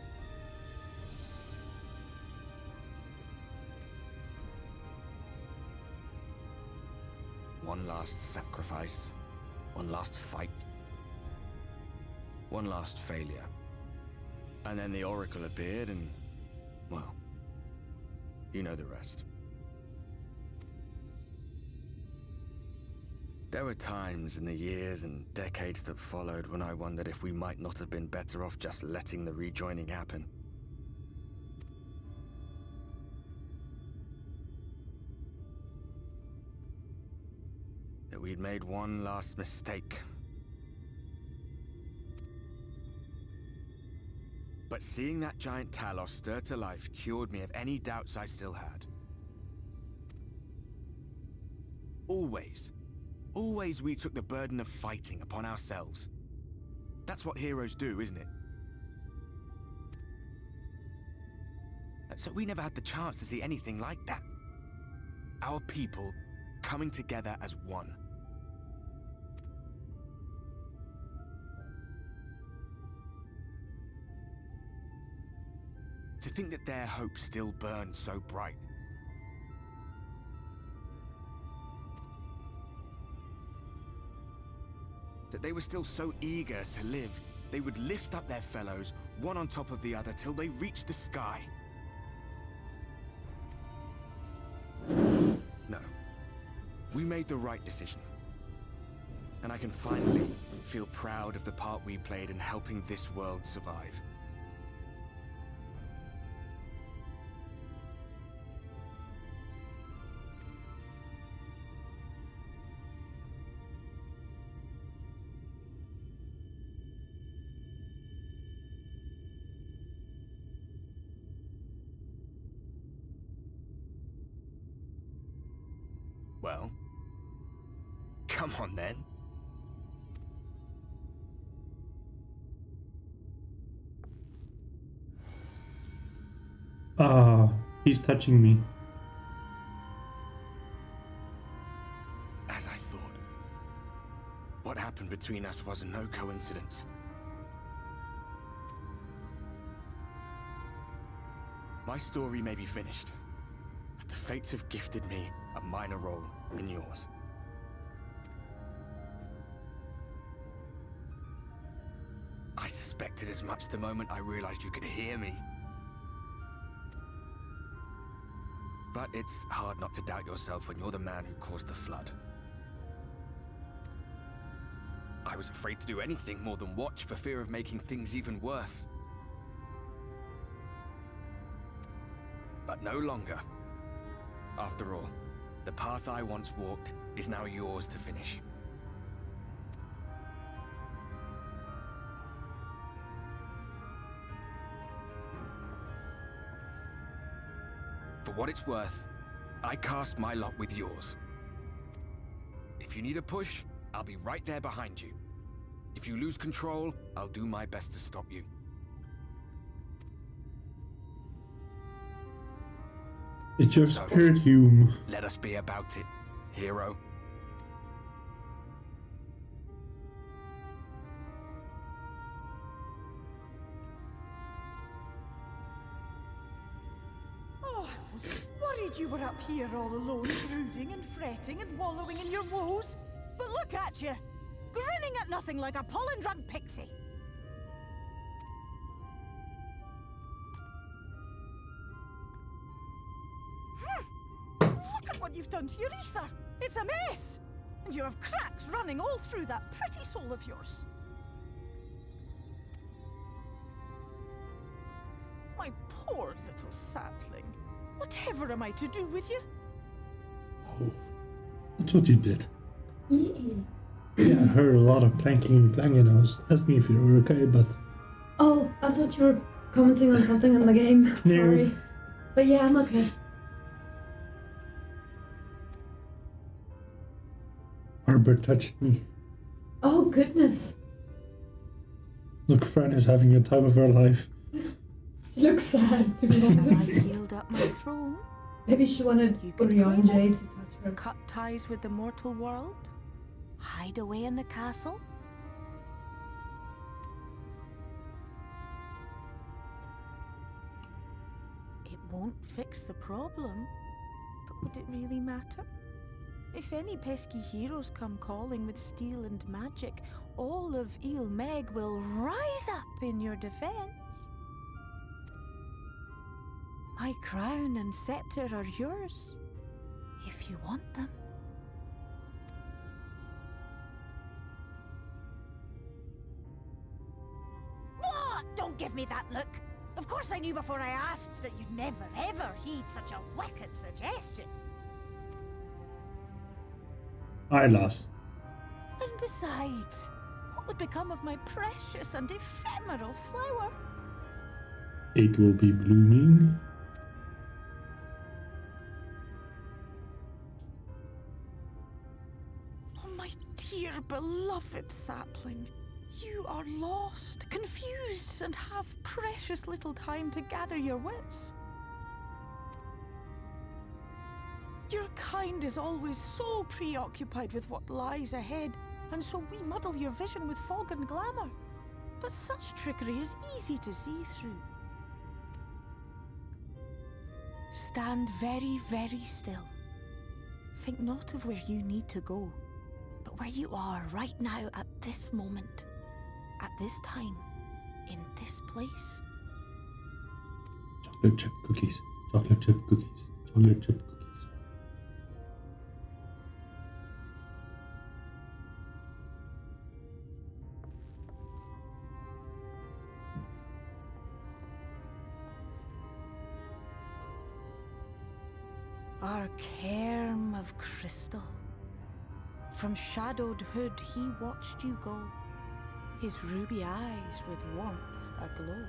One last sacrifice. One last fight. One last failure. And then the Oracle appeared and, well, you know the rest. There were times in the years and decades that followed when I wondered if we might not have been better off just letting the rejoining happen. That we'd made one last mistake. But seeing that giant Talos stir to life cured me of any doubts I still had. Always we took the burden of fighting upon ourselves. That's what heroes do, isn't it? So we never had the chance to see anything like that. Our people coming together as one. To think that their hope still burned so bright. That they were still so eager to live, they would lift up their fellows, one on top of the other, till they reached the sky. No. We made the right decision. And I can finally feel proud of the part we played in helping this world survive. Well, come on then. Ah, he's touching me. As I thought. What happened between us was no coincidence. My story may be finished, but the fates have gifted me a minor role in yours. I suspected as much the moment I realized you could hear me. But it's hard not to doubt yourself when you're the man who caused the flood. I was afraid to do anything more than watch for fear of making things even worse. But no longer. After all, the path I once walked is now yours to finish. For what it's worth, I cast my lot with yours. If you need a push, I'll be right there behind you. If you lose control, I'll do my best to stop you. It's your spirit, Hume. Let us be about it, hero. was worried you were up here all alone, brooding and fretting and wallowing in your woes. But look at you, grinning at nothing like a pollen-drunk pixie. Look at what you've done to your ether. It's a mess. And you have cracks running all through that pretty soul of yours. My poor little sapling. Whatever am I to do with you? Oh, that's what you did. Yeah. Yeah, I heard a lot of clanking and clanging. I was asking if you were okay, but... Oh, I thought you were commenting on something in the game. No. Sorry. But yeah, I'm okay. Arbor touched me. Oh, goodness. Look, Fran is having a time of her life. She looks sad, to be honest. I healed up my throne. Maybe she wanted Urianjay to touch her. Cut ties with the mortal world? Hide away in the castle? It won't fix the problem, but would it really matter? If any pesky heroes come calling with steel and magic, all of Il Meg will rise up in your defense. My crown and scepter are yours, if you want them. What? Don't give me that look! Of course I knew before I asked that you'd never ever heed such a wicked suggestion. Aye, lass. And besides, what would become of my precious and ephemeral flower? It will be blooming. Oh, my dear beloved sapling. You are lost, confused, and have precious little time to gather your wits. Your kind is always so preoccupied with what lies ahead, and so we muddle your vision with fog and glamour. But such trickery is easy to see through. Stand very, very still. Think not of where you need to go, but where you are right now at this moment, at this time, in this place. Chocolate chip cookies. Chocolate chip cookies. Chocolate chip cookies. Our cairn of crystal. From shadowed hood he watched you go, his ruby eyes with warmth aglow.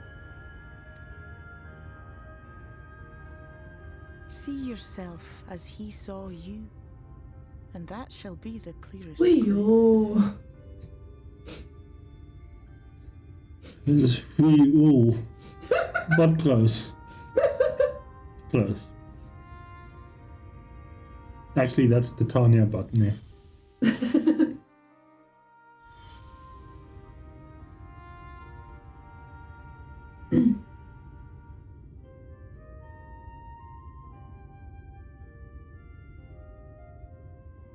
See yourself as he saw you, and that shall be the clearest clue. Wee-oh. This is free wool. But close. Close. Actually, that's the Tanya button here.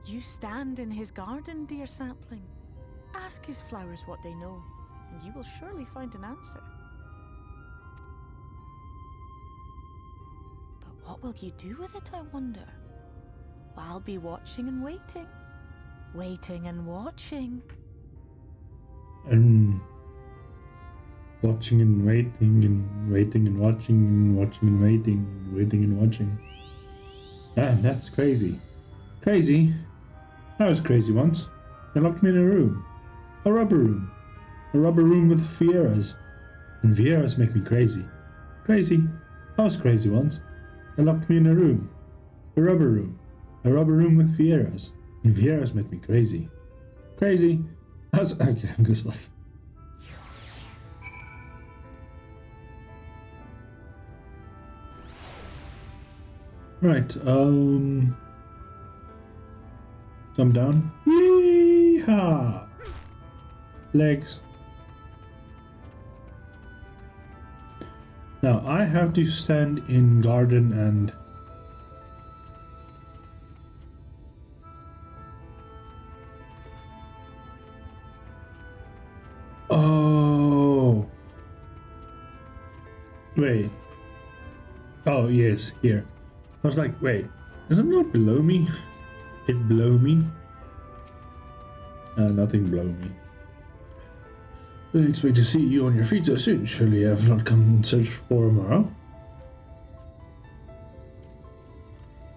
You stand in his garden, dear sapling. Ask his flowers what they know, and you will surely find an answer. But what will you do with it, I wonder? I'll be watching and waiting. Waiting and watching. And watching and waiting and waiting and watching and watching and waiting, waiting and watching. Man, that's crazy. Crazy? I was crazy once. They locked me in a room. A rubber room. A rubber room with Vieras. And Vieras make me crazy. Crazy. I was crazy once. They locked me in a room. A rubber room. A rubber room with Vieras. And Vieras make me crazy. Crazy. I was... Okay, I'm gonna stop. Right, jump down. Yee-haw! Legs. Now, I have to stand in garden and Wait. Oh, yes, here. I was like, wait, is it not below me? It below me? Nothing below me. Didn't expect to see you on your feet so soon. Surely you have not come in search for tomorrow.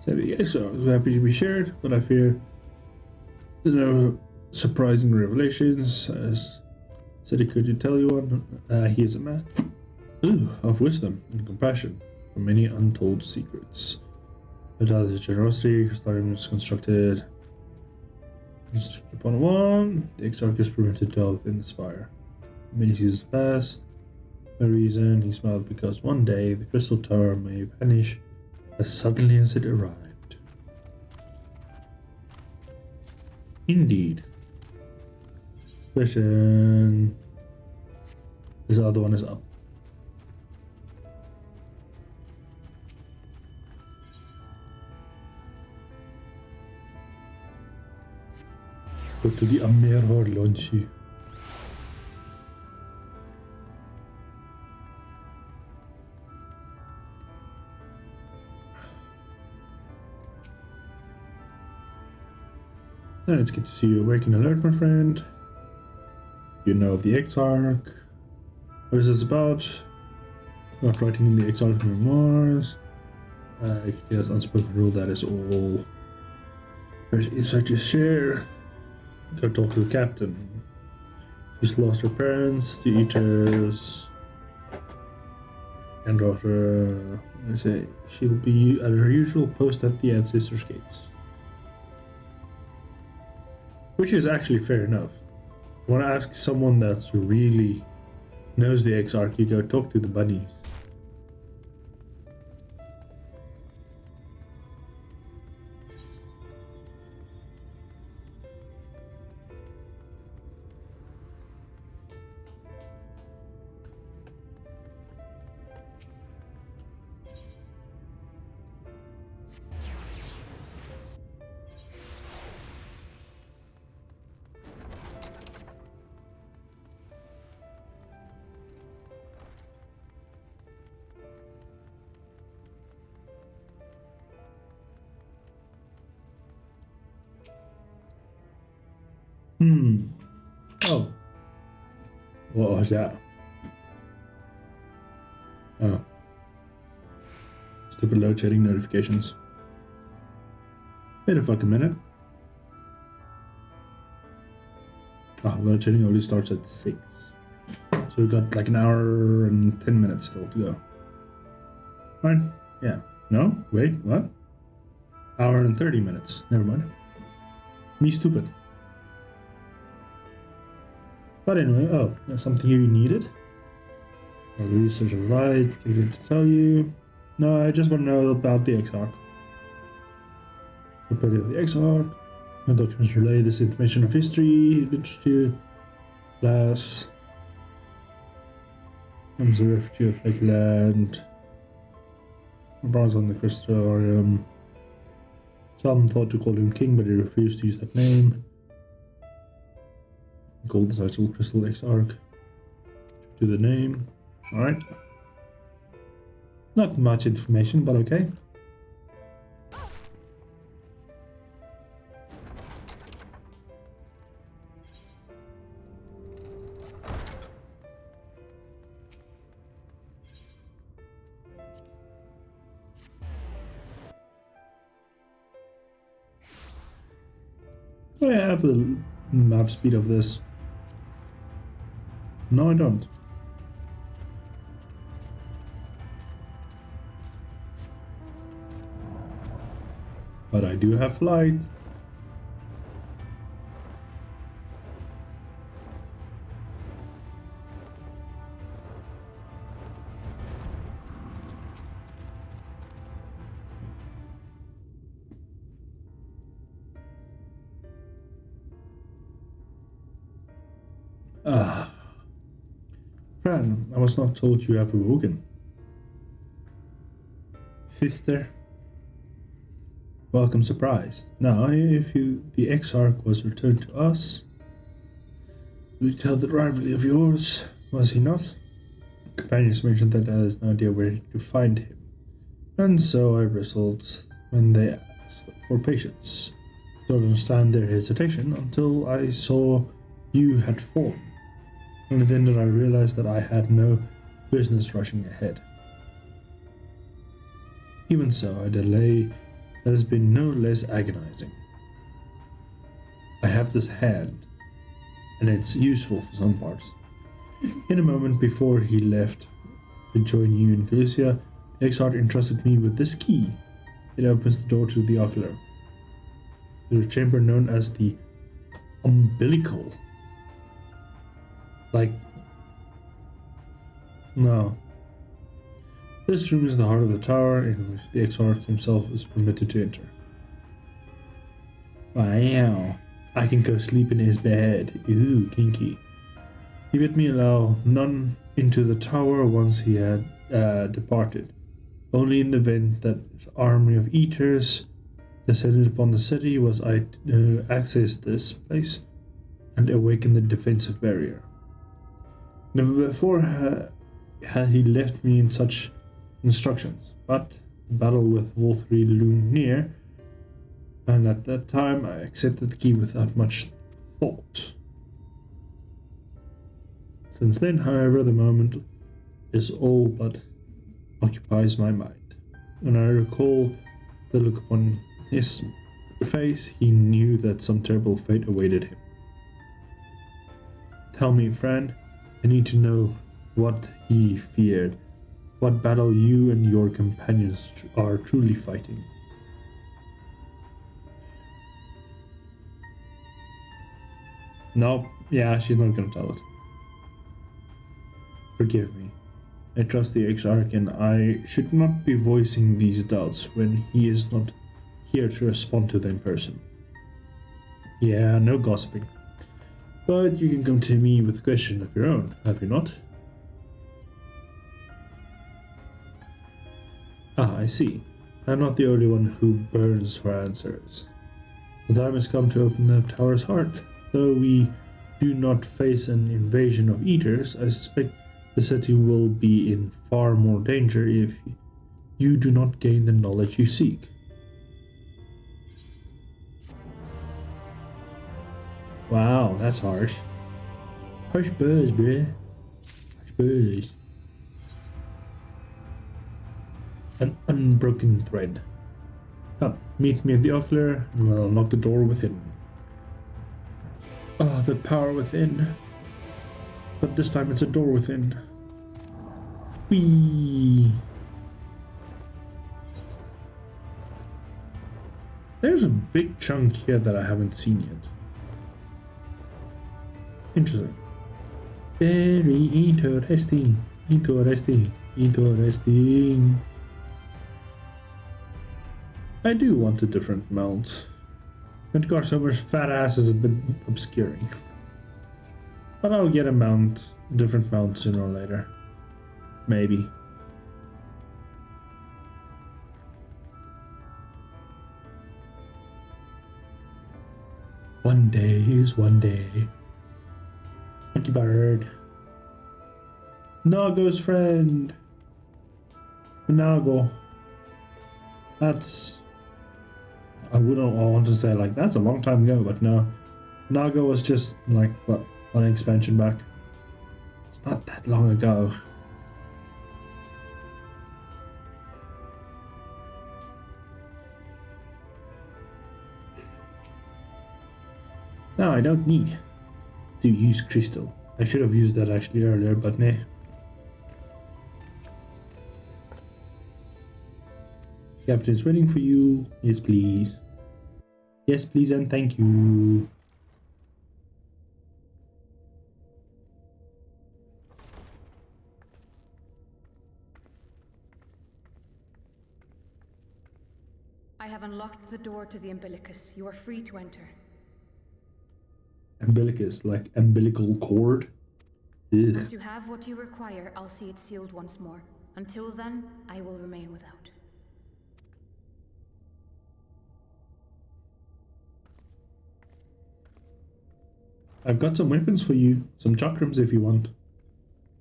So yes, I was happy to be shared, but I fear there are surprising revelations. As said he could tell you one. He is a man of wisdom and compassion for many untold secrets. Without his generosity, Crystarium is constructed upon one. The Exarch is permitted to dwell within the spire. Many seasons passed. No reason, he smiled because one day the crystal tower may vanish as suddenly as it arrived. Indeed. Question. This other one is up. Go to the Amer Horlonchi. And it's good to see you awake and alert, my friend. You know of the Exarch. What is this about? Not writing in the Exarch memoirs. Yes, unspoken rule, that is all. There's such a share. Go talk to the captain. She's lost her parents, the eaters, and daughter. I say she'll be at her usual post at the ancestors' gates. Which is actually fair enough. If you want to ask someone that's really knows the Exarch, you go talk to the bunnies. Oh. What was that? Oh. Stupid load shedding notifications. Wait a fucking minute. Oh, load shedding only starts at 6. So we've got like an hour and 10 minutes still to go. Right? Yeah. No? Wait, what? Hour and 30 minutes. Never mind. Me stupid. But anyway, oh, that's something you needed. Well, the research arrived, to tell you. No, I just want to know about the Exarch. The property of the Exarch. The documents relay this information of history, literature, class. I'm a refugee of Lakeland. Bronze on the Crystarium. Some thought to call him king, but he refused to use that name. Gold title, Crystal Exarch. To the name. Alright. Not much information, but okay. Do I have the map speed of this? No, I don't. But I do have flight. Fran, I was not told you have awoken. Sister. Welcome surprise. Now, if the Exarch was returned to us, you tell the rivalry of yours, was he not? companions mentioned that I had no idea where to find him, and so I wrestled when they asked for patience. Don't understand their hesitation until I saw you had fallen, and then did I realized that I had no business rushing ahead. Even so, a delay has been no less agonizing. I have this hand, and it's useful for some parts. In a moment before he left to join you in Felicia, Exart entrusted me with this key. It opens the door to the ocular, the chamber known as the umbilical. No. This room is the heart of the tower in which the Exarch himself is permitted to enter. Wow. I can go sleep in his bed. Ooh, kinky. He bid me allow none into the tower once he had departed. Only in the event that an army of eaters descended upon the city was I to access this place and awaken the defensive barrier. Never before had he left me in such instructions, but the battle with Wolf-3 loomed near, and at that time I accepted the key without much thought. Since then, however, the moment is all but occupies my mind. When I recall the look upon his face, he knew that some terrible fate awaited him. Tell me, Fran, I need to know what he feared, what battle you and your companions are truly fighting. No, yeah, she's not gonna tell it. Forgive me. I trust the Exarch, and I should not be voicing these doubts when he is not here to respond to them in person. Yeah, no gossiping. But you can come to me with a question of your own, have you not? Ah, I see. I'm not the only one who burns for answers. The time has come to open the tower's heart. Though we do not face an invasion of eaters, I suspect the city will be in far more danger if you do not gain the knowledge you seek. Wow, that's harsh. Harsh buzz, bruh. Harsh buzz. An unbroken thread. Come, meet me at the ocular, and we'll unlock the door within. Oh, the power within. But this time it's a door within. Whee! There's a big chunk here that I haven't seen yet. Interesting. Very interesting. Interesting. I do want a different mount. Edgar Somer's fat ass is a bit obscuring. But I'll get a different mount sooner or later. Maybe. One day is one day. Monkey bird. Nago's friend. Nago. That's... I want to say like that's a long time ago, but no. Nago was just like what, one expansion back. It's not that long ago. No, I don't need to use crystal. I should have used that actually earlier, but nah. Captain's waiting for you. Yes, please. Yes, please, and thank you. I have unlocked the door to the umbilicus. You are free to enter. Umbilicus, like umbilical cord? Ugh. Once you have what you require, I'll see it sealed once more. Until then, I will remain without. I've got some weapons for you. Some chakrams if you want.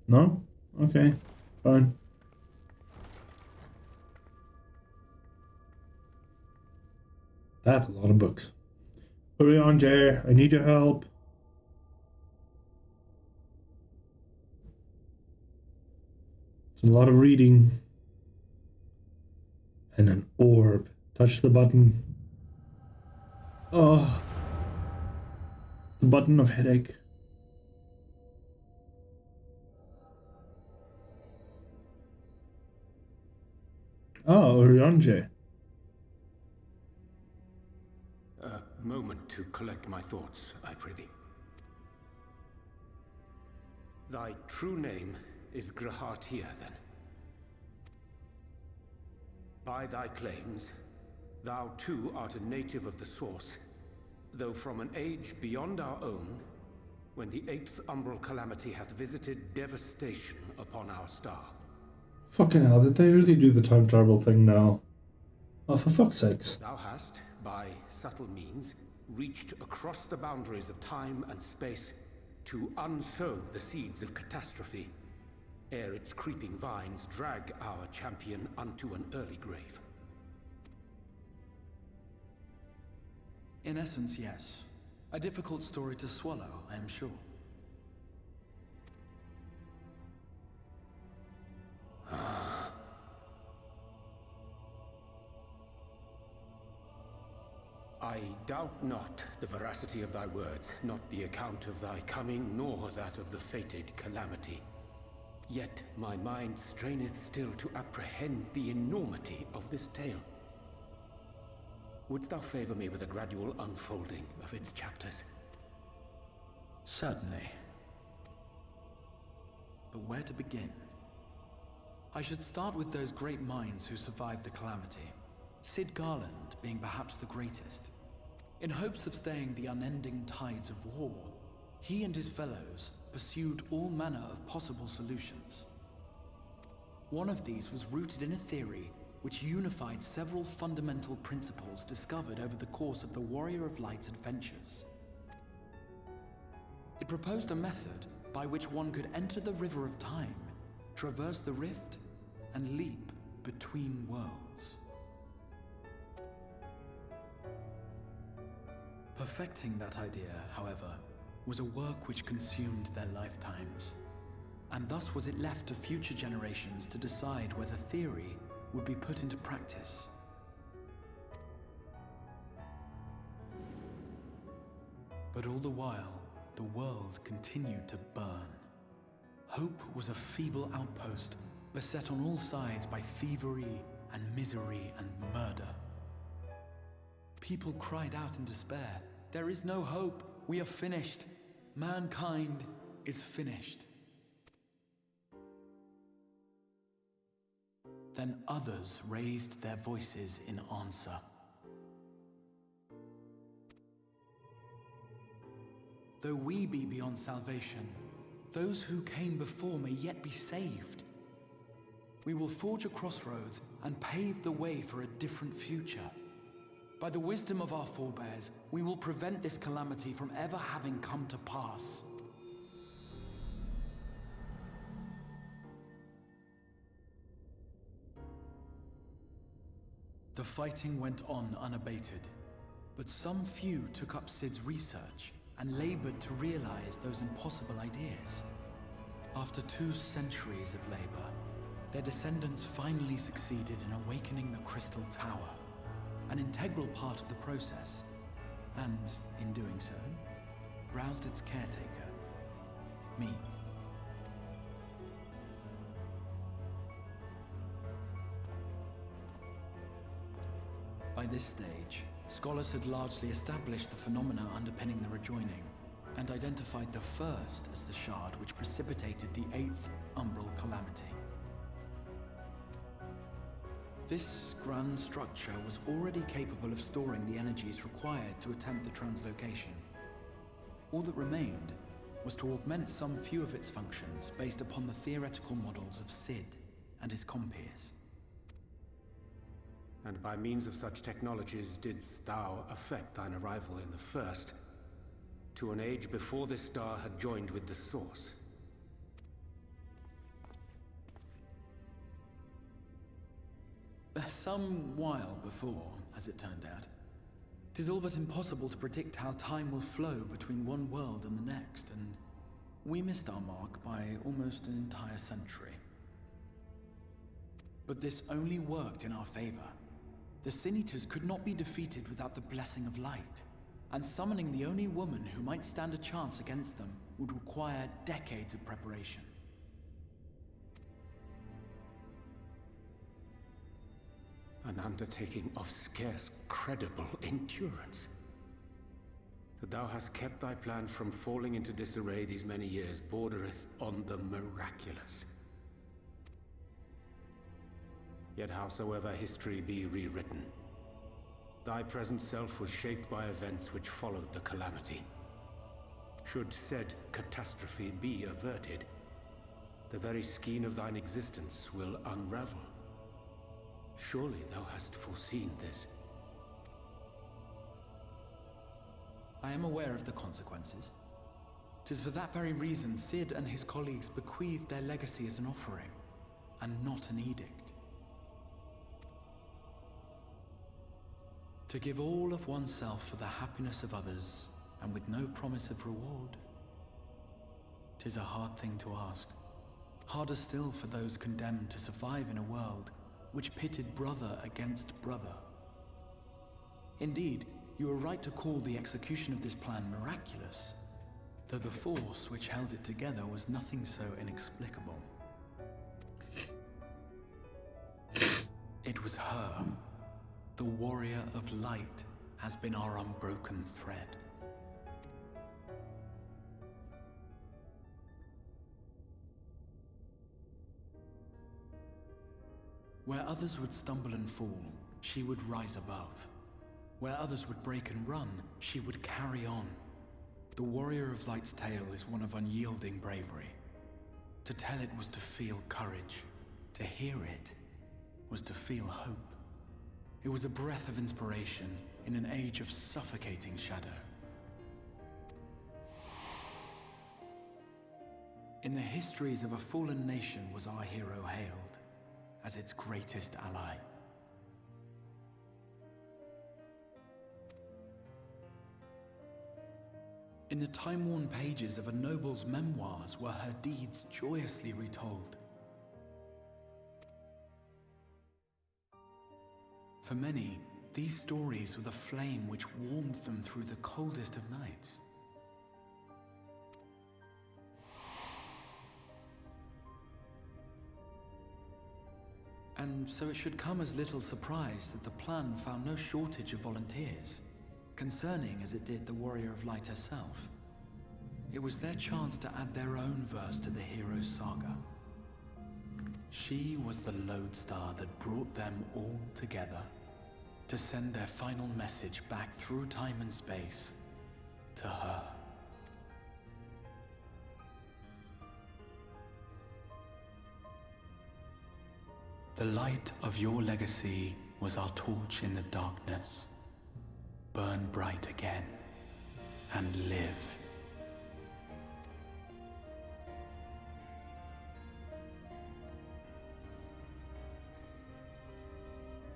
No? Okay, fine. That's a lot of books. Hurry on, Jay. I need your help. It's a lot of reading. And an orb. Touch the button. Oh. The button of headache. Oh, Orionje. A moment to collect my thoughts, I prithee. Thy true name is Grahatir, then. By thy claims, thou too art a native of the Source, though from an age beyond our own, when the 8th umbral calamity hath visited devastation upon our star. Fucking hell, did they really do the time travel thing now? Oh, for fuck's sakes. Thou hast, by subtle means, reached across the boundaries of time and space to unsow the seeds of catastrophe, ere its creeping vines drag our champion unto an early grave. In essence, yes. A difficult story to swallow, I am sure. I doubt not the veracity of thy words, not the account of thy coming, nor that of the fated calamity. Yet my mind straineth still to apprehend the enormity of this tale. Wouldst thou favor me with a gradual unfolding of its chapters? Certainly. But where to begin? I should start with those great minds who survived the calamity. Sid Garland being perhaps the greatest. In hopes of staying the unending tides of war, he and his fellows pursued all manner of possible solutions. One of these was rooted in a theory which unified several fundamental principles discovered over the course of the Warrior of Light's adventures. It proposed a method by which one could enter the River of Time, traverse the rift, and leap between worlds. Perfecting that idea, however, was a work which consumed their lifetimes, and thus was it left to future generations to decide whether theory would be put into practice. But all the while, the world continued to burn. Hope was a feeble outpost, beset on all sides by thievery and misery and murder. People cried out in despair, "There is no hope, we are finished. Mankind is finished." Then others raised their voices in answer. Though we be beyond salvation, those who came before may yet be saved. We will forge a crossroads and pave the way for a different future. By the wisdom of our forebears, we will prevent this calamity from ever having come to pass. The fighting went on unabated, but some few took up Sid's research and labored to realize those impossible ideas. After 2 centuries of labor, their descendants finally succeeded in awakening the Crystal Tower, an integral part of the process, and, in doing so, roused its caretaker, me. By this stage, scholars had largely established the phenomena underpinning the rejoining, and identified the first as the shard which precipitated the 8th umbral calamity. This grand structure was already capable of storing the energies required to attempt the translocation. All that remained was to augment some few of its functions based upon the theoretical models of Sid and his compeers. And by means of such technologies didst thou effect thine arrival in the first, to an age before this star had joined with the Source. some while before, as it turned out. 'Tis all but impossible to predict how time will flow between one world and the next, and we missed our mark by almost an entire century. But this only worked in our favor. The Sin Eaters could not be defeated without the blessing of light, and summoning the only woman who might stand a chance against them would require decades of preparation. An undertaking of scarce credible endurance. That thou hast kept thy plan from falling into disarray these many years bordereth on the miraculous. Yet howsoever history be rewritten, thy present self was shaped by events which followed the calamity. Should said catastrophe be averted, the very skein of thine existence will unravel. Surely thou hast foreseen this. I am aware of the consequences. 'Tis for that very reason Sid and his colleagues bequeathed their legacy as an offering, and not an edict. To give all of oneself for the happiness of others, and with no promise of reward. 'Tis a hard thing to ask. Harder still for those condemned to survive in a world which pitted brother against brother. Indeed, you are right to call the execution of this plan miraculous, though the force which held it together was nothing so inexplicable. It was her. The warrior of light has been our unbroken thread. Where others would stumble and fall, she would rise above. Where others would break and run, she would carry on. The warrior of light's tale is one of unyielding bravery. To tell it was to feel courage. To hear it was to feel hope. It was a breath of inspiration in an age of suffocating shadow. In the histories of a fallen nation was our hero hailed as its greatest ally. In the time-worn pages of a noble's memoirs were her deeds joyously retold. For many, these stories were the flame which warmed them through the coldest of nights. And so it should come as little surprise that the plan found no shortage of volunteers, concerning as it did the Warrior of Light herself. It was their chance to add their own verse to the hero's saga. She was the lodestar that brought them all together, to send their final message back through time and space to her. The light of your legacy was our torch in the darkness. Burn bright again and live.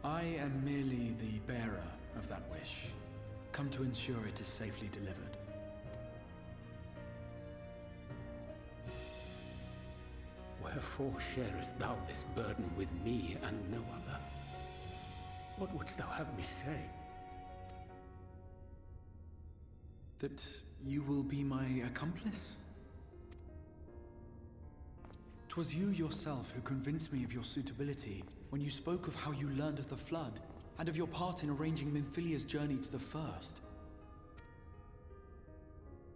I am merely the bearer of that wish, come to ensure it is safely delivered. Wherefore sharest thou this burden with me and no other? What wouldst thou have me say? That you will be my accomplice? 'Twas you yourself who convinced me of your suitability when you spoke of how you learned of the Flood and of your part in arranging Minfilia's journey to the First.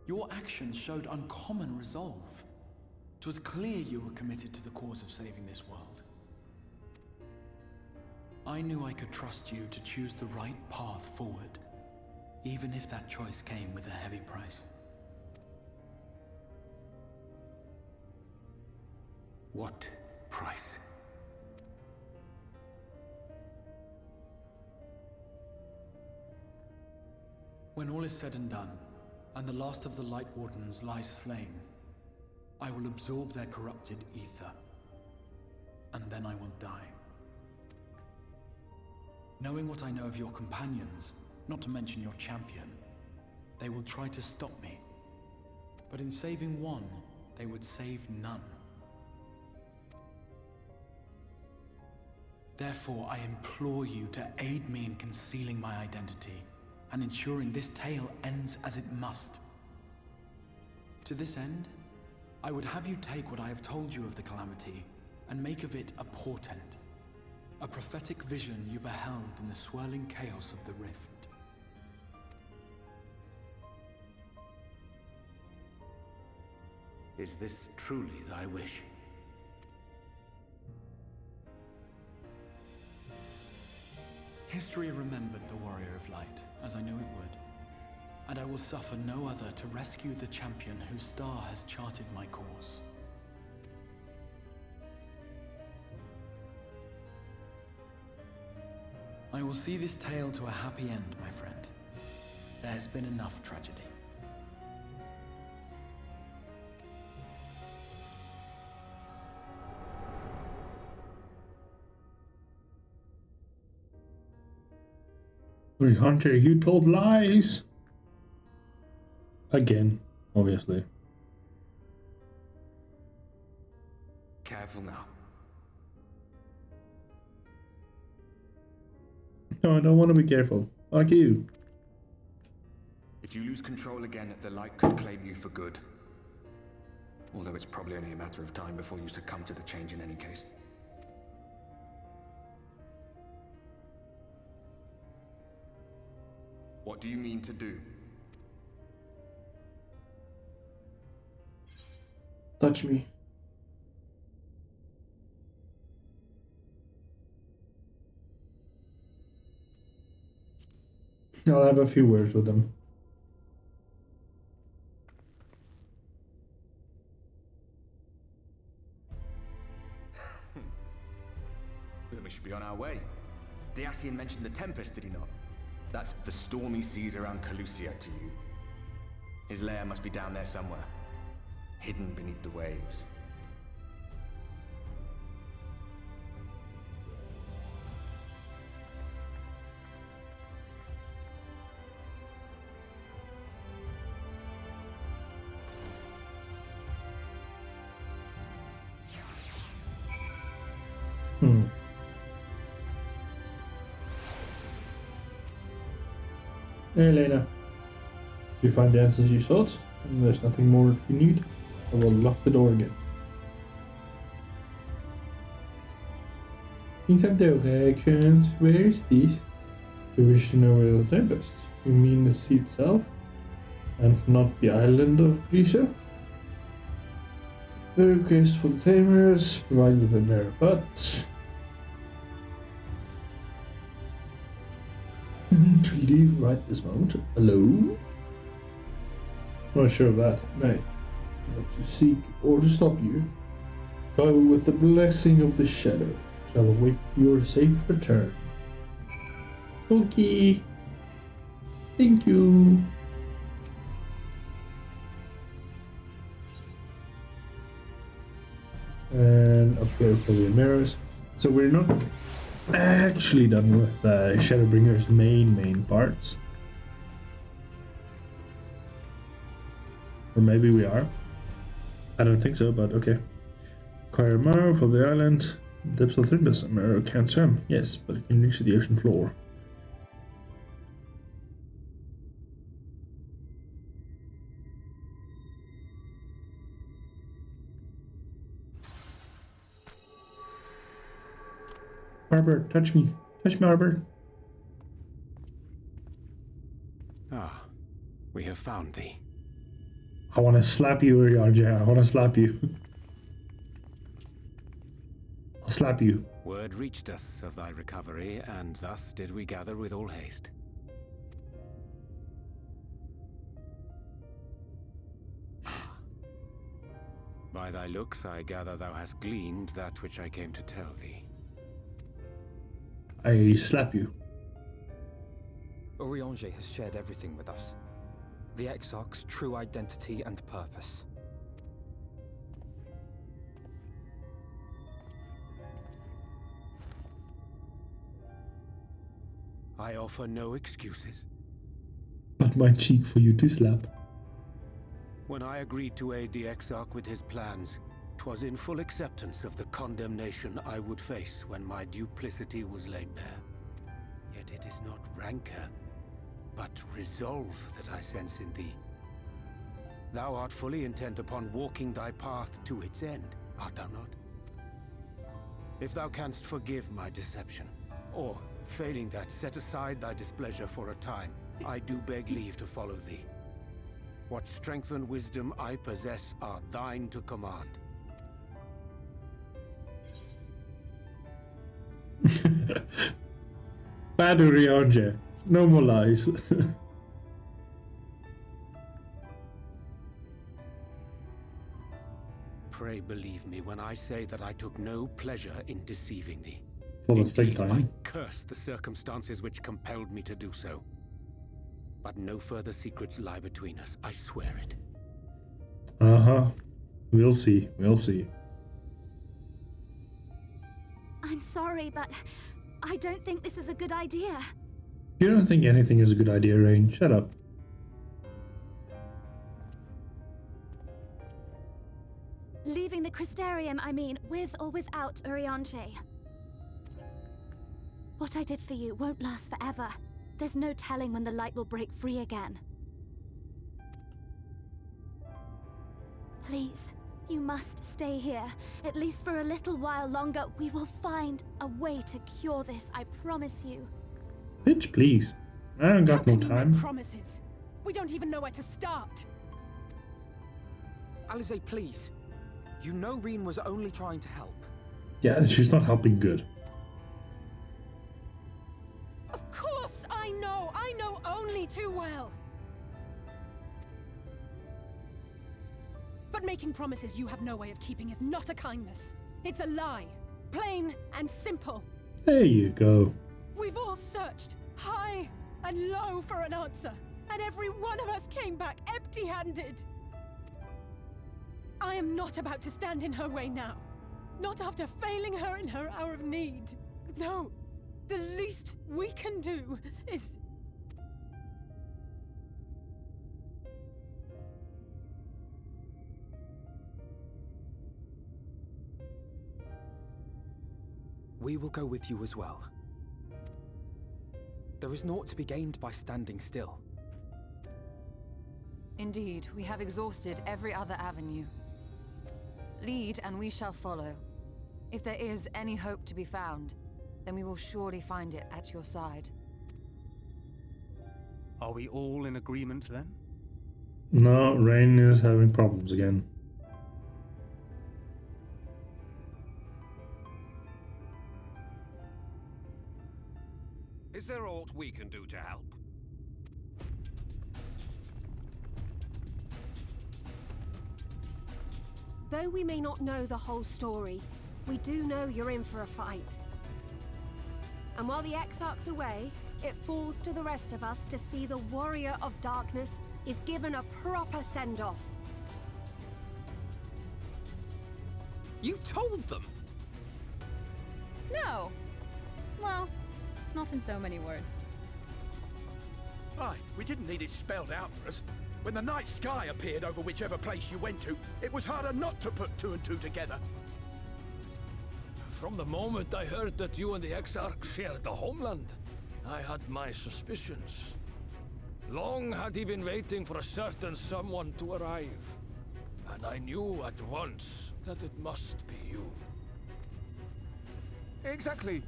Your actions showed uncommon resolve. 'Twas clear you were committed to the cause of saving this world. I knew I could trust you to choose the right path forward, even if that choice came with a heavy price. What price? When all is said and done, and the last of the Light Wardens lies slain, I will absorb their corrupted ether, and then I will die. Knowing what I know of your companions, not to mention your champion, they will try to stop me. But in saving one, they would save none. Therefore, I implore you to aid me in concealing my identity and ensuring this tale ends as it must. To this end, I would have you take what I have told you of the calamity and make of it a portent, a prophetic vision you beheld in the swirling chaos of the rift. Is this truly thy wish? History remembered the Warrior of Light, as I knew it would, and I will suffer no other to rescue the champion whose star has charted my course. I will see this tale to a happy end, my friend. There has been enough tragedy. Hunter, you told lies! Again, obviously. Careful now. No, I don't want to be careful. Fuck you. If you lose control again, the light could claim you for good. Although it's probably only a matter of time before you succumb to the change in any case. What do you mean to do? Touch me. I'll have a few words with them. We should be on our way. Dacian mentioned the Tempest, did he not? That's the stormy seas around Calusia to you. His lair must be down there somewhere, hidden beneath the waves. Hey, Elena. You find the answers you sought, and there's nothing more you need. I will lock the door again. In some directions, where is this? You wish to know where the Tempest? You mean the sea itself, and not the island of Grisha? The request for the Tamers, provided the mirror, but to leave right this moment alone? Not sure of that. Nay, not to seek or to stop you. Go with the blessing of the shadow. Shall await your safe return. Okay. Thank you. And up here for the mirrors. So we're not actually done with Shadowbringer's main parts. Or maybe we are. I don't think so, but okay. Acquire a marrow for the island. Depths of Tempest. A marrow can't swim. Yes, but it can reach the ocean floor. Arbor, touch me. Touch me, Arbor. Ah, we have found thee. I want to slap you, RJ. I want to slap you. I'll slap you. Word reached us of thy recovery, and thus did we gather with all haste. By thy looks, I gather thou hast gleaned that which I came to tell thee. I slap you. Urianger has shared everything with us. The Exarch's true identity and purpose. I offer no excuses. But my cheek for you to slap. When I agreed to aid the Exarch with his plans, 'twas in full acceptance of the condemnation I would face when my duplicity was laid bare. Yet it is not rancor, but resolve that I sense in thee. Thou art fully intent upon walking thy path to its end, art thou not? If thou canst forgive my deception, or, failing that, set aside thy displeasure for a time, I do beg leave to follow thee. What strength and wisdom I possess are thine to command. Bad Urianger. No more lies. Pray believe me when I say that I took no pleasure in deceiving thee. For the sake Indeed, I time. curse the circumstances which compelled me to do so. But no further secrets lie between us, I swear it. Uh-huh. We'll see. We'll see. I'm sorry, but I don't think this is a good idea. You don't think anything is a good idea, Rain. Shut up. Leaving the Crystarium, I mean, with or without Urianger. What I did for you won't last forever. There's no telling when the light will break free again. Please, you must stay here. At least for a little while longer. We will find a way to cure this, I promise you. Bitch, please. I don't got no time. Promises. We don't even know where to start. Alize, please. You know Reen was only trying to help. Yeah, she's not helping good. Of course I know only too well. But making promises you have no way of keeping is not a kindness. It's a lie. Plain and simple. There you go. We've all searched high and low for an answer, and every one of us came back empty-handed. I am not about to stand in her way now. Not after failing her in her hour of need. No, the least we can do is... We will go with you as well. There is naught to be gained by standing still. Indeed, we have exhausted every other avenue. Lead, and we shall follow. If there is any hope to be found, then we will surely find it at your side. Are we all in agreement then? No, Rain is having problems again. Is there aught we can do to help? Though we may not know the whole story, we do know you're in for a fight. And while the Exarch's away, it falls to the rest of us to see the Warrior of Darkness is given a proper send-off. You told them! No! Well, not in so many words. Aye, we didn't need it spelled out for us. When the night sky appeared over whichever place you went to, it was harder not to put two and two together. From the moment I heard that you and the Exarch shared the homeland, I had my suspicions. Long had he been waiting for a certain someone to arrive, and I knew at once that it must be you. Exactly.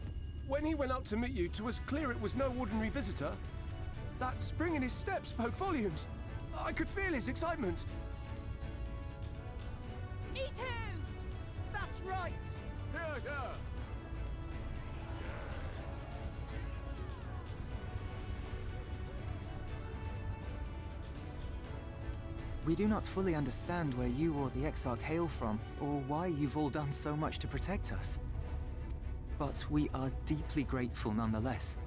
When he went up to meet you, it was clear it was no ordinary visitor. That spring in his step spoke volumes. I could feel his excitement. E2! That's right! Yeah. We do not fully understand where you or the Exarch hail from, or why you've all done so much to protect us. But we are deeply grateful nonetheless.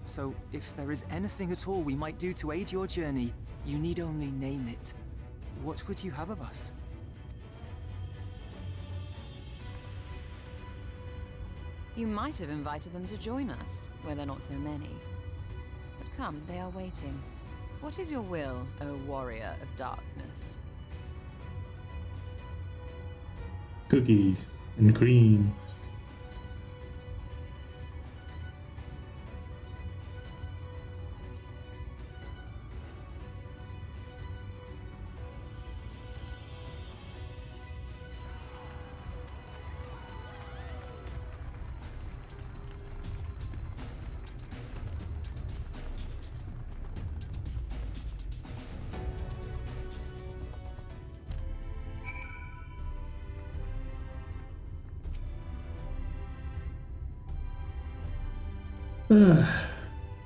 So, if there is anything at all we might do to aid your journey, you need only name it. What would you have of us? You might have invited them to join us, where there are not so many. But come, they are waiting. What is your will, O warrior of darkness? Cookies and cream.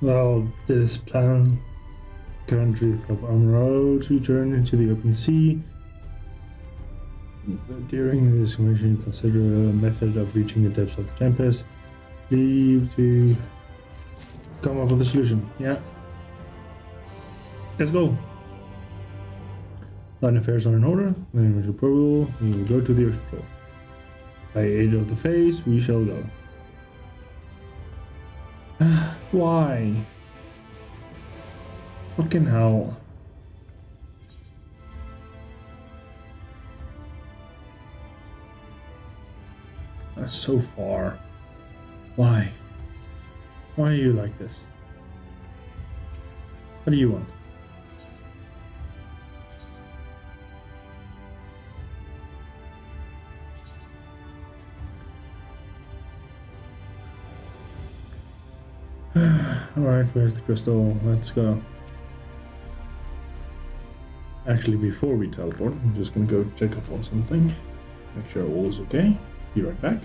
Well, this plan current reef of Amro to turn into the open sea. During this mission, consider a method of reaching the depths of the tempest. Leave to come up with a solution. Yeah. Let's go. Line affairs are in order. When we probable, we will go to the ocean floor. By aid of the phase, we shall go. Why? Fucking hell. That's so far. Why? Why are you like this? What do you want? Alright, where's the crystal? Let's go. Actually, before we teleport, I'm just gonna go check up on something. Make sure all is okay. Be right back.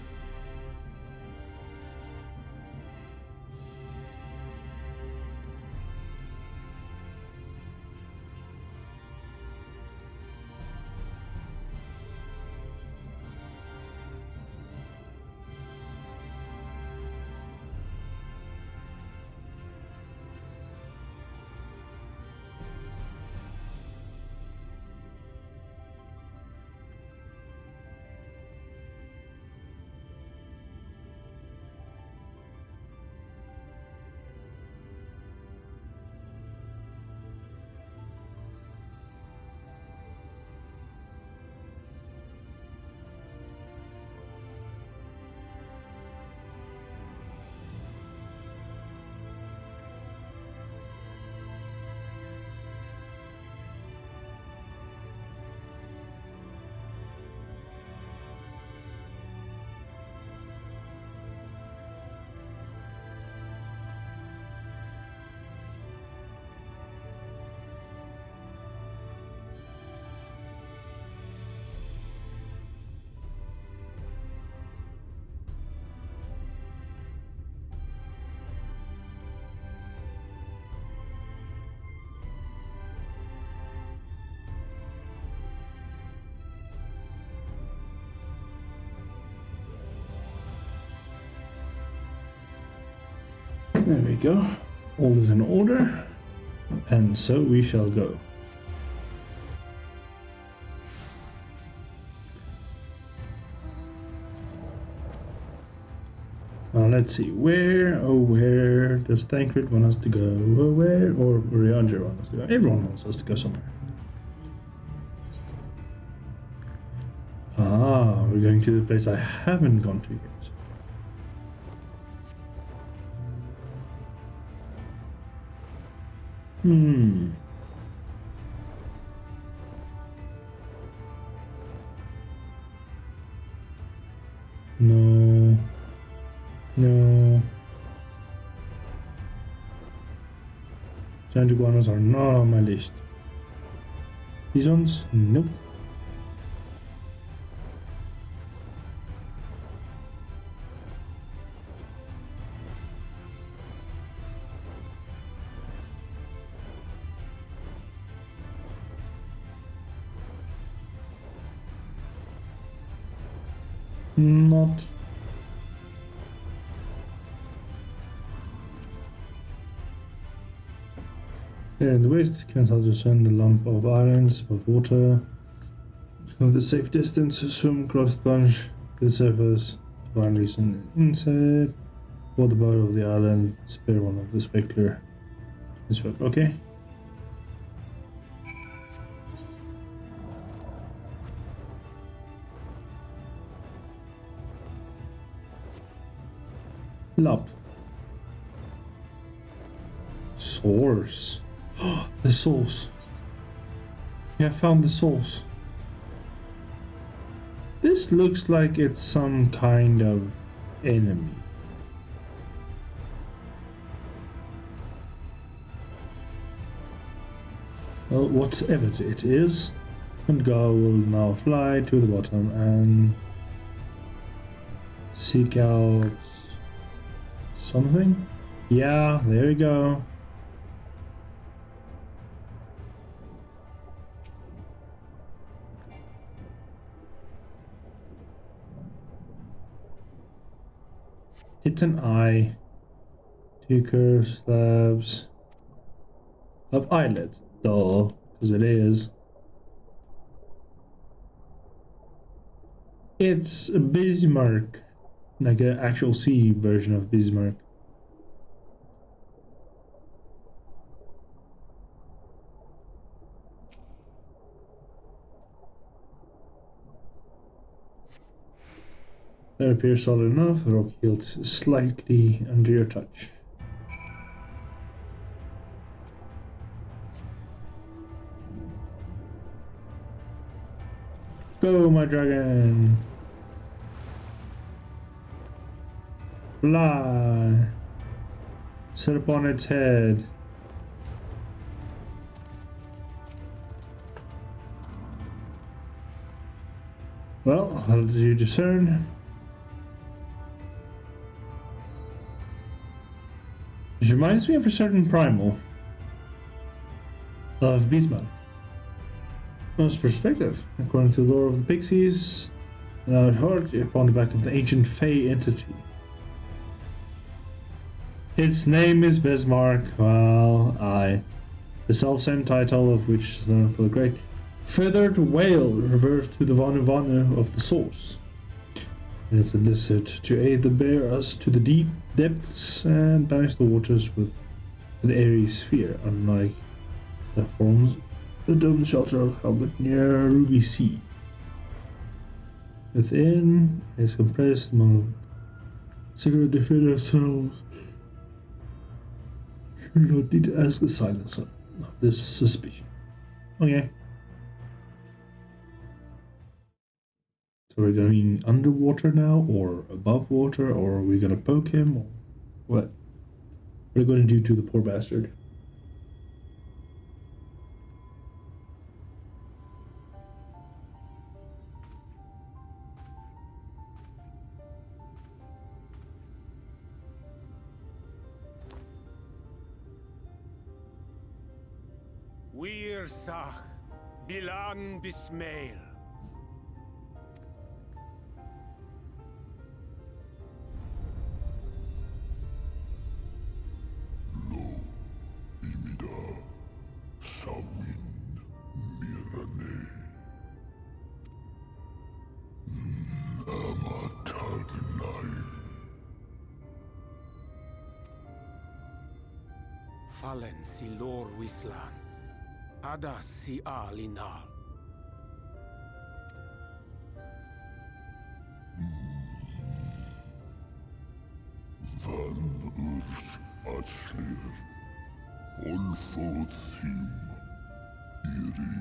There we go. All is in order. And so we shall go. Let's see. Where, oh where does Thancred want us to go? Where, or Rianger want us to go? Everyone wants us to go somewhere. Ah, we're going to the place I haven't gone to yet. No. No. Giant iguanas are not on my list. These ones? Nope. Not. There in the west, can't discern the lump of islands above water. Of the safe distance, swim across the plunge to the surface. Divine reason inside. For the boat of the island, spare one of the specular. Okay. Lop. Source. The source. Yeah, I found the source. This looks like it's some kind of enemy. Well, whatever it is, and Go will now fly to the bottom and seek out something. Yeah, there we go. Hit an eye. Two curved slabs of eyelids. Duh, because it is. It's a Bismarck, like an actual C version of Bismarck. That appears solid enough. The rock heals slightly under your touch. Go, my dragon! Fly! Sit upon its head. Well, how did you discern? It reminds me of a certain primal of Bismarck. Most perspective, according to the lore of the Pixies, and I would heard upon the back of the ancient Fey entity. Its name is Bismarck. Well, aye. The self-same title of which is known for the great feathered whale refers to the Vanu Vanu of the source. And it's enlisted to aid the bear us to the deep depths and banish the waters with an airy sphere, unlike the forms the domed shelter of Helmet near Ruby Sea. Within is compressed among secret defend ourselves. You don't need to ask the silence of this suspicion. Okay. So we're going underwater now, or above water, or are we gonna poke him, or what? What are we gonna do to the poor bastard? Wir Sach, Bilan Bismail. Fallen si lor wislan, Ada si alinal. Van urs atslir, olfod thim, iri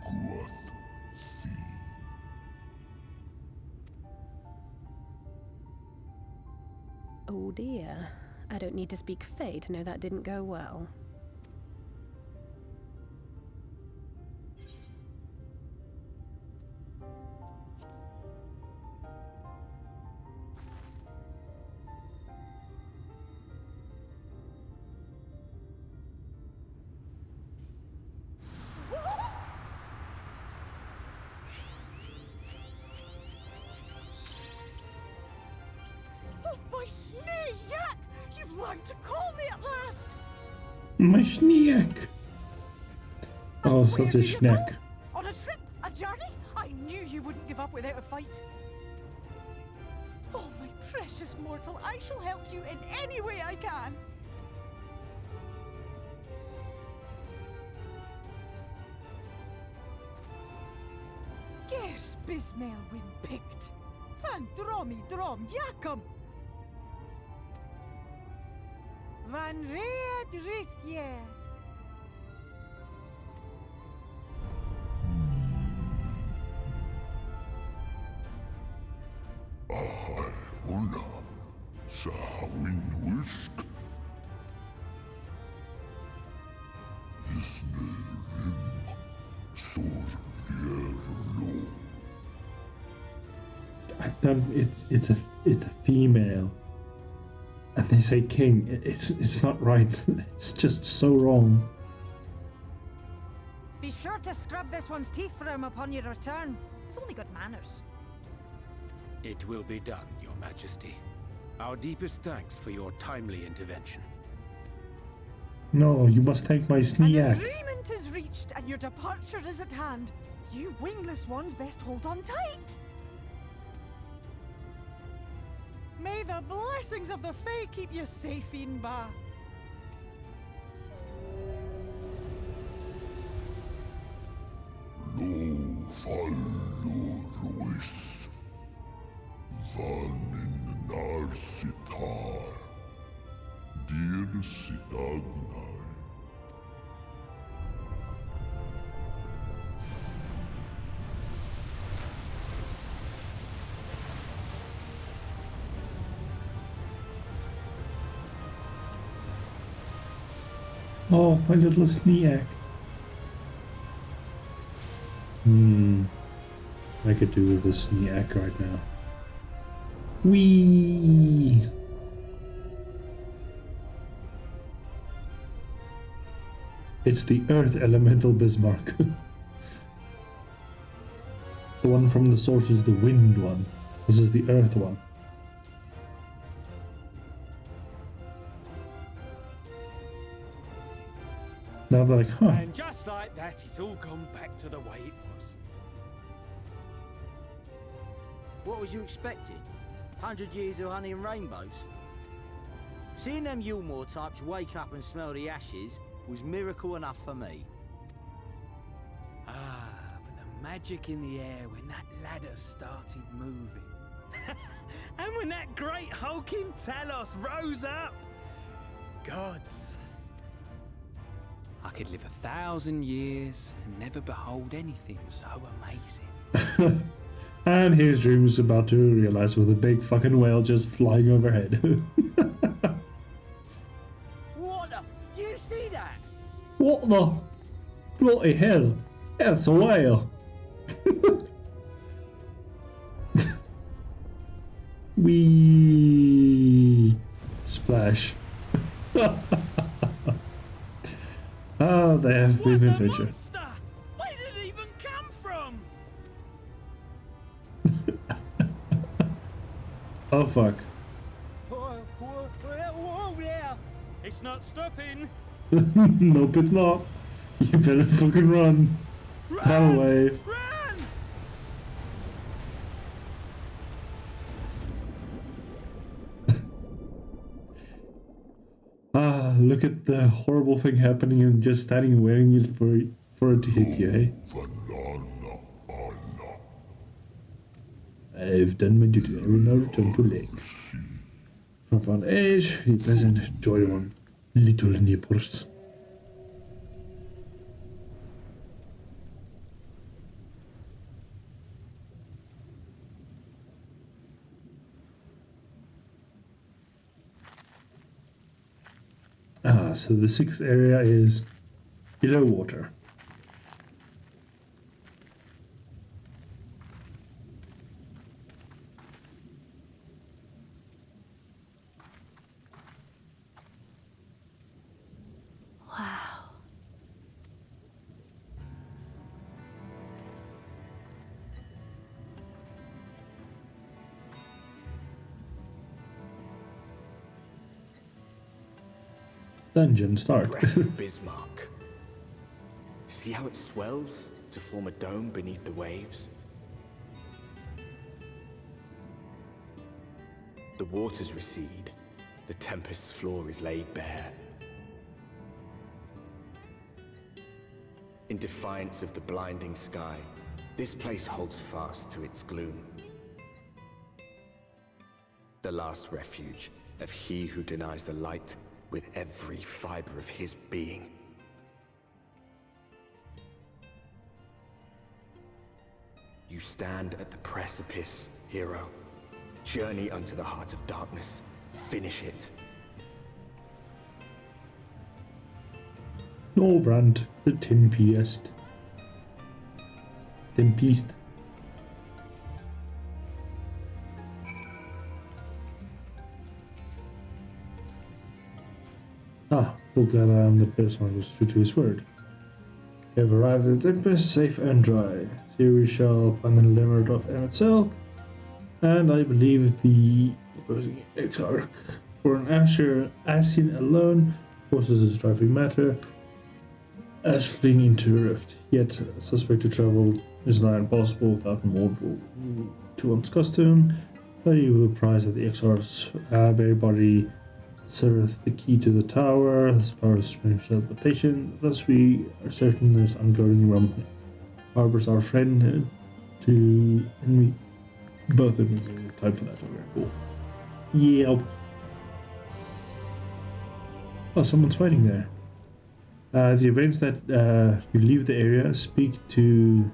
guath thi. Oh dear. I don't need to speak Fey to know that didn't go well. My Snake! You've learned to call me at last! My Schneek! Oh, such a schneck. On a trip? A journey? I knew you wouldn't give up without a fight. Oh, my Precious mortal, I shall help you in any way I can. Gers Bismael win picked. Van dromi drom jakom. Van red rithje. Ahai una, sa hawin wisk. Isne rim, sur lo. It's a female, and they say king. It's not right. It's just so wrong. Be sure to scrub this one's teeth for him upon your return. It's only good manners. It will be done, Your Majesty. Our deepest thanks for your timely intervention. No, you must thank my An Sneak. agreement is reached and your departure is at hand. You wingless ones best hold on tight. May the blessings of the Fae keep you safe, Inba. Lo fallo ruis. Van in nar sitar. Dir sitagnai. Oh, my little Sneak. I could do with this Sneak right now. Whee! It's the Earth Elemental Bismarck. The one from the source is the Wind one. This is the Earth one. Now they're like, huh. And just like that, it's all gone back to the way it was. What was you expecting? 100 years of honey and rainbows? Seeing them Yulmore types wake up and smell the ashes was miracle enough for me. Ah, but the magic in the air when that ladder started moving. And when that great hulking Talos rose up. Gods. I could live 1,000 years and never behold anything so amazing. And here's Dreams about to realize with a big fucking whale just flying overhead. What the? Do you see that? What the bloody hell? That's a whale. Wee splash. Oh, they have been adventure. Where did it even come from? Oh fuck. Whoa there! It's not stopping. Nope, it's not. You better fucking run. Tidal wave. Ah, look at the horrible thing happening and just standing and waiting for it to hit you, hey? I've done my duty. I will now return to lake. From one age, he doesn't enjoy one little neighbors. Ah, so the sixth area is below water. Wow. Dungeon start. Breath of Bismarck. See how it swells to form a dome beneath the waves? The waters recede. The tempest's floor is laid bare. In defiance of the blinding sky, this place holds fast to its gloom. The last refuge of he who denies the light with every fiber of his being. You stand at the precipice, hero. Journey unto the heart of darkness. Finish it. Novrand, the Tempest. Ah, full glad I am the person who was true to his word. We have arrived at the Tempest, safe and dry. Here we shall find the limit of Emmet Silk, and I believe the opposing exarch. For an Ashen alone forces a striking matter, as fleeing into a rift. Yet, suspect to travel is nigh impossible without mortal to one's custom. But you will prize that the exarch's very body serveth the key to the tower, as power of strange teleportation. Thus we are certain this ungoing realm harbors our friend to enemy. Both of them time for that. Very cool. Yeah. Oh, someone's fighting there. The events that you leave the area, speak to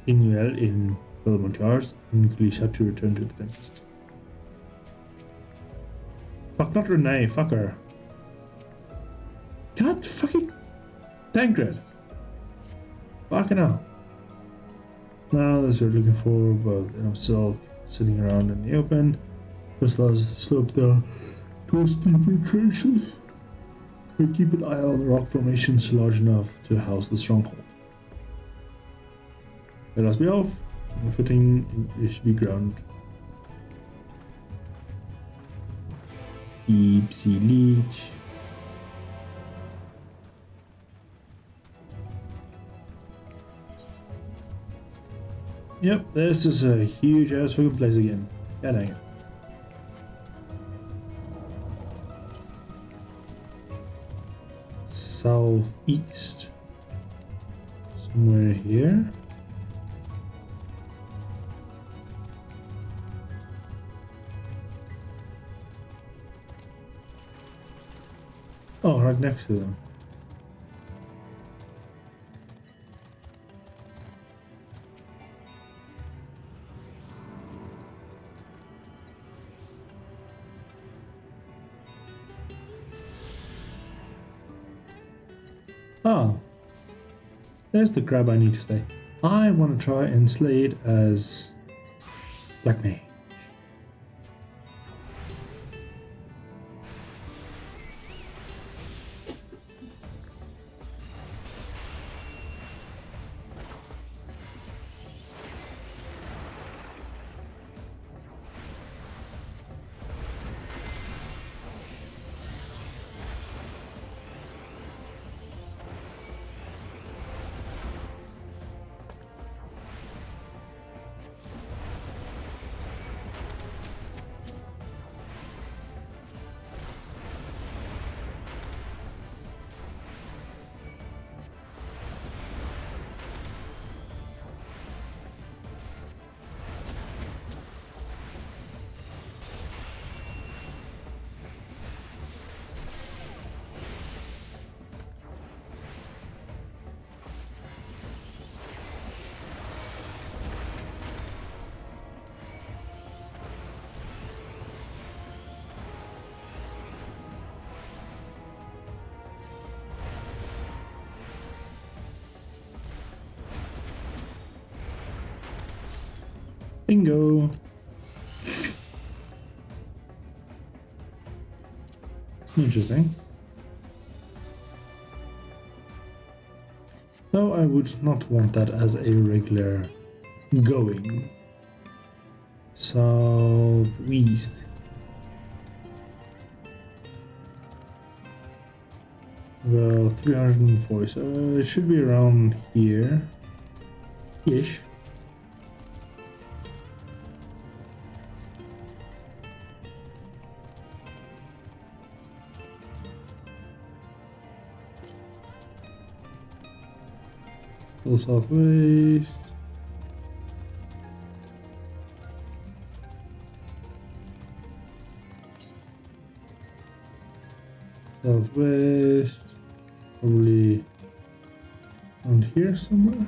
Inuel in Belmont Yards and Glisha to return to the Tempest. Fuck, not Renee, fuck her. God fucking Tancred. Fucking hell. Now as we're looking for both in himself sitting around in the open, just let's slope down towards deeper trenches. We keep an eye on the rock formations large enough to house the stronghold. Let us be off. The footing it should be ground. Deep sea leech. Yep, this is a huge ass fucking place again. God dang it. Southeast. Somewhere here. Oh, right next to them. Ah, there's the crab I need to slay. I want to try and slay it as Black Mage. Bingo. Interesting. Though I would not want that as a regular going. Southeast. Well, 340, so it should be around here. Ish. Still southwest. Southwest. Probably around here somewhere.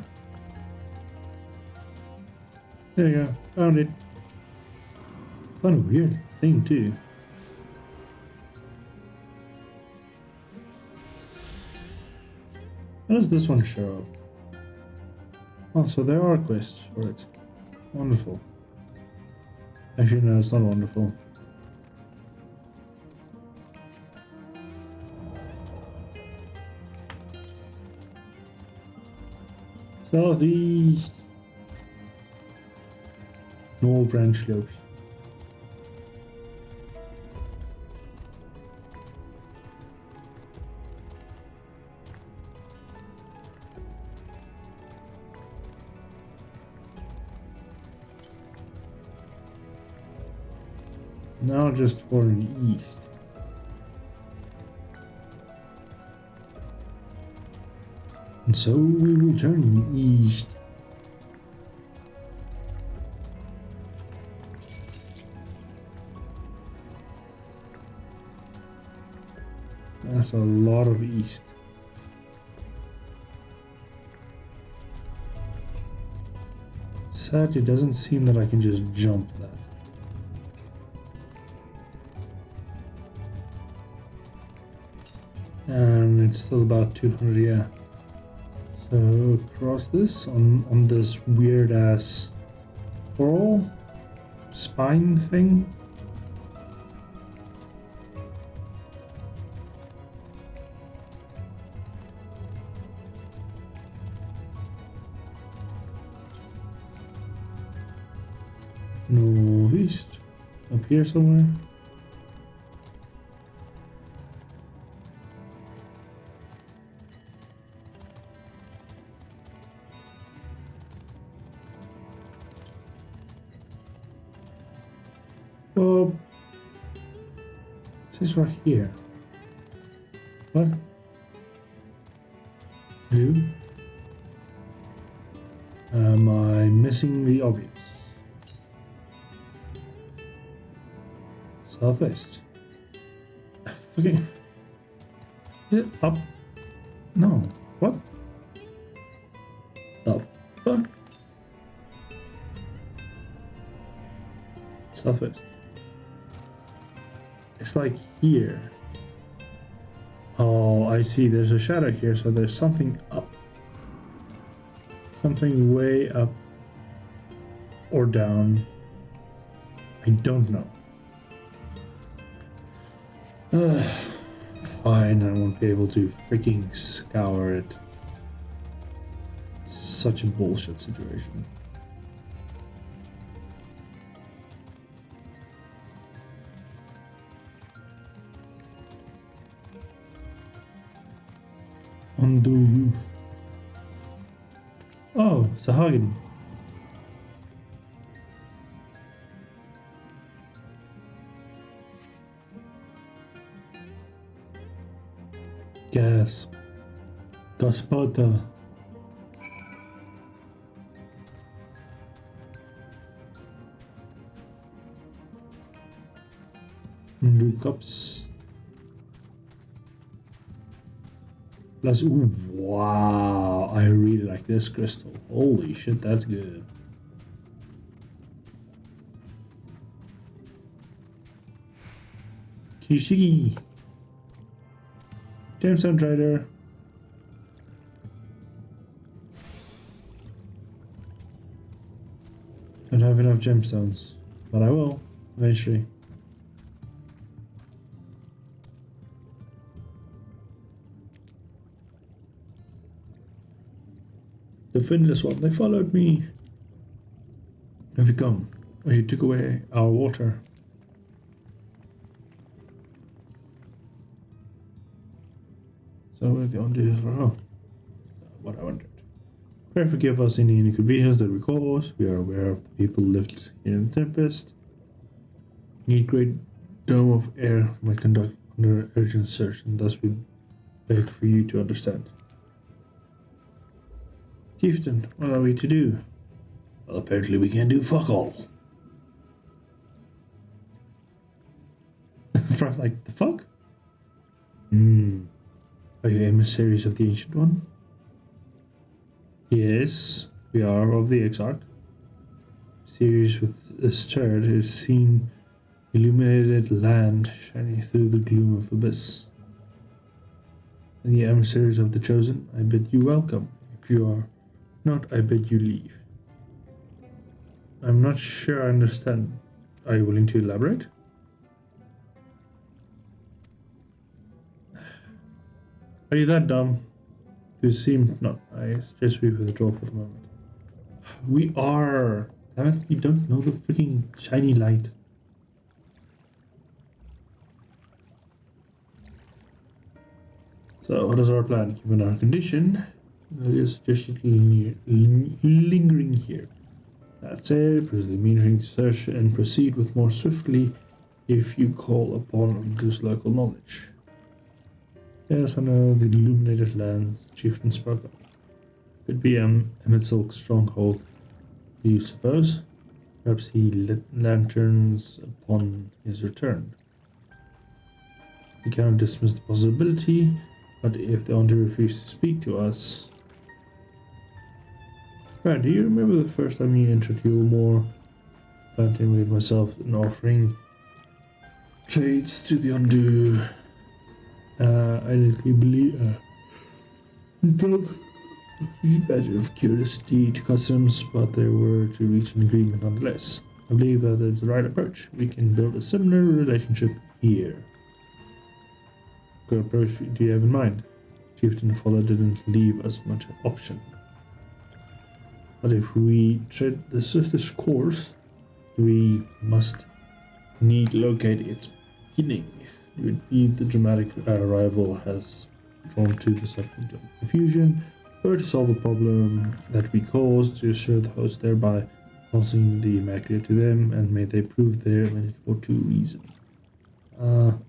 There you go. Found it. Kind of weird thing too. How does this one show up? Oh, so there are quests for it. Wonderful. Actually, no, it's not wonderful. Southeast. No branch slopes. Now just for the east. And so we will journey east. That's a lot of east. Sad, it doesn't seem that I can just jump that. And it's still about 200, yeah. So across this on this weird ass coral spine thing. Northeast, up here somewhere. Oh, it is right here. What? Blue? Am I missing the obvious? Southwest. Fucking. Is it up? No. What? The fuck? Southwest. It's like here. Oh, I see. There's a shadow here, so there's something up. Something way up or down. I don't know. Fine, I won't be able to freaking scour it. Such a bullshit situation. Undo youth. Oh, Sahagin. Gas. Gospoda. Undo cups. Plus, ooh, wow, I really like this crystal. Holy shit, that's good. Kishigi. Gemstone trader. Don't have enough gemstones, but I will eventually. The finless one, they followed me. Have you come? Oh, you took away our water. So we're the only what I wondered. Pray forgive us any inconvenience that we cause. We are aware of the people lived here in the Tempest. Need great dome of air might conduct under urgent search, and thus we beg for you to understand. Chieftain, what are we to do? Well, apparently we can't do fuck all. Frost like, the fuck? Are you emissaries of the Ancient One? Yes, we are of the Exarch. Series with a start has seen illuminated land shining through the gloom of abyss. And the emissaries of the Chosen, I bid you welcome. If you are not, I bid you leave. I'm not sure I understand. Are you willing to elaborate? Are you that dumb? You seem not. I suggest we withdraw for the moment. We are. Damn it, you don't know the freaking shiny light. So, what is our plan? Given our condition, I suggest lingering here. That said, presently meaning to search and proceed with more swiftly if you call upon this local knowledge. Yes, I know the illuminated lands chieftain spoke of. Could be Emmett Silk's stronghold, do you suppose? Perhaps he lit lanterns upon his return. We cannot dismiss the possibility, but if the Auntie refused to speak to us... Brad, do you remember the first time you entered Yulmore? Planting with myself and offering trades to the Undu. I literally believe we built a matter of curiosity to customs, but they were to reach an agreement nonetheless. I believe that is the right approach. We can build a similar relationship here. What approach do you have in mind? Chieftain Fuller didn't leave us much option. But if we tread the swiftest course, we must need locate its beginning. It would be the dramatic arrival has drawn to the subject of confusion, or to solve a problem that we caused, to assure the host thereby causing the Immaculate to them, and may they prove their merit for true reason.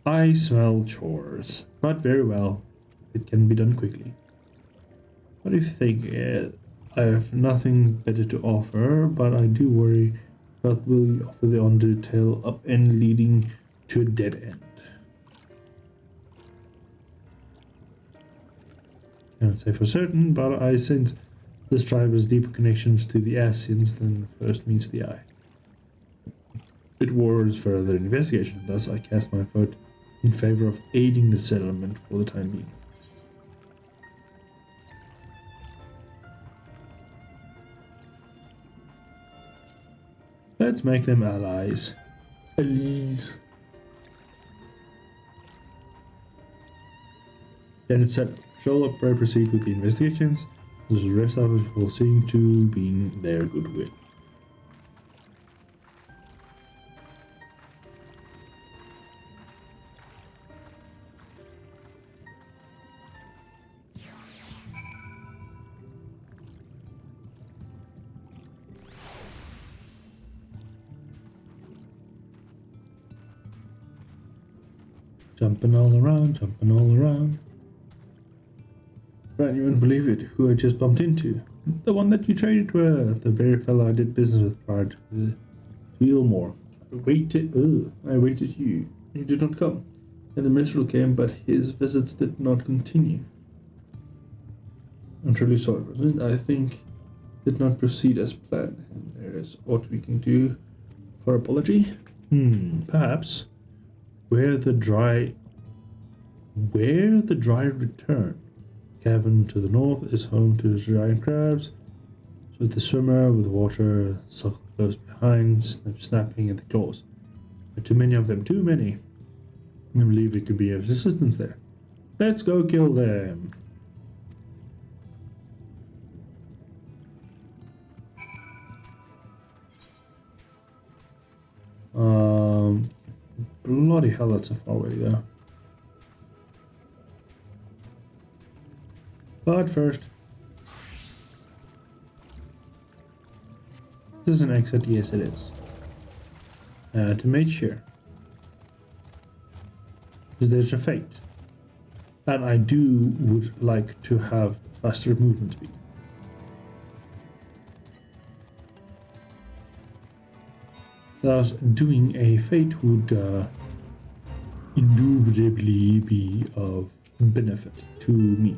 I smell chores, but very well. It can be done quickly. What do you think? I have nothing better to offer, but I do worry about will you offer the Undertale up end leading to a dead end. Can't say for certain, but I sense this tribe has deeper connections to the Ascians than first meets the eye. It warrants further investigation, thus I cast my vote in favor of aiding the settlement for the time being. Let's make them allies. Allies. Then it's said, shall I proceed with the investigations? This is rest hours for seeing to being their goodwill. Jumping all around, jumping all around. Right, you wouldn't believe it, who I just bumped into. The one that you traded with, the very fellow I did business with prior to the Wheelmore. I waited you. You did not come. And the minstrel came, but his visits did not continue. I'm truly sorry, wasn't it? I think did not proceed as planned. And there is what we can do for apology. Perhaps. Where the dry return. Cavern to the north is home to giant crabs. So the swimmer with water sucked close behind, snapping at the claws. There are too many of them, too many. I believe it could be of assistance there. Let's go kill them. Bloody hell, that's a far way to go. But first, this is an exit. Yes, it is. To make sure, because there's a fate, and I would like to have faster movement speed. Thus, doing a fate would indubitably be of benefit to me.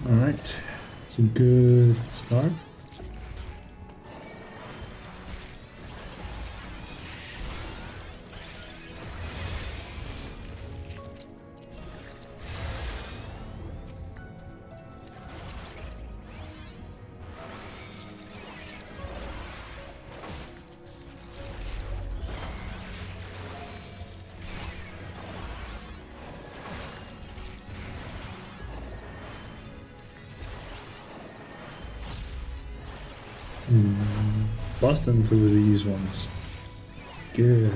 Alright, it's a good start. Busting through these ones. Good.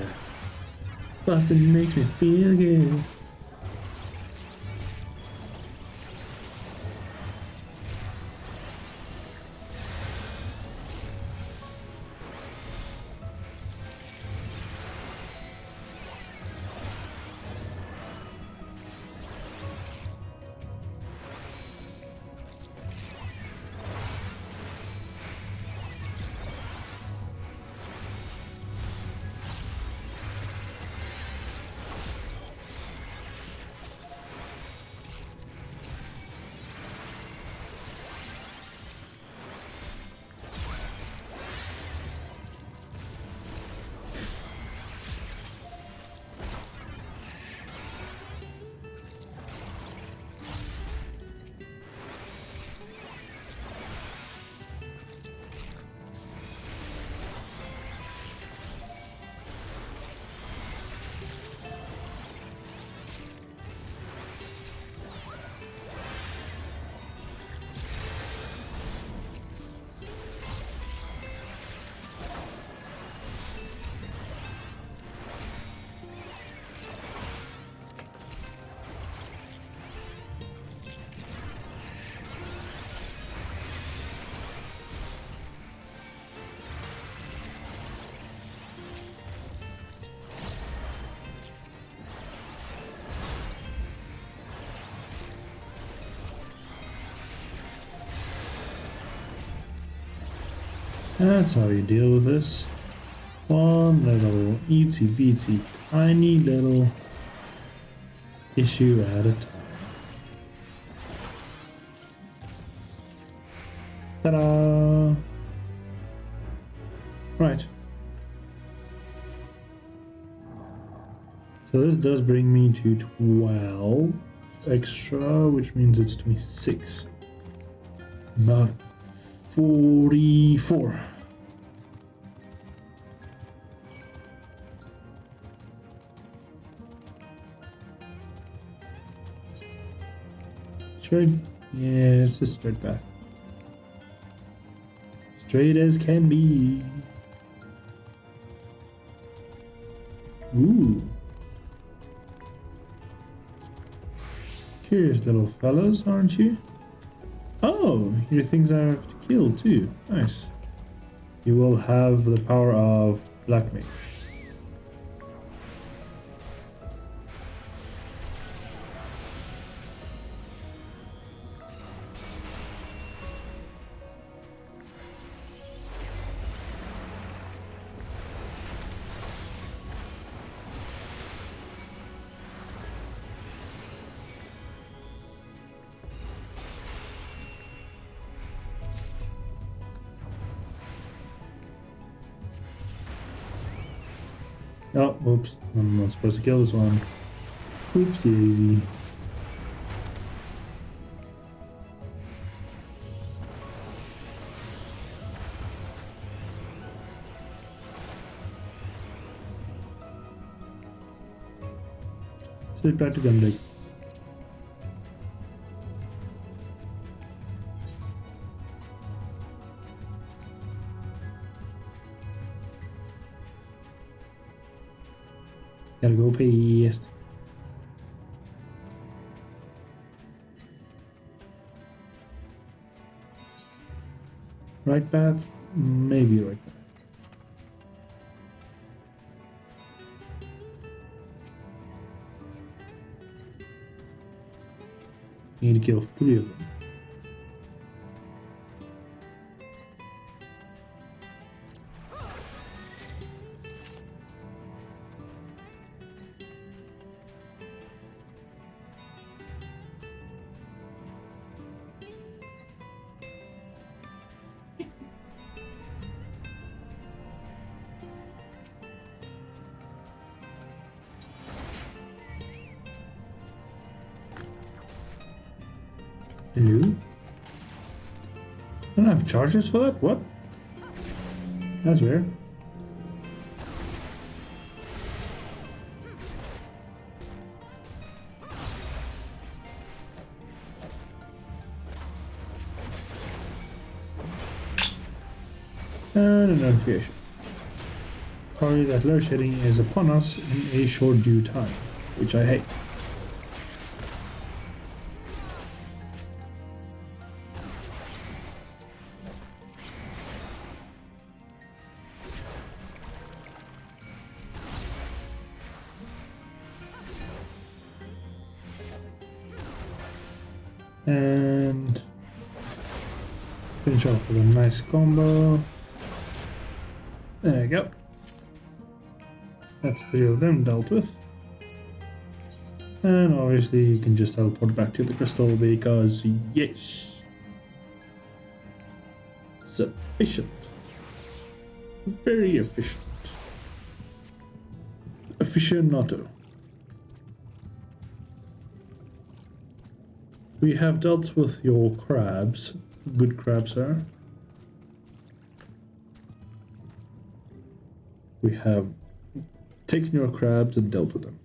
Busting makes me feel good. That's how you deal with this. One little itsy bitsy tiny little issue at a time. Ta-da! Right. So this does bring me to 12 extra, which means it's 26. About 44. Straight? Yeah, it's a straight path. Straight as can be. Curious little fellas, aren't you? Oh, you're things I have to kill too. Nice. You will have the power of Black Mage. Oh, whoops. I'm not supposed to kill this one. Oopsie daisy. Sit back to Gundig. Gotta go fast. Right path? Maybe right path. Need to kill 3 of them. Hello? I don't have charges for that? What? That's weird. And a notification. Sorry that load shedding is upon us in a short due time, which I hate. And finish off with a nice combo. There you go. That's 3 of them dealt with. And obviously you can just teleport back to the crystal because yes. Sufficient. Very efficient. Aficionado. We have dealt with your crabs. Good crabs, sir. We have taken your crabs and dealt with them.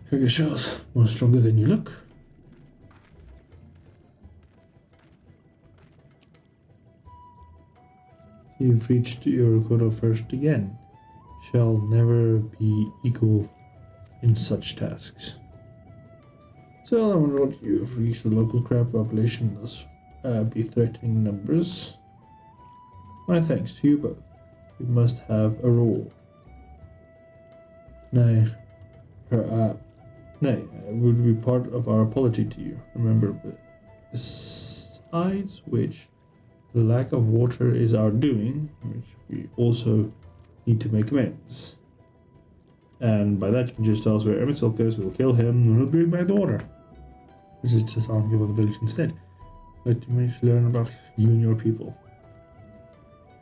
Cricket shells, more stronger than you look. You've reached your quota first again. Shall never be equal in such tasks. So I wonder what you've reached the local crab population, thus be threatening numbers. My thanks to you both. You must have a reward. Nay, it would be part of our apology to you. Remember, besides which, the lack of water is our doing, which we also need to make amends. And by that, you can just tell us where Emmett Silk is, we'll kill him, and we'll bring back the water. This is just asking about the village instead. But you managed to learn about you and your people.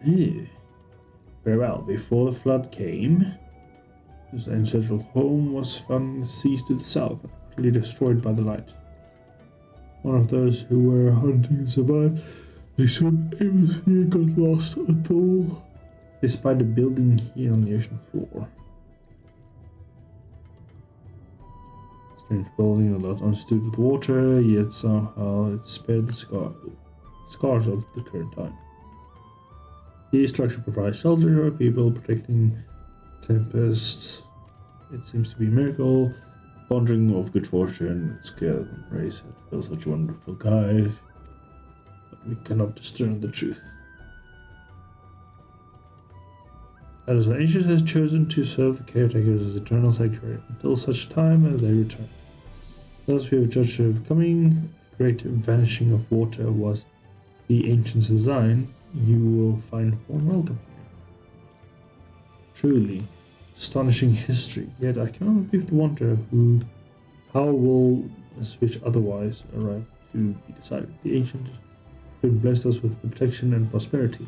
Very well, before the flood came, his ancestral home was found in the seas to the south, utterly destroyed by the light. One of those who were hunting survived. They swam aimlessly and got lost at all, despite a building here on the ocean floor. Strange building, a lot understood with water, yet somehow it spared the scars of the current time. The structure provides shelter for people, protecting tempests. It seems to be a miracle, Pondering of good fortune, it's clear that Race had built such a wonderful guide, but we cannot discern the truth. That is why Ancient has chosen to serve the caretakers as eternal sanctuary until such time as they return. Thus we have judged her coming. Great vanishing of water was the Ancient's design. You will find warm welcome here. Truly astonishing history, yet I cannot leave the wonder how will which otherwise arrive to be decided. The Ancient has blessed us with protection and prosperity.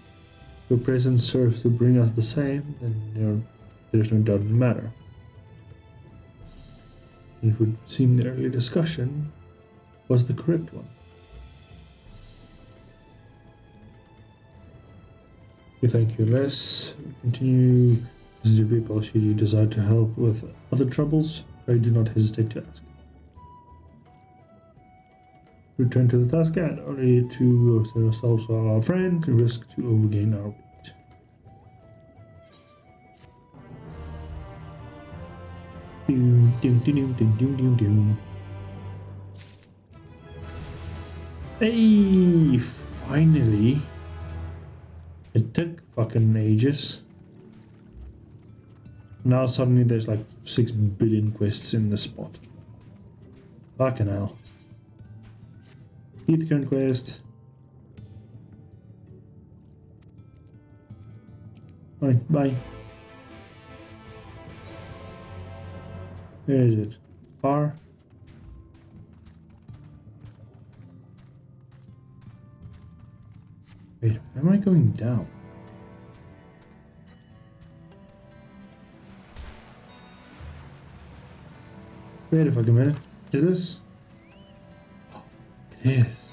Your presence serves to bring us the same, then there's no doubt in the matter. It would seem the earlier discussion was the correct one. We thank you, Les. Continue to your people should you desire to help with other troubles. Pray do not hesitate to ask. Return to the task at only to ourselves or our friend and risk to overgain our weight. Doom, doom, doom, doom, doom, doom, doom. Hey, finally. It took fucking ages. Now suddenly there's like 6 billion quests in this spot. Fucking hell. Keith current quest. Alright, bye. Where is it? Far? Wait, where am I going down? Wait a fucking minute. Is this? It is.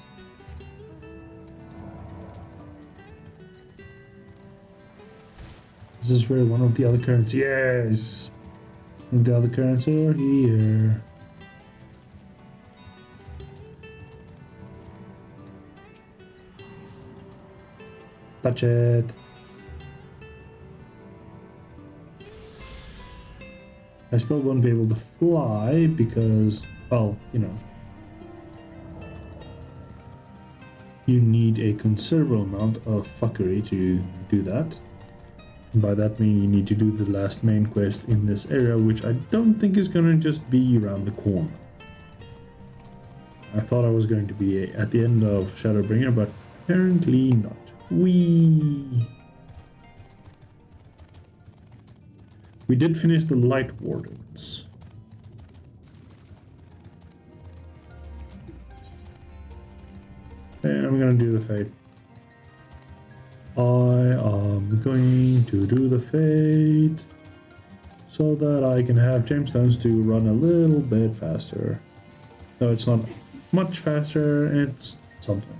This is where one of the other currents. Yes! One of the other currents are here. Touch it. I still won't be able to fly because, well, you know, you need a considerable amount of fuckery to do that. And by that mean you need to do the last main quest in this area, which I don't think is going to just be around the corner. I thought I was going to be at the end of Shadowbringer, but apparently not. We did finish the Light Wardens. And I'm gonna do the Fate. I am going to do the Fate so that I can have Jamestones to run a little bit faster. No, it's not much faster, it's something.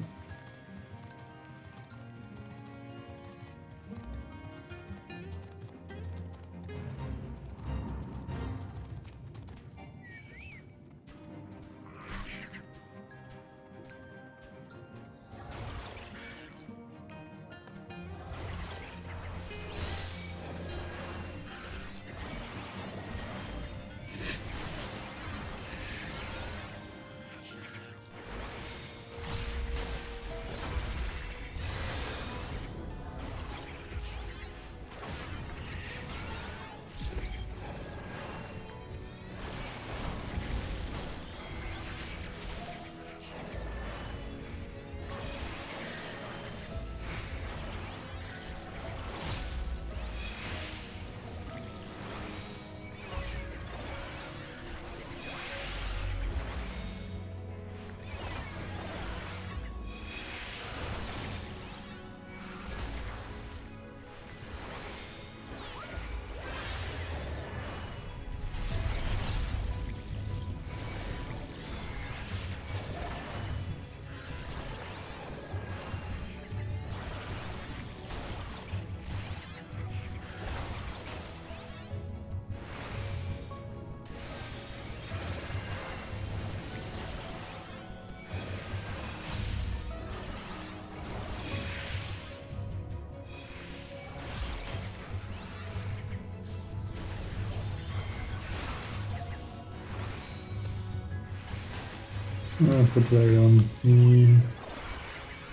I'll put that on me.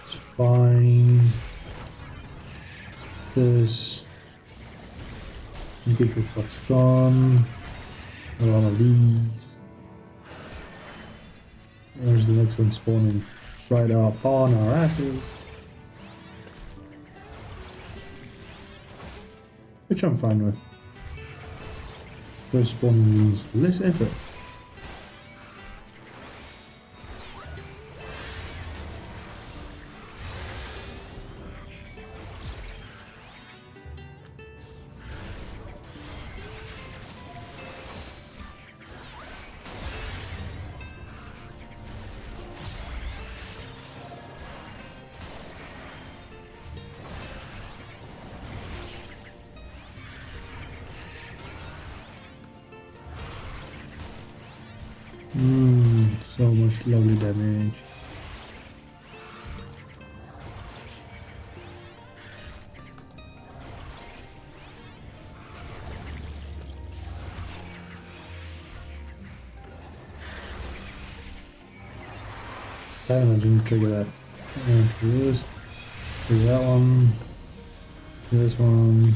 It's fine. This. Get your flux gone. A lot of these. There's the next one spawning right up on our asses. Which I'm fine with. First spawning means less effort. So much lovely damage. Damn, I didn't trigger that. Trigger this. Trigger that one. This one.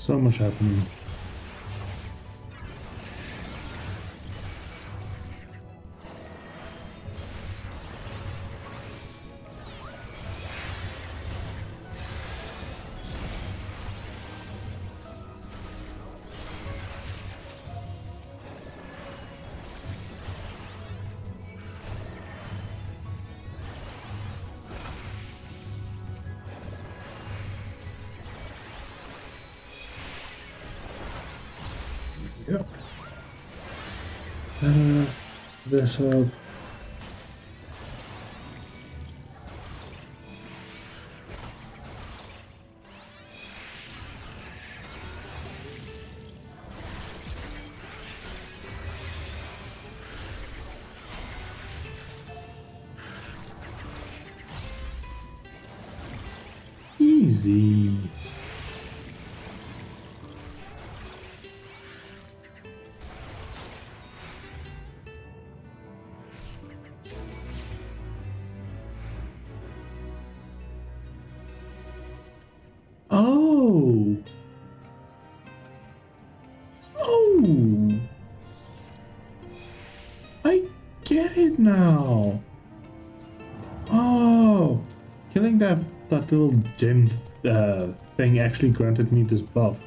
So much happening. Yep. This up. Easy. Oh. Oh. I get it now. Oh. Killing that little gem thing actually granted me this buff.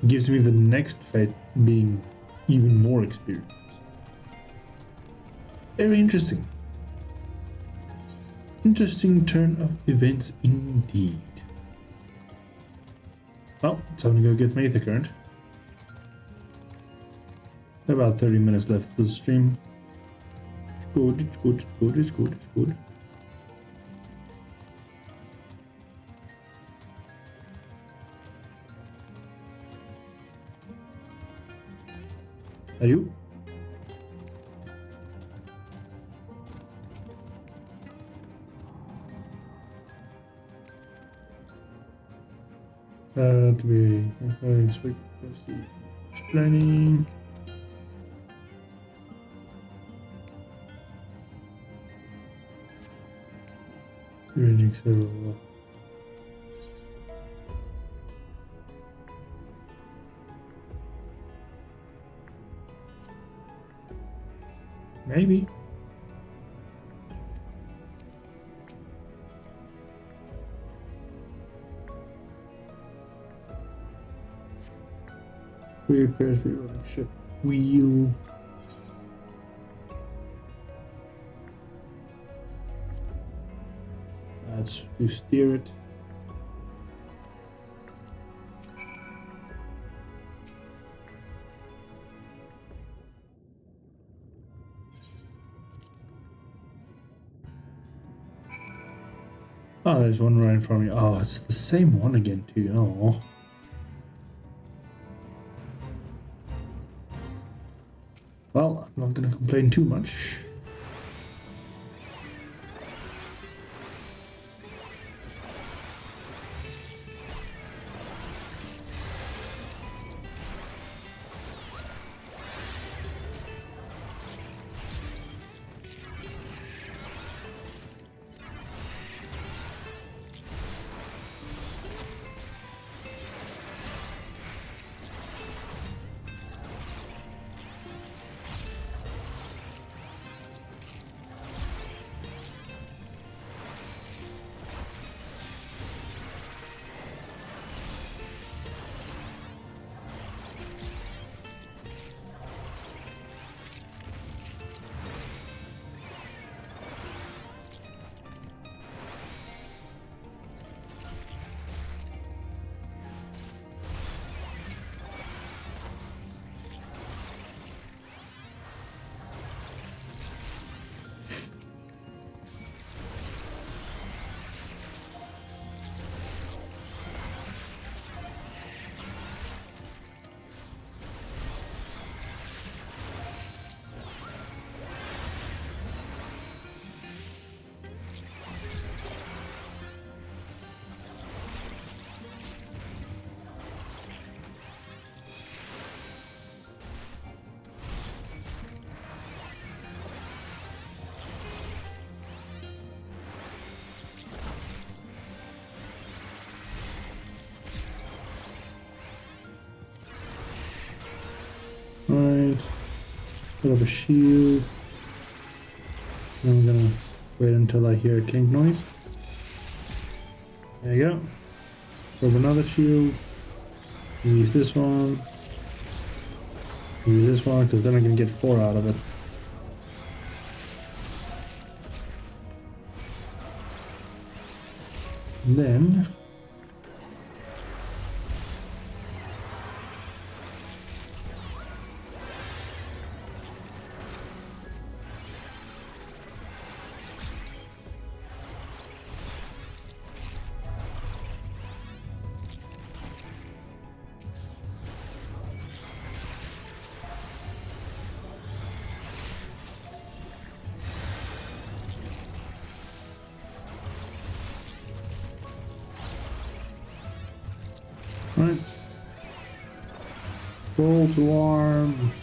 Gives me the next fate being even more experience. Very interesting. Interesting turn of events indeed. Well, time to go get Maether Current. About 30 minutes left to the stream. It's good, it's good, it's good, it's good, it's good. Are you? To be explaining. Reading several. Maybe. Repairs be running ship wheel. That's to steer it. Oh, there's one right in front of me. Oh, it's the same one again too. Oh. Well, I'm not gonna complain too much. Right, put up a shield. And I'm gonna wait until I hear a clink noise. There you go. Put up another shield. Use this one. Use this one, because then I can get 4 out of it. And then right. Roll to arms.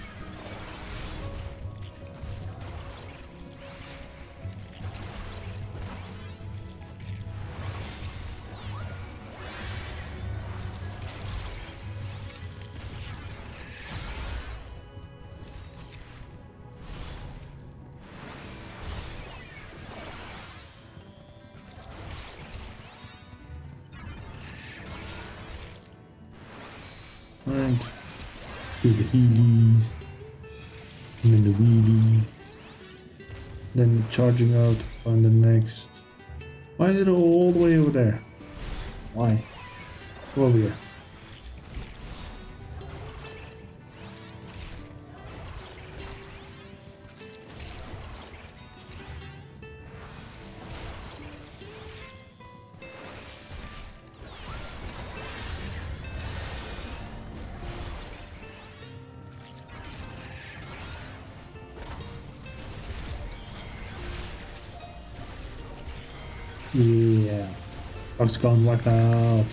Right, do the healies, and then the wheelie, then charging out, find the next. Why is it all the way over there? Why? Go over here. Yeah, Fox gone wiped out.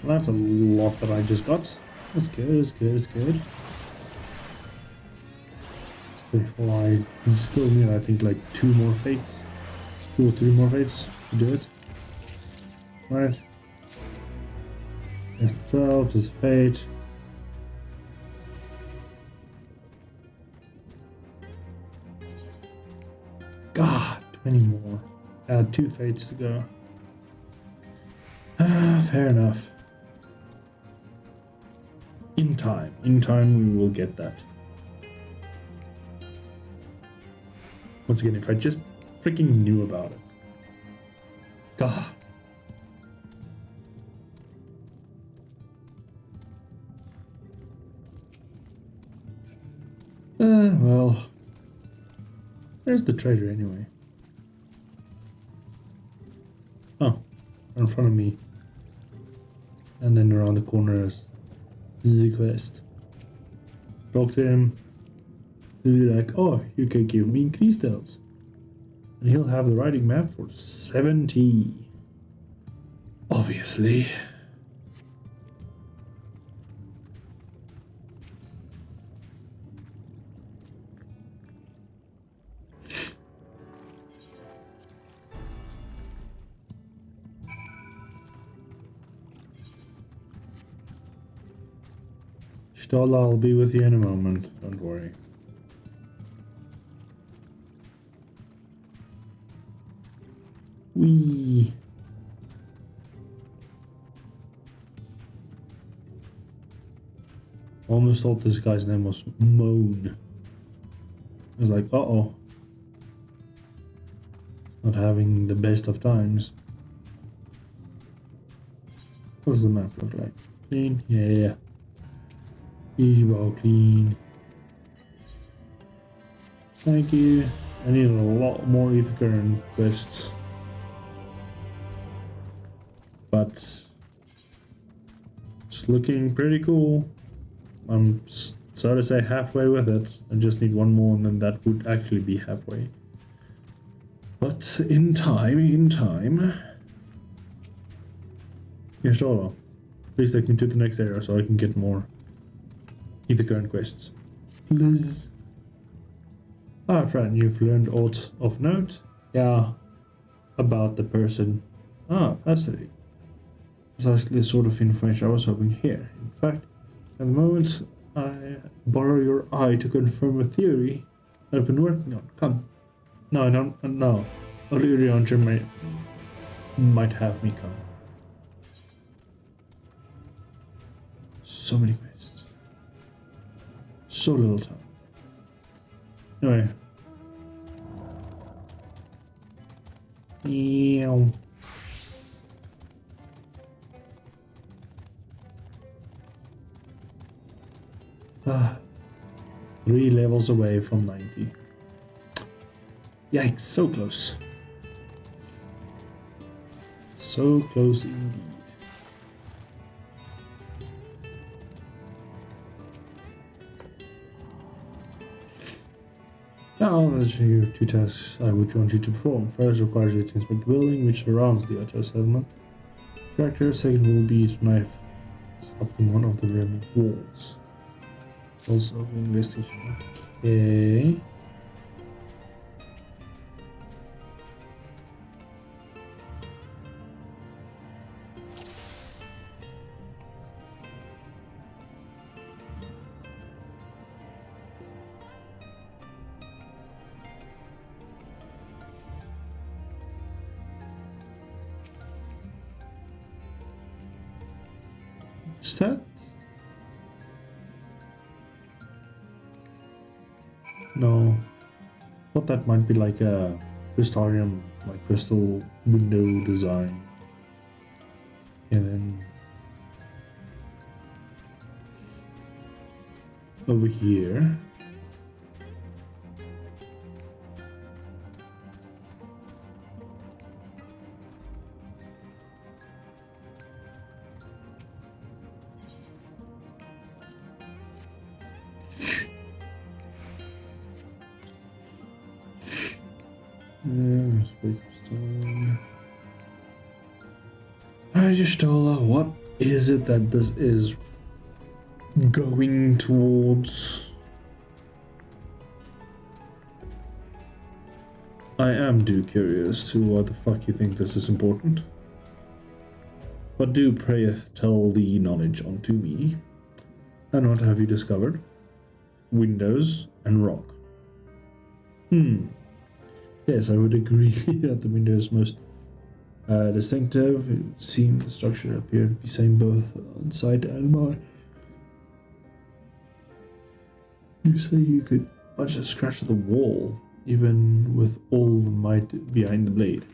Well, that's a lot that I just got. That's good, that's good, that's good. 24, I still need, I think, like 2 more fates. 2 or 3 more fates to do it. Right. There's 12, there's a fate. God, 20 more. Add 2 fates to go. Fair enough. In time we will get that. Once again, if I just freaking knew about it. God. Well, where's the trader anyway? Oh, in front of me. And then around the corner is the quest. Talk to him. He'll be like, oh, you can give me crystals. And he'll have the writing map for 70. Obviously. Stola, I'll be with you in a moment. Don't worry. Wee. Almost thought this guy's name was Moan. I was like, uh-oh. Not having the best of times. What does the map look like? Clean? Yeah. Easy ball clean. Thank you. I need a lot more ether current quests. But it's looking pretty cool. I'm so to say halfway with it. I just need 1 more and then that would actually be halfway. But in time. Here's Stola. Please take me to the next area so I can get more ether current quests. Please. Ah, Fran, you've learned aught of note? Yeah. About the person. Ah, fascinating. Precisely the sort of information I was hoping here. In fact, at the moment, I borrow your eye to confirm a theory I've been working on. Come. No, I don't. No. Olirion might have me come. So many quests. So little time. Anyway. Ew. 3 levels away from 90. Yikes, so close. So close indeed. Now, there's your 2 tasks I would want you to perform. First requires you to inspect the building which surrounds the Otto settlement. Character, second will be to knife something one of the remaining walls. Also investigation. Okay. Is that? No. Thought that might be like a crystarium, like crystal window design. And then over here. I just stole what? is it that this is going towards? I am curious to why the fuck you think this is important. But do pray tell the knowledge unto me. And what have you discovered? Windows and rock. Yes, I would agree that the window is most distinctive. It would seem the structure appeared to be same both on sight and mind. You say you could much as scratch the wall, even with all the might behind the blade.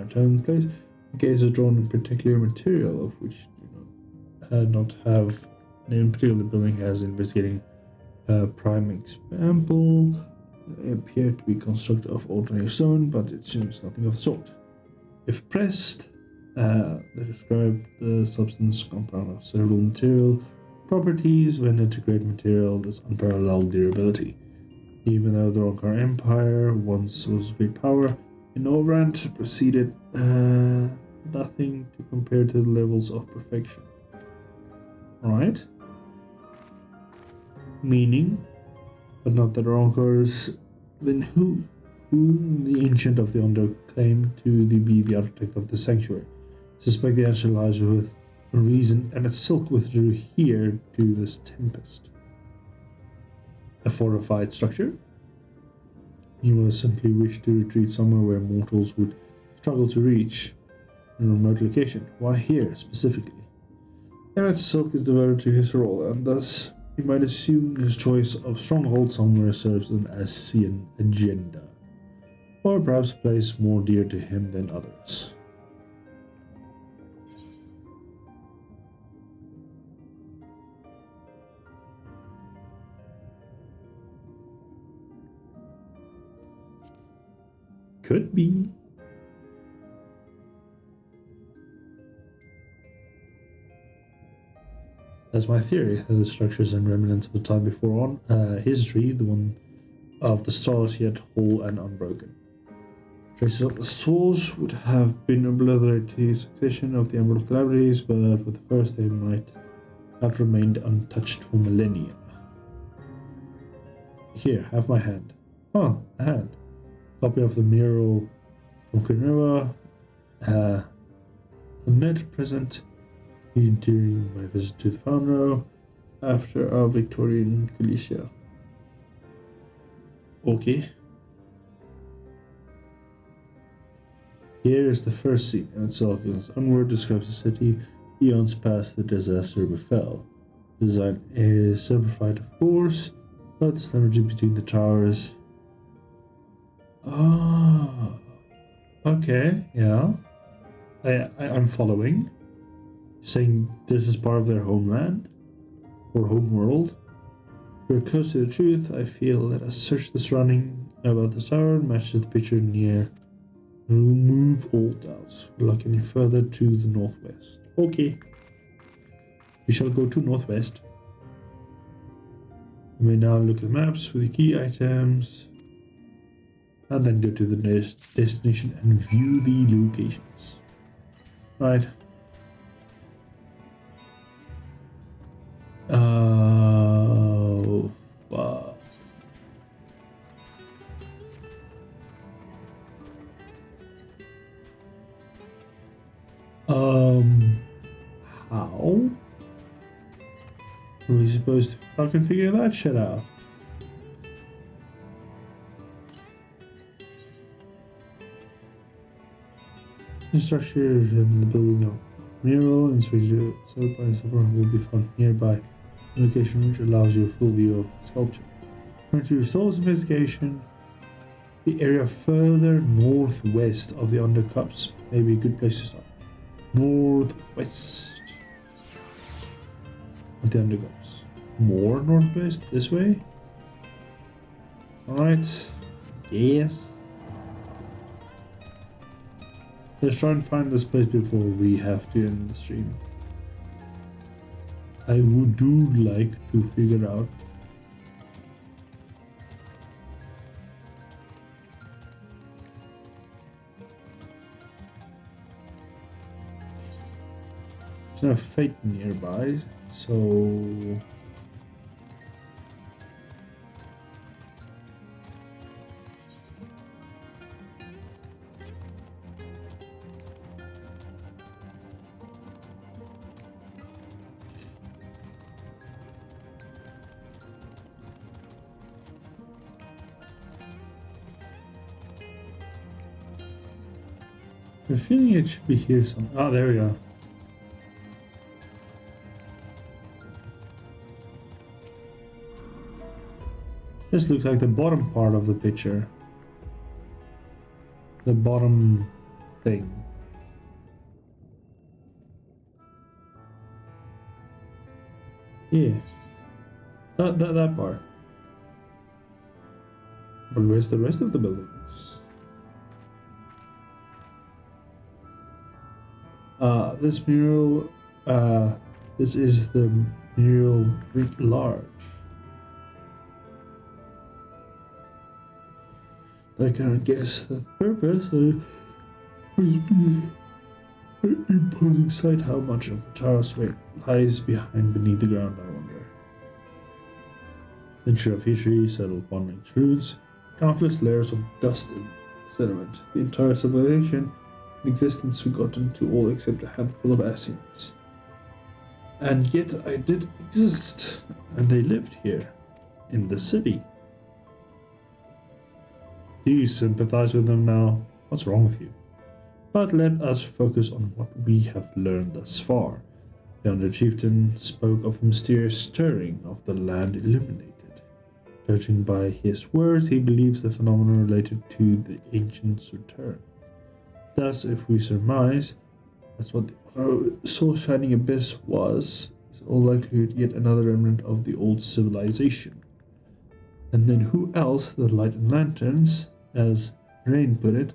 Turn place. The gaze is drawn in particular material of which do not have in particular the building has investigating prime example. They appear to be constructed of ordinary stone, but it seems nothing of the sort. If pressed, they describe the substance compound of several material properties. When integrated material, there's unparalleled durability. Even though the Ronkar Empire once was great power, in Overrand proceeded nothing to compare to the levels of perfection. Right? Meaning, but not the Ronkars, then who the ancient of the Undo claimed to be the architect of the sanctuary? Suspect the answer lies with reason, and its silk withdrew here to this tempest. A fortified structure? You must simply wish to retreat somewhere where mortals would struggle to reach, in a remote location. Why here, specifically? Emmett's silk is devoted to his role, and thus you might assume his choice of stronghold somewhere serves an Ascian agenda, or perhaps a place more dear to him than others. Could be. That's my theory, that the structures and remnants of the time before on history, the one of the stars yet whole and unbroken. Traces of the source would have been obliterated to succession of the emerald calamities, but with the first they might have remained untouched for millennia. Here, have my hand. Oh, a hand. Copy of the mural from Kunrua. A net present during my visit to the Foundro after our victory in Galicia. Okay. Here is the first scene, and itself goes onward, describes the city eons past the disaster befell. The design is simplified, of course, but the synergy between the towers. Ah, okay, yeah. I'm following. Saying this is part of their homeland or homeworld. We're close to the truth. I feel. Let us search the surrounding about the tower. Matches the picture near. Remove all doubts. Look any further to the northwest. Okay. We shall go to northwest. We may now look at the maps with the key items. And then go to the next destination and view the locations. Right. Oh, fuck. How? Are we supposed to fucking figure that shit out? The structure of the building of mural inspector will be found nearby, a location which allows you a full view of the sculpture. Once you restore investigation, the area further northwest of the undercups may be a good place to start. Northwest of the undercups. More northwest this way? Alright. Yes. Let's try and find this place before we have to end the stream. I would like to figure out There's no fate nearby, so... I'm feeling it should be here some. Ah, there we go. This looks like the bottom part of the picture. The bottom thing. Yeah. That part. But where's the rest of the buildings? This mural, this is the mural writ large. I can't guess the purpose. It must be an imposing sight. How much of the tower's weight lies beneath the ground, I wonder. Century of history settled upon its ruins, countless layers of dust and sediment. The entire civilization in existence forgotten to all except a handful of Asians. And yet I did exist, and they lived here, in the city. Do you sympathize with them now? What's wrong with you? But let us focus on what we have learned thus far. The Under Chieftain spoke of a mysterious stirring of the land illuminated. Judging by his words, he believes the phenomenon related to the ancients' return. Thus, if we surmise that's what the soul shining abyss was, is all likelihood yet another remnant of the old civilization. And then who else, the light and lanterns, as Rain put it,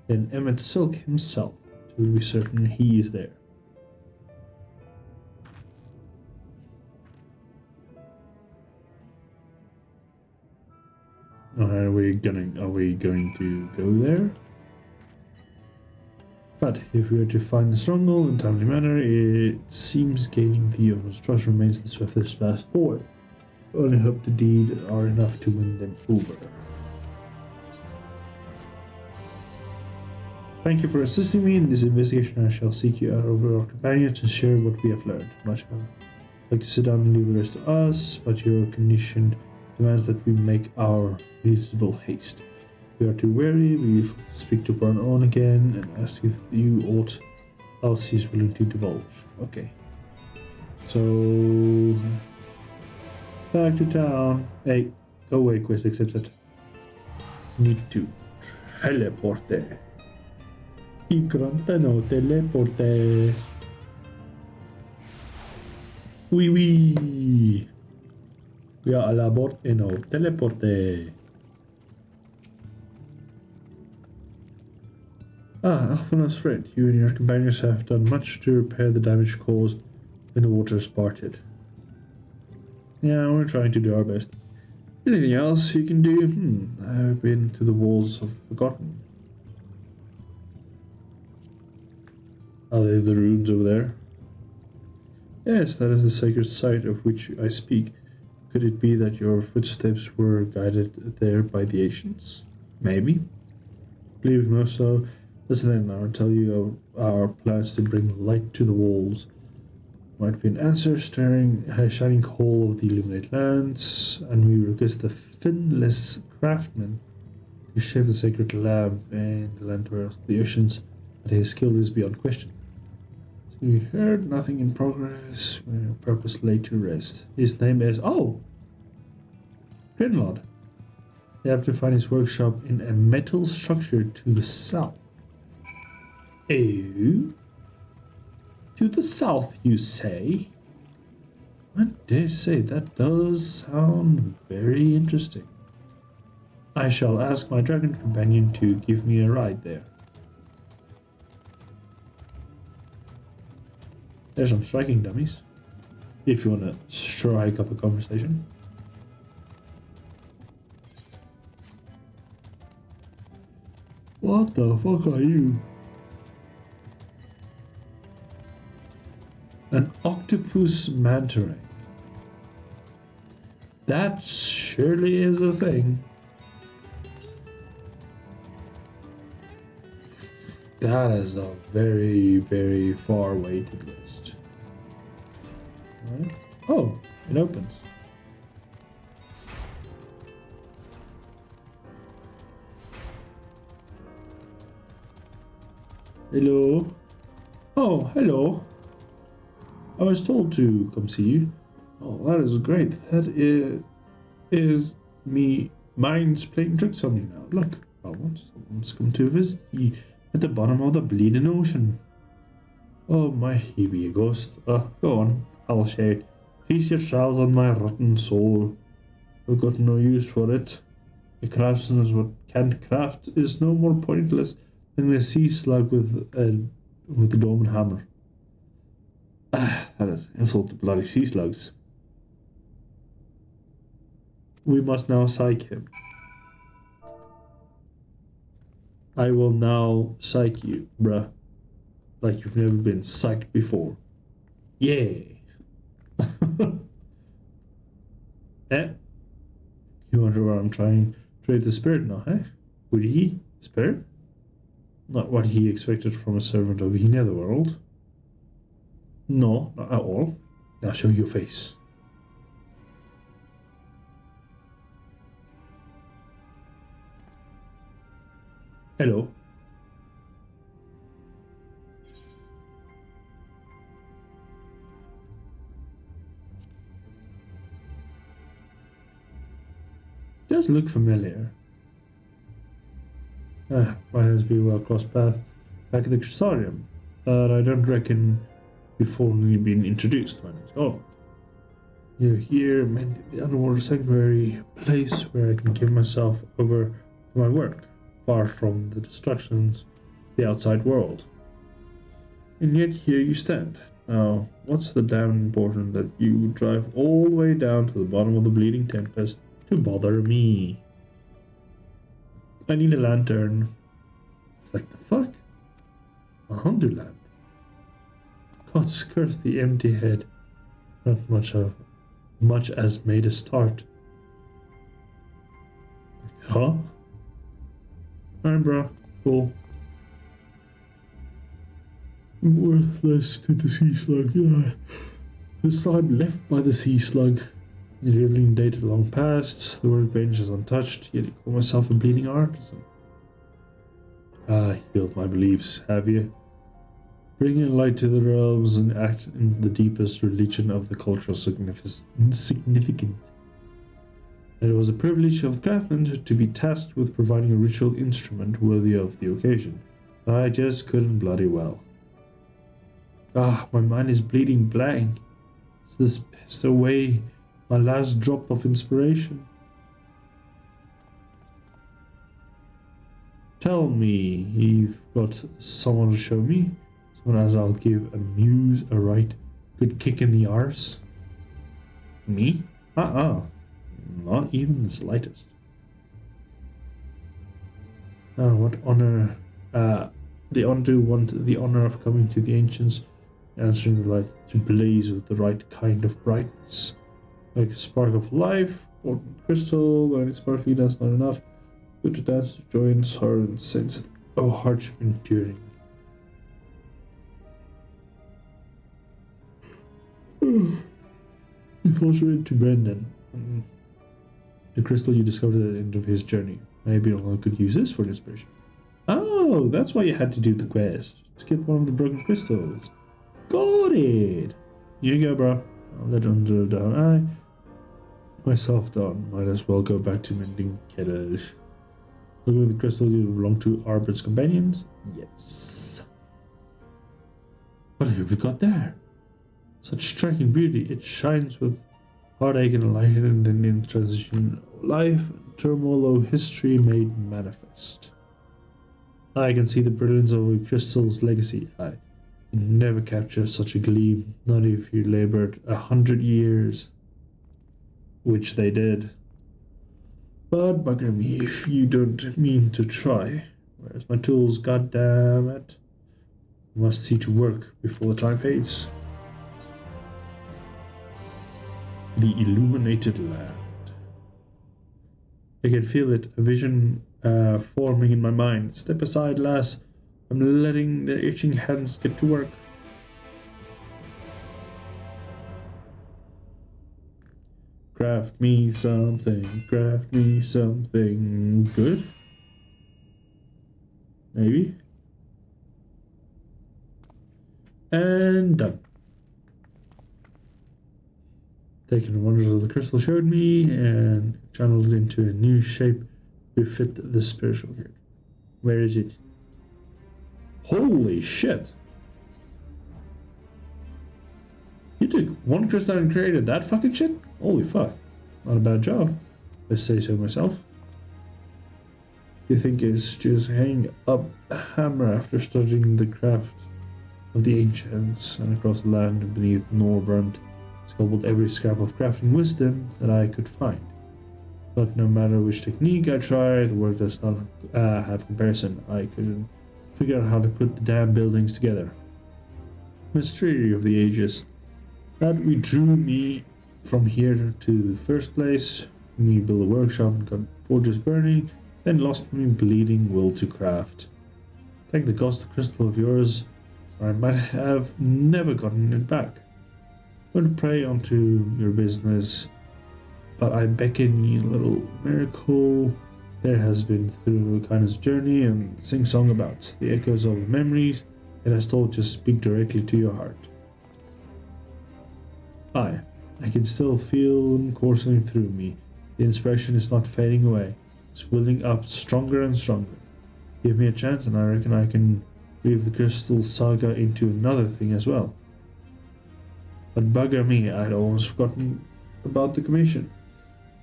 than Emmett Silk himself, to be certain he is there. Are we going to go there? But if we are to find the stronghold in a timely manner, it seems gaining the owner's trust remains the swiftest path forward. Only hope the deed are enough to win them over. Thank you for assisting me in this investigation. I shall seek you out over our companions and share what we have learned. Much I'd like to sit down and leave the rest to us, but your condition demands that we make our reasonable haste. If we are too weary, we speak to Baron again and ask if you aught else he is willing to divulge. Okay. So back to town. Hey, go away, quest accepted. Need to teleporte. Igrantano teleporte. Oui. We are à la bord et no teleporte. Alphanos friend, you and your companions have done much to repair the damage caused when the waters parted. Yeah, we're trying to do our best. Anything else you can do? I've been to the walls of Forgotten. Are they the ruins over there? Yes, that is the sacred site of which I speak. Could it be that your footsteps were guided there by the ancients? Maybe. Believe more so. Listen then, I'll tell you of our plans to bring light to the walls. Might be an answer, shining coal of the illuminated lands, and we request the finless craftsman to shape the sacred lamp and the lantern of the oceans, but his skill is beyond question. So we heard nothing in progress, where purpose lay to rest. His name is, Grinlod. You have to find his workshop in a metal structure to the south. Oh? To the south, you say? I dare say that does sound very interesting. I shall ask my dragon companion to give me a ride there. There's some striking dummies, if you want to strike up a conversation. What the fuck are you? octopus manta ray. That surely is a thing. That is a very, very far weighted list. Right. Oh, it opens. Hello. Oh, hello. I was told to come see you. Oh, that is great. That is me. Mine's playing tricks on me now. Look, someone's come to visit you at the bottom of the bleeding ocean. Oh, my he be a ghost. Go on, I'll say. Feast yourselves on my rotten soul. I've got no use for it. The craftsman is what can't craft is no more pointless than the sea slug with the dome and hammer. That is insult to bloody sea slugs. We must now psych him. I will now psych you, bruh. Like you've never been psyched before. Yay. Eh? You wonder what I'm trying to trade the spirit now, eh? Would he? Spirit? Not what he expected from a servant of the netherworld. No, not at all. Now show your face. Hello. Does look familiar. Might as be well crossed path back at the Crystarium. But I don't reckon we've formally been introduced. My name's Gollum. You're here, meant the underwater sanctuary, place where I can give myself over to my work, far from the distractions of the outside world. And yet here you stand. Now, what's the damn important that you drive all the way down to the bottom of the bleeding tempest to bother me? I need a lantern. It's like, the fuck? A Hondu lamp. God's curse the empty head. Not much as made a start. Huh? Alright, bro. Cool. Worthless to the sea slug. Yeah. This time left by the sea slug. The drilling dated long past. The workbench is untouched. Yet I call myself a bleeding artisan. Healed my beliefs, have you? Bringing light to the realms and act in the deepest religion of the cultural significant. It was a privilege of the craftsman to be tasked with providing a ritual instrument worthy of the occasion. I just couldn't bloody well. My mind is bleeding blank. This pissed away my last drop of inspiration. Tell me, you've got someone to show me? Someone as I'll give a muse a right good kick in the arse? Me? Not even the slightest. What honor? The Ondu want the honor of coming to the ancients, answering the light to blaze with the right kind of brightness. Like a spark of life, or crystal, when it's sparkly, that's not enough. Good to dance to joy and sorrow and sense of hardship enduring. It also read to Brendan. The crystal you discovered at the end of his journey. Maybe I could use this for inspiration. Oh, that's why you had to do the quest. To get one of the broken crystals. Got it! Here you go, bro. I'll let under down. Myself done. Might as well go back to mending kettles. Look at the crystal you belong to Arbert's companions? Yes. What have we got there? Such striking beauty. It shines with heartache and light, and then in transition life and turmoil of history made manifest. I can see the brilliance of a crystal's legacy. I can never capture such a gleam, not if you labored 100 years. Which they did. But bugger me if you don't mean to try. Where's my tools, goddammit? Must see to work before the time fades. The illuminated land. I can feel it, a vision forming in my mind. Step aside, lass. I'm letting the itching hands get to work. Craft me something good. Maybe. And done. Taking the wonders of the crystal showed me and channeled it into a new shape to fit the spiritual here. Where is it? Holy shit! You took one crystal and created that fucking shit? Holy fuck. Not a bad job. Let's say so myself. You think it's just hang up a hammer after studying the craft of the ancients and across the land beneath Norvrund, sculpted every scrap of crafting wisdom that I could find. But no matter which technique I try, the work does not have comparison. I couldn't figure out how to put the damn buildings together. Mystery of the ages. That we drew me from here to the first place. We built a workshop and got forges burning, then lost me bleeding will to craft. Thank the gods, the crystal of yours, or I might have never gotten it back. I'm going to pray onto your business, but I beckon ye, little miracle. There has been through kindness journey and sing song about the echoes of memories. It has told just speak directly to your heart. I can still feel them coursing through me. The inspiration is not fading away. It's building up stronger and stronger. Give me a chance and I reckon I can weave the crystal saga into another thing as well. But bugger me, I'd almost forgotten about the commission.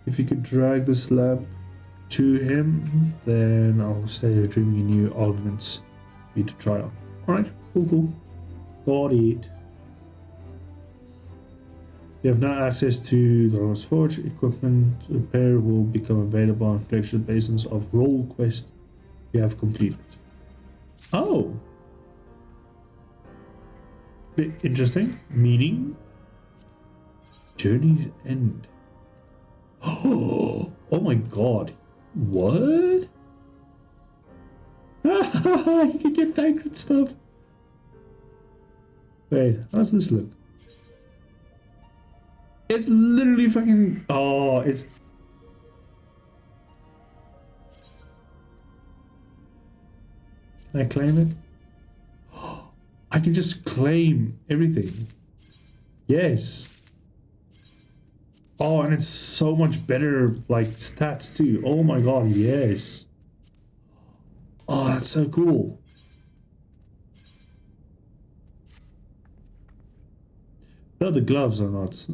If you could drag this lamp to him, then I'll stay here dreaming of new augments for you to try on. Alright, cool. Got it. You have now access to Garland's Forge. Equipment repair will become available on collection basins of role quest you have completed. Oh! Bit interesting. Meaning Journey's End. Oh my god. What? You can get thanked stuff. Wait, how's this look? It's literally fucking... Oh, it's... Can I claim it? I can just claim everything. Yes. Oh, and it's so much better, like, stats too. Oh my god, yes. Oh, that's so cool. No, the gloves are not.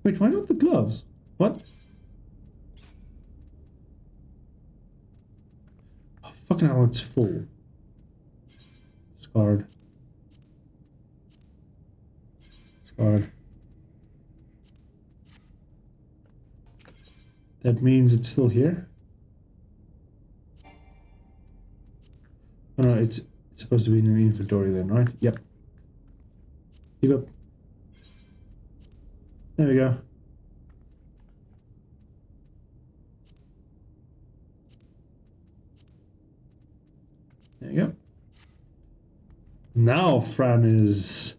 Wait, why not the gloves? What? Oh, fucking hell, it's full. Scarred. Scarred. That means it's still here? Oh no, it's supposed to be in an inventory then, right? Yep. Keep up. There we go. There you go. Now Fran is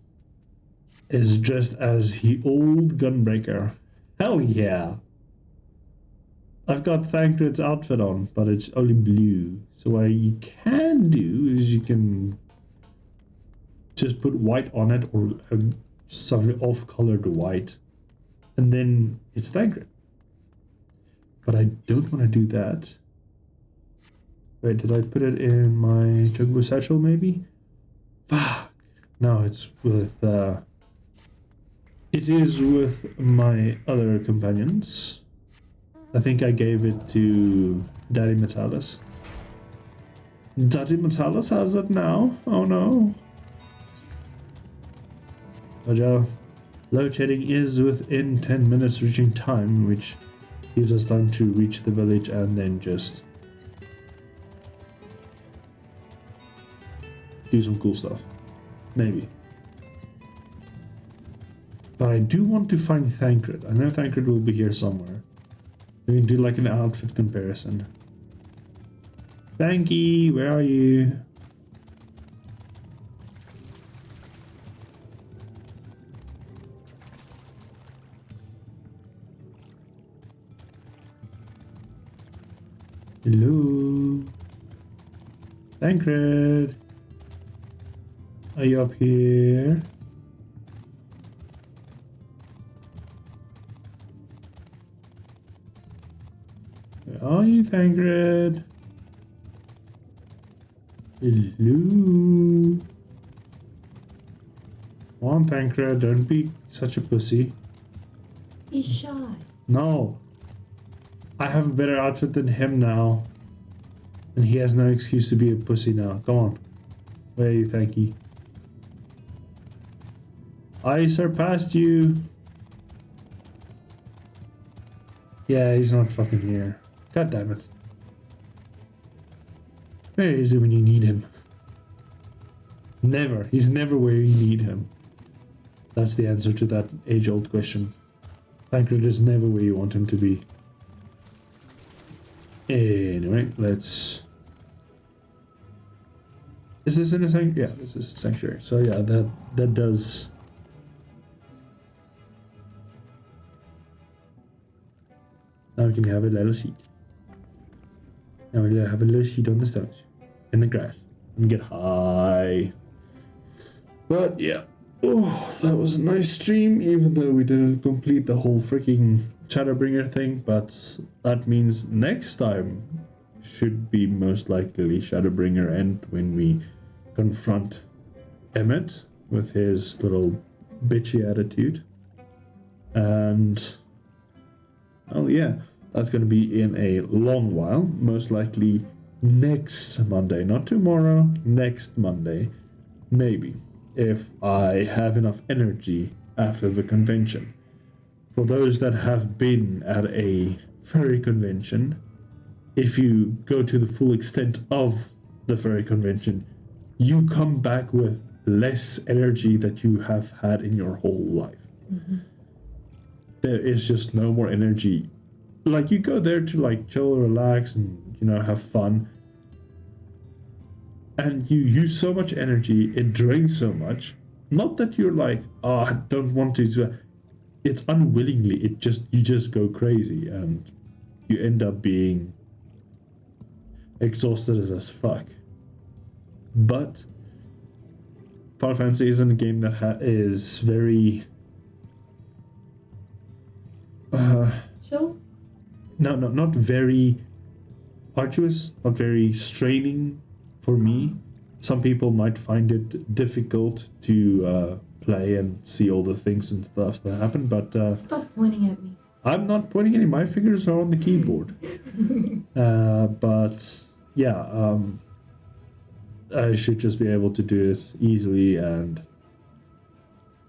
dressed as the old gunbreaker. Hell yeah. I've got Thancred's outfit on, but it's only blue. So what you can do is you can just put white on it or something off-colored white. And then it's Thancred. But I don't want to do that. Wait, did I put it in my Chocobo satchel maybe? Fuck. No, it's with... it is with my other companions. I think I gave it to Daddy Metalis. Daddy Metalis has it now? Oh no. Jojo, load shedding is within 10 minutes reaching time, which gives us time to reach the village and then just do some cool stuff. Maybe. But I do want to find Thancred. I know Thancred will be here somewhere. We can do like an outfit comparison. Thanky, where are you? Hello? Thancred? Are you up here? Where are you, Thancred? Hello? Come on, Thancred, don't be such a pussy. He's shy. No. I have a better outfit than him now. And he has no excuse to be a pussy now. Come on. Where are you, Thanky? I surpassed you. Yeah, he's not fucking here. God damn it. Where is he when you need him? Never. He's never where you need him. That's the answer to that age-old question. Thancred is never where you want him to be. Anyway, let's... Is this in a sanctuary? Yeah, this is a sanctuary. So yeah, that does... Now we can have a little seat. Now we have a little seat on the stones. In the grass. And get high. But yeah. Oh, that was a nice stream, even though we didn't complete the whole freaking Shadowbringer thing, but that means next time should be most likely Shadowbringer end when we confront Emmett with his little bitchy attitude. And well, yeah, that's going to be in a long while, most likely next Monday, not tomorrow, next Monday, maybe, if I have enough energy after the convention. For those that have been at a furry convention, if you go to the full extent of the furry convention, you come back with less energy that you have had in your whole life. Mm-hmm. There is just no more energy. Like, you go there to like chill, relax, and have fun. And you use so much energy, it drains so much. Not that you're like, oh, I don't want to. It's unwillingly. You just go crazy, and you end up being exhausted as fuck. But Final Fantasy isn't a game that is very chill? No, not very arduous, not very straining for me. Some people might find it difficult to play and see all the things and stuff that happen, but Stop pointing at me. I'm not pointing any. My fingers are on the keyboard. But yeah, I should just be able to do it easily and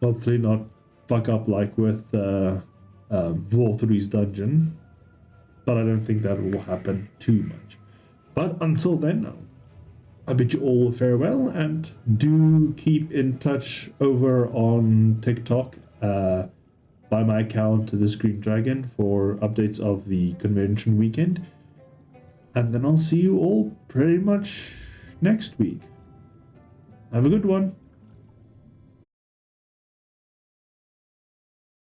hopefully not fuck up like with Volthury's dungeon. But I don't think that will happen too much. But until then, I bid you all farewell, and do keep in touch over on TikTok by my account, The Scream Dragon, for updates of the convention weekend. And then I'll see you all pretty much next week. Have a good one.